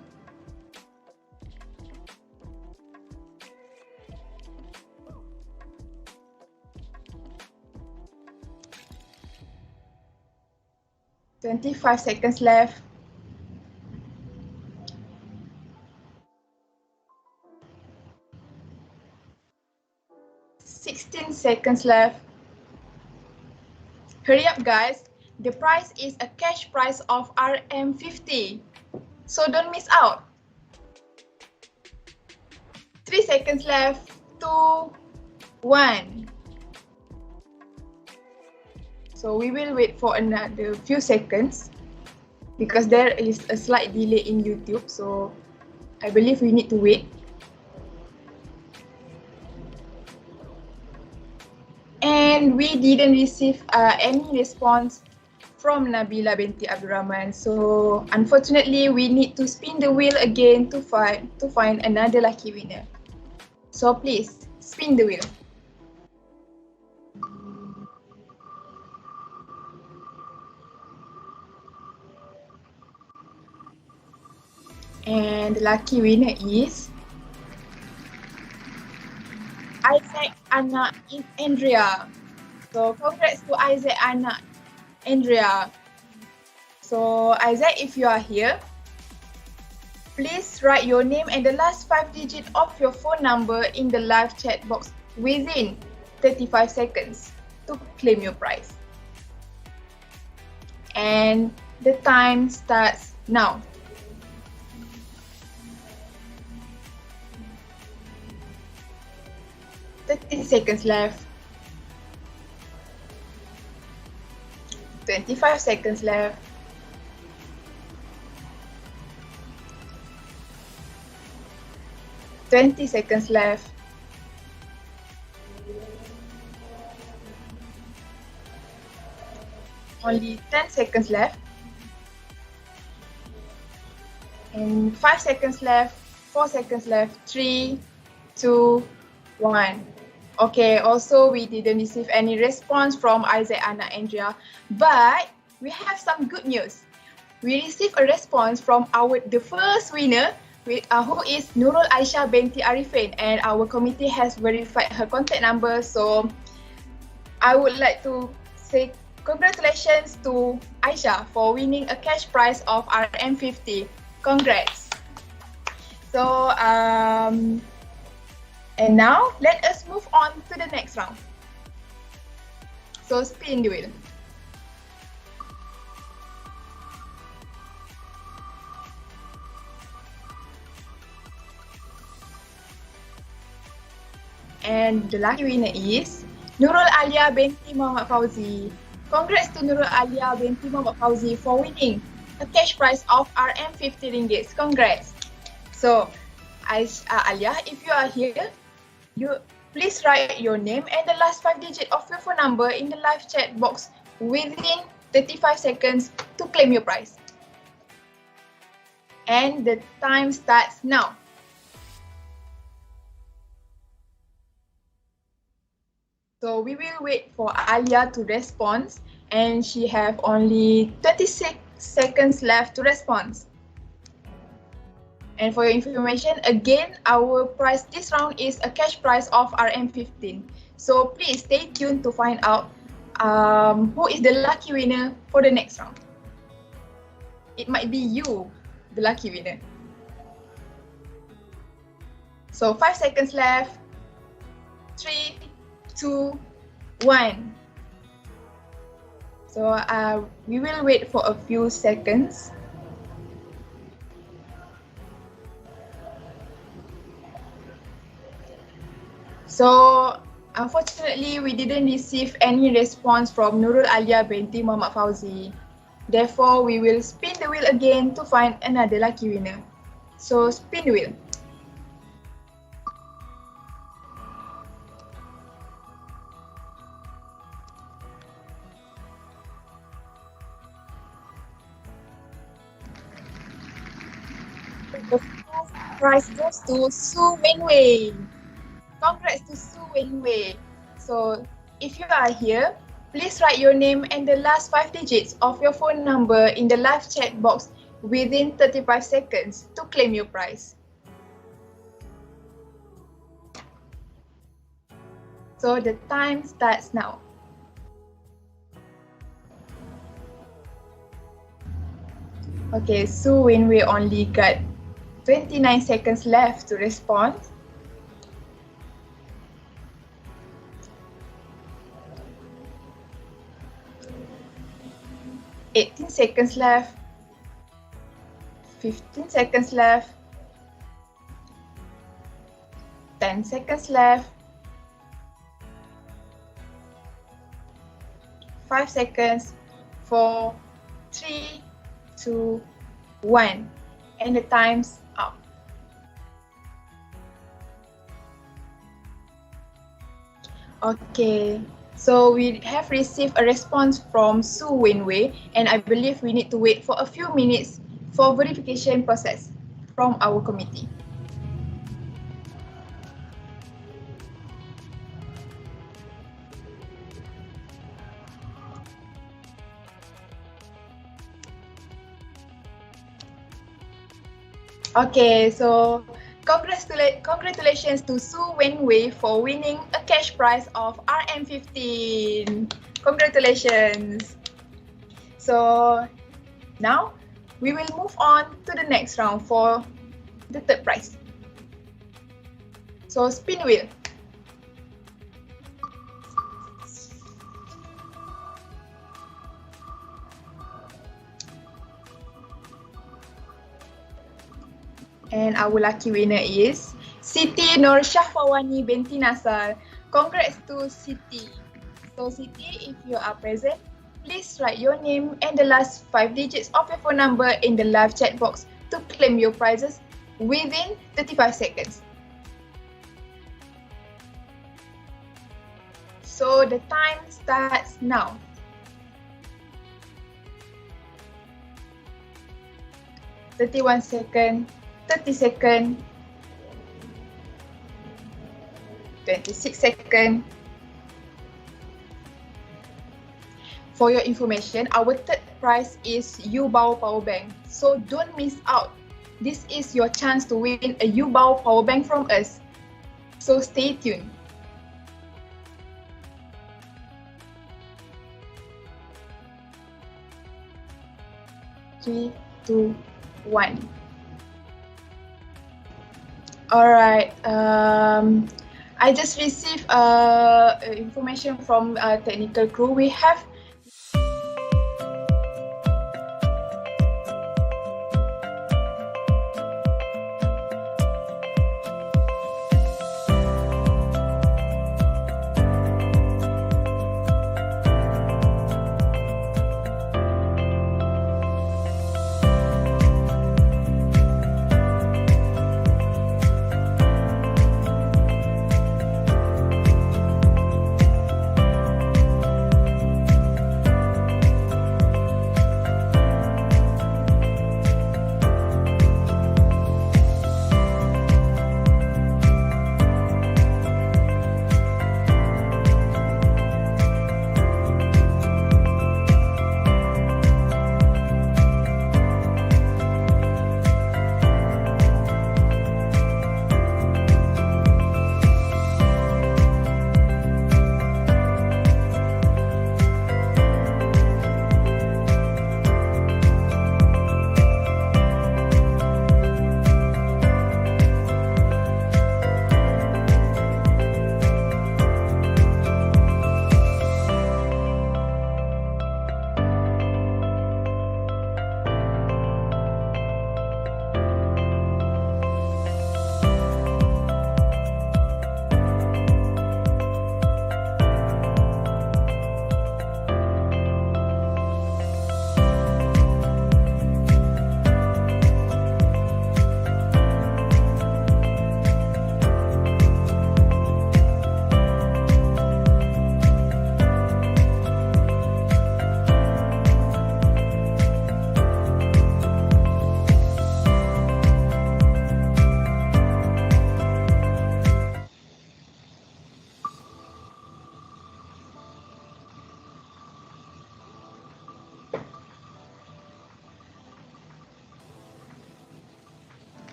"25 seconds left. "16 seconds left. Hurry up, guys. The prize is a cash prize of RM50. So don't miss out. 3 seconds left. 2, 1. So we will wait for another few seconds because there is a slight delay in YouTube. So I believe we need to wait. And we didn't receive any response from Nabila binti Abdul Rahman. So unfortunately, we need to spin the wheel again to find another lucky winner. So please spin the wheel. And the lucky winner is Isaac Anna Andrea. So congrats to Isaac Anna Andrea. So Isaac, if you are here, please write your name and the last 5 digits of your phone number in the live chat box within 35 seconds to claim your prize. And the time starts now. 30 seconds left. 25 seconds left. 20 seconds left. Only 10 seconds left. And 5 seconds left. 4 seconds left. 3, 2, 1. Okay, also we didn't receive any response from Isaac Anna Andrea, but we have some good news. We received a response from the first winner, who is Nurul Aisyah binti Arifin, and our committee has verified her contact number. So I would like to say congratulations to Aisyah for winning a cash prize of RM50. Congrats. So and now, let us move on to the next round. So, spin the wheel. And the lucky winner is Nurul Alia binti Muhammad Fauzi. Congrats to Nurul Alia binti Muhammad Fauzi for winning a cash prize of RM50 ringgit. Congrats. So, Alia, if you are here, please write your name and the last 5 digits of your phone number in the live chat box within 35 seconds to claim your prize. And the time starts now. So we will wait for Alia to respond, and she have only 36 seconds left to respond. And for your information, again, our prize this round is a cash prize of RM15. So please stay tuned to find out who is the lucky winner for the next round. It might be you, the lucky winner. So 5 seconds left. 3, 2, 1. So we will wait for a few seconds. So unfortunately, we didn't receive any response from Nurul Alia binti Muhammad Fauzi. Therefore, we will spin the wheel again to find another lucky winner. So spin the wheel. prize goes to Su Wenwei. Congrats to Su Wenwei. So, if you are here, please write your name and the last 5 digits of your phone number in the live chat box within 35 seconds to claim your prize. So the time starts now. Okay, Su Wenwei only got 29 seconds left to respond. $18 seconds left. 15 seconds left. 10 seconds left. 5 seconds. 4, 3, 2, 1. And the time's up. Okay, so we have received a response from Su Wenwei, and I believe we need to wait for a few minutes for verification process from our committee. Okay, so congratulations to Su Wenwei for winning a cash prize of RM15. Congratulations. So now we will move on to the next round for the third prize. So spin the wheel. And our lucky winner is Siti Nur Syahfawani binti Nasar. Congrats to Siti. So Siti, if you are present, please write your name and the last 5 digits of your phone number in the live chat box to claim your prizes within 35 seconds. So the time starts now. $31 seconds. 30 seconds, 26 seconds. For your information, our third prize is YouBao Power Bank. So don't miss out. This is your chance to win a YouBao Power Bank from us. So stay tuned. Three, two, one. Alright, I just received information from technical crew. We have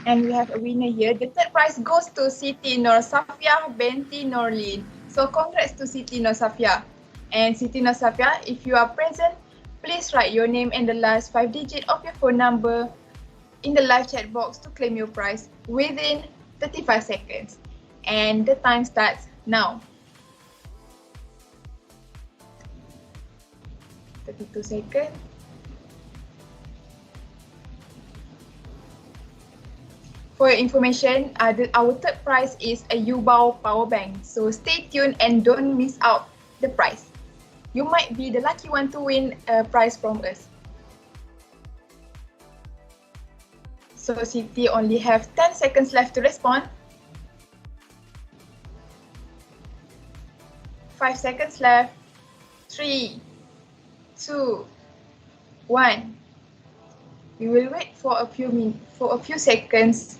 And we have a winner here. The third prize goes to Siti Nur Safia binti Norlin. So congrats to Siti Nur Safia. And Siti Nur Safia, if you are present, please write your name and the last 5 digits of your phone number in the live chat box to claim your prize within 35 seconds. And the time starts now. 32 seconds. For your information, our third prize is a YouBao power bank. So stay tuned and don't miss out the prize. You might be the lucky one to win a prize from us. So Siti only have 10 seconds left to respond. 5 seconds left. 3, 2, 1. We will wait for a few seconds.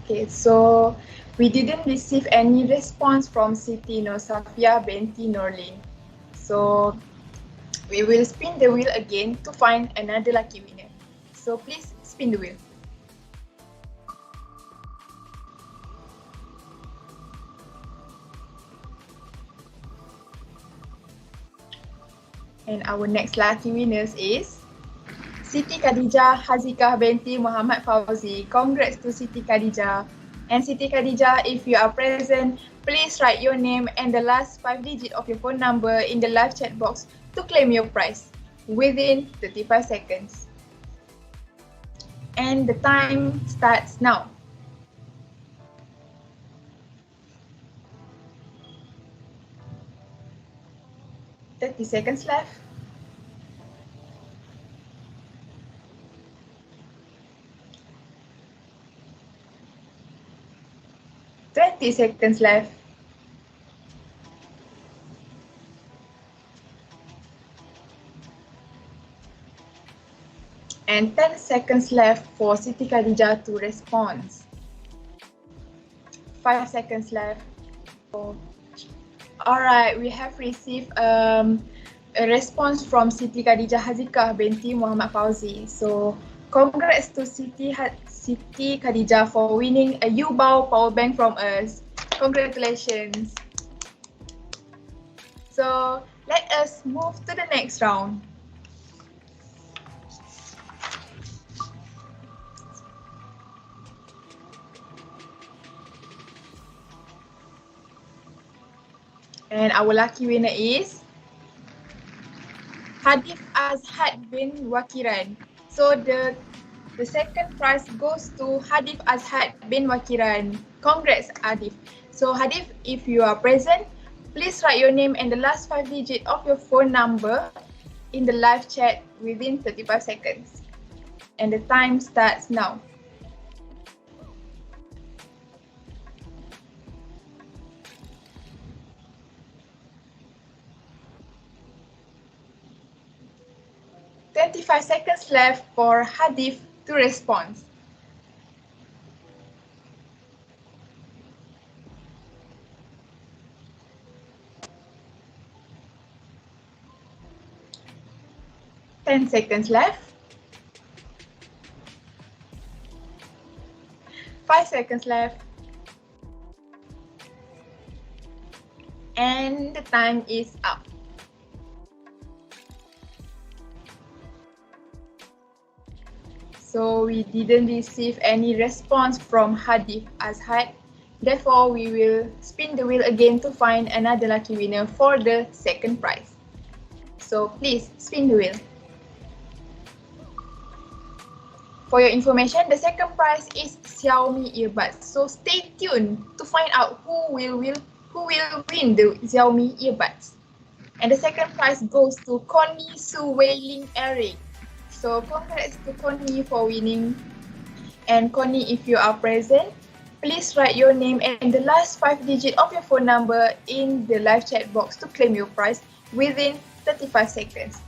Okay, so we didn't receive any response from Siti Nur Safia binti Norlin. So we will spin the wheel again to find another lucky winner. So please spin the wheel. And our next lucky winners is Siti Khadijah Hazikah binti Muhammad Fauzi. Congrats to Siti Khadijah. And Siti Khadijah, if you are present, please write your name and the last 5 digits of your phone number in the live chat box to claim your prize within 35 seconds. And the time starts now. "30 seconds left. 20 seconds left. 10 seconds left for Siti Khadijah to respond. 5 seconds left. Alright, we have received a response from Siti Khadijah Hazikah binti Muhammad Fauzi. So congrats to Siti Khadijah for winning a YouBao power bank from us. Congratulations. So let us move to the next round. And our lucky winner is Hadif Azhad bin Wakiran. So the second prize goes to Hadif Azhad bin Wakiran. Congrats, Hadif. So Hadif, if you are present, please write your name and the last 5 digits of your phone number in the live chat within 35 seconds. And the time starts now. "25 seconds left for Hadif to respond. "10 seconds left. 5 seconds left. And the time is up. So we didn't receive any response from Hadif Azhad. Therefore, we will spin the wheel again to find another lucky winner for the second prize. So please spin the wheel. For your information, the second prize is Xiaomi earbuds. So stay tuned to find out who will win the Xiaomi earbuds. And the second prize goes to Connie Su Wei Ling Eric. So congrats to Connie for winning. And Connie, if you are present, please write your name and the last 5 digits of your phone number in the live chat box to claim your prize within 35 seconds.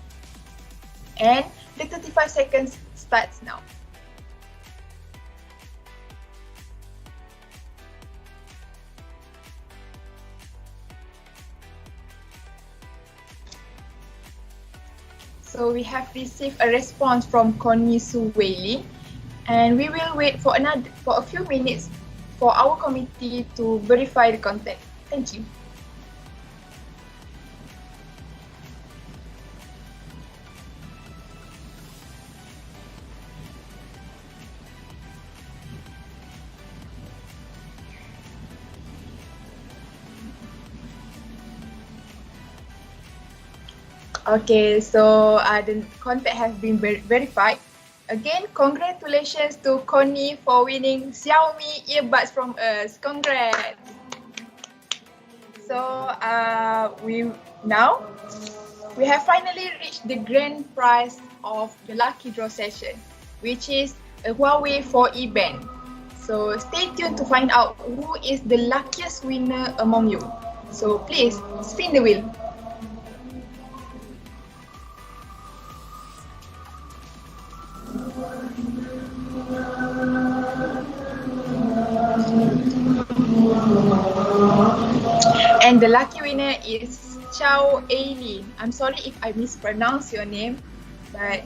And the 35 seconds starts now. So we have received a response from Connie Suweli, and we will wait for a few minutes for our committee to verify the contact. Thank you. Okay, so the contact has been verified. Again, congratulations to Connie for winning Xiaomi earbuds from us. Congrats! So we have finally reached the grand prize of the lucky draw session, which is a Huawei 4E band. So stay tuned to find out who is the luckiest winner among you. So please spin the wheel. And the lucky winner is Chow Aileen. I'm sorry if I mispronounce your name, but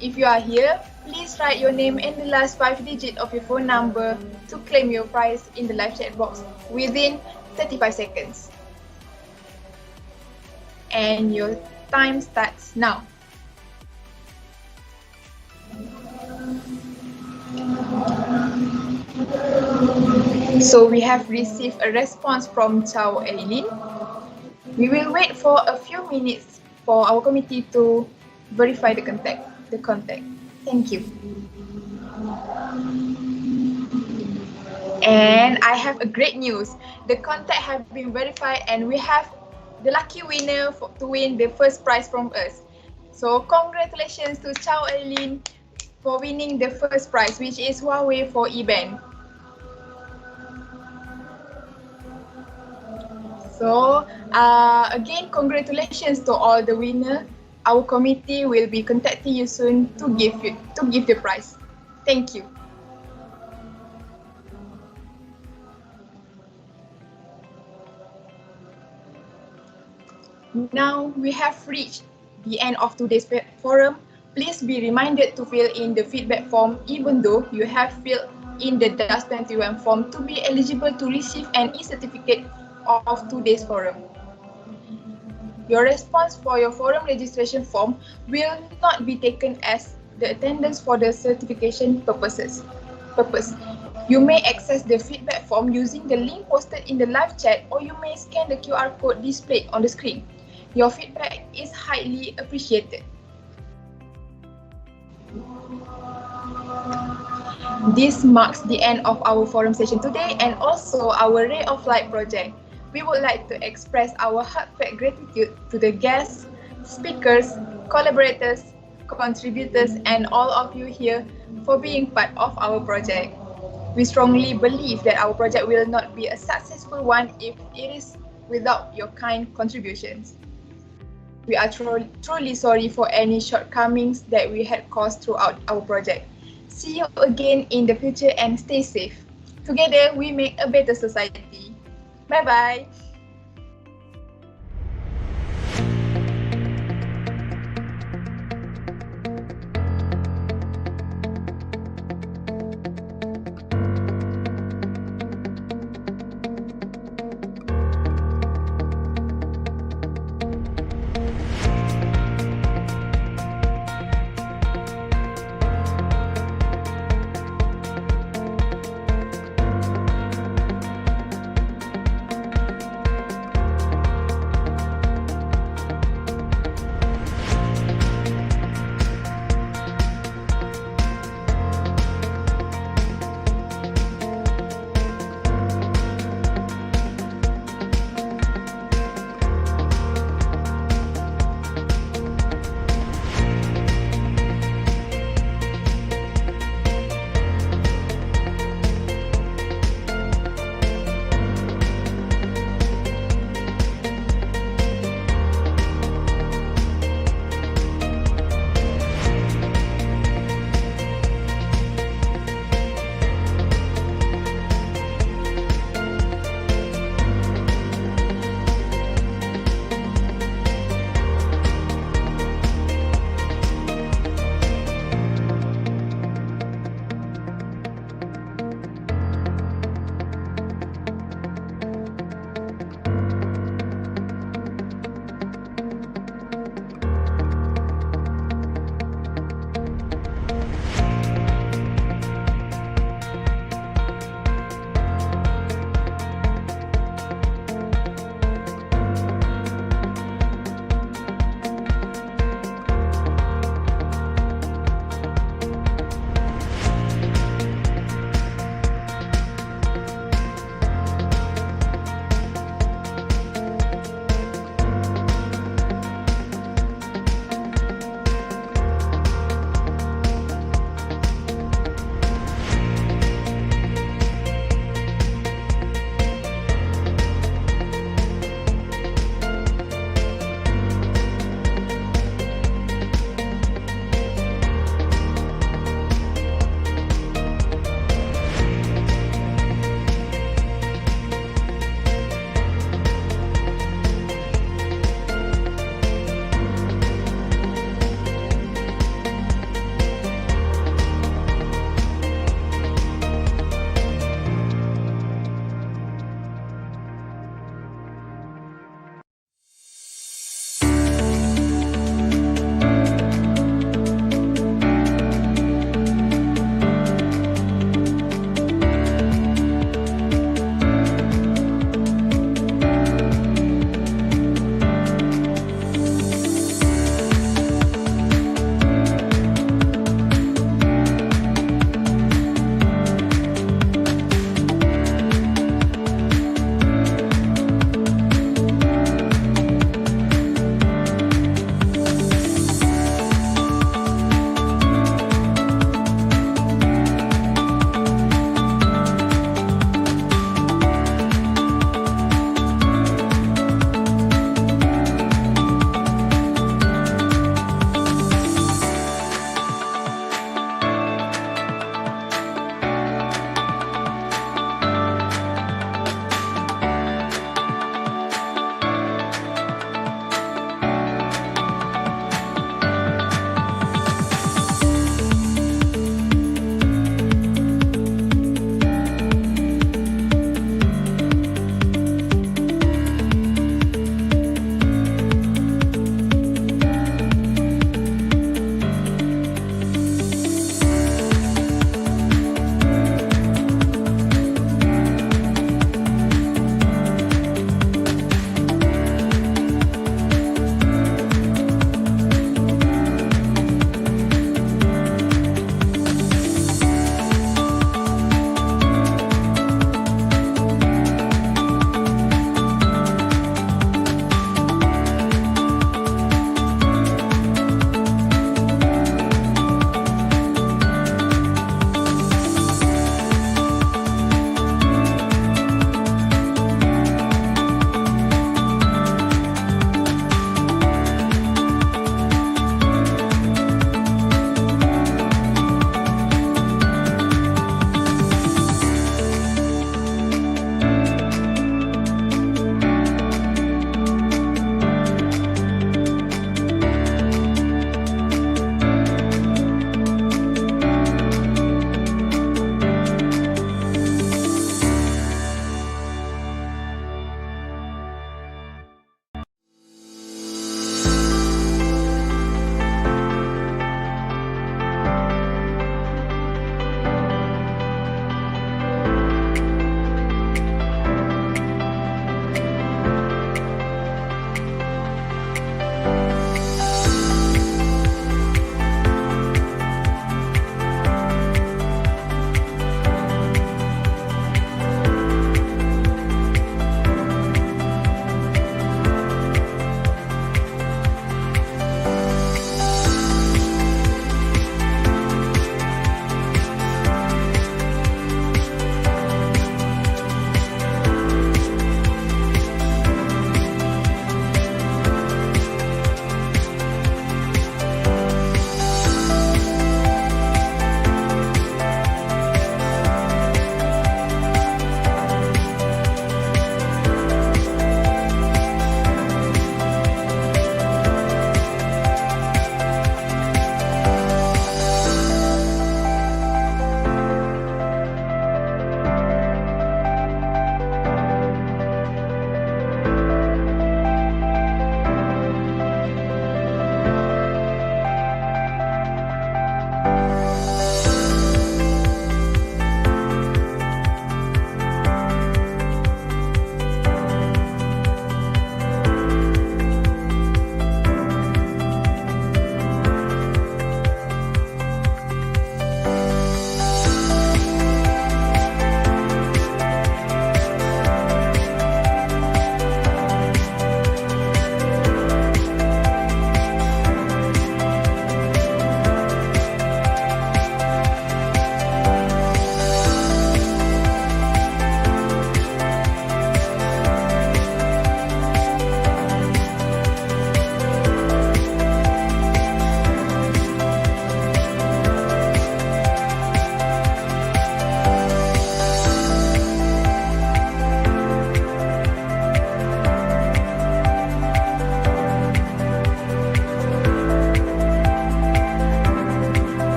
if you are here, please write your name and the last 5 digits of your phone number to claim your prize in the live chat box within 35 seconds. And your time starts now. So we have received a response from Chow Aileen. We will wait for a few minutes for our committee to verify the contact. Thank you. And I have a great news. The contact have been verified and we have the lucky winner to win the first prize from us. So congratulations to Chow Aileen for winning the first prize, which is Huawei 4E band. So again, congratulations to all the winner. Our committee will be contacting you soon to give the prize. Thank you. Now we have reached the end of today's forum. Please be reminded to fill in the feedback form even though you have filled in the DAS21 form to be eligible to receive an e-certificate of today's forum. Your response for your forum registration form will not be taken as the attendance for the certification purpose. You may access the feedback form using the link posted in the live chat, or you may scan the QR code displayed on the screen. Your feedback is highly appreciated. This marks the end of our forum session today and also our Ray of Light project. We would like to express our heartfelt gratitude to the guests, speakers, collaborators, contributors, and all of you here for being part of our project. We strongly believe that our project will not be a successful one if it is without your kind contributions. We are truly sorry for any shortcomings that we had caused throughout our project. See you again in the future and stay safe. Together, we make a better society. Bye-bye.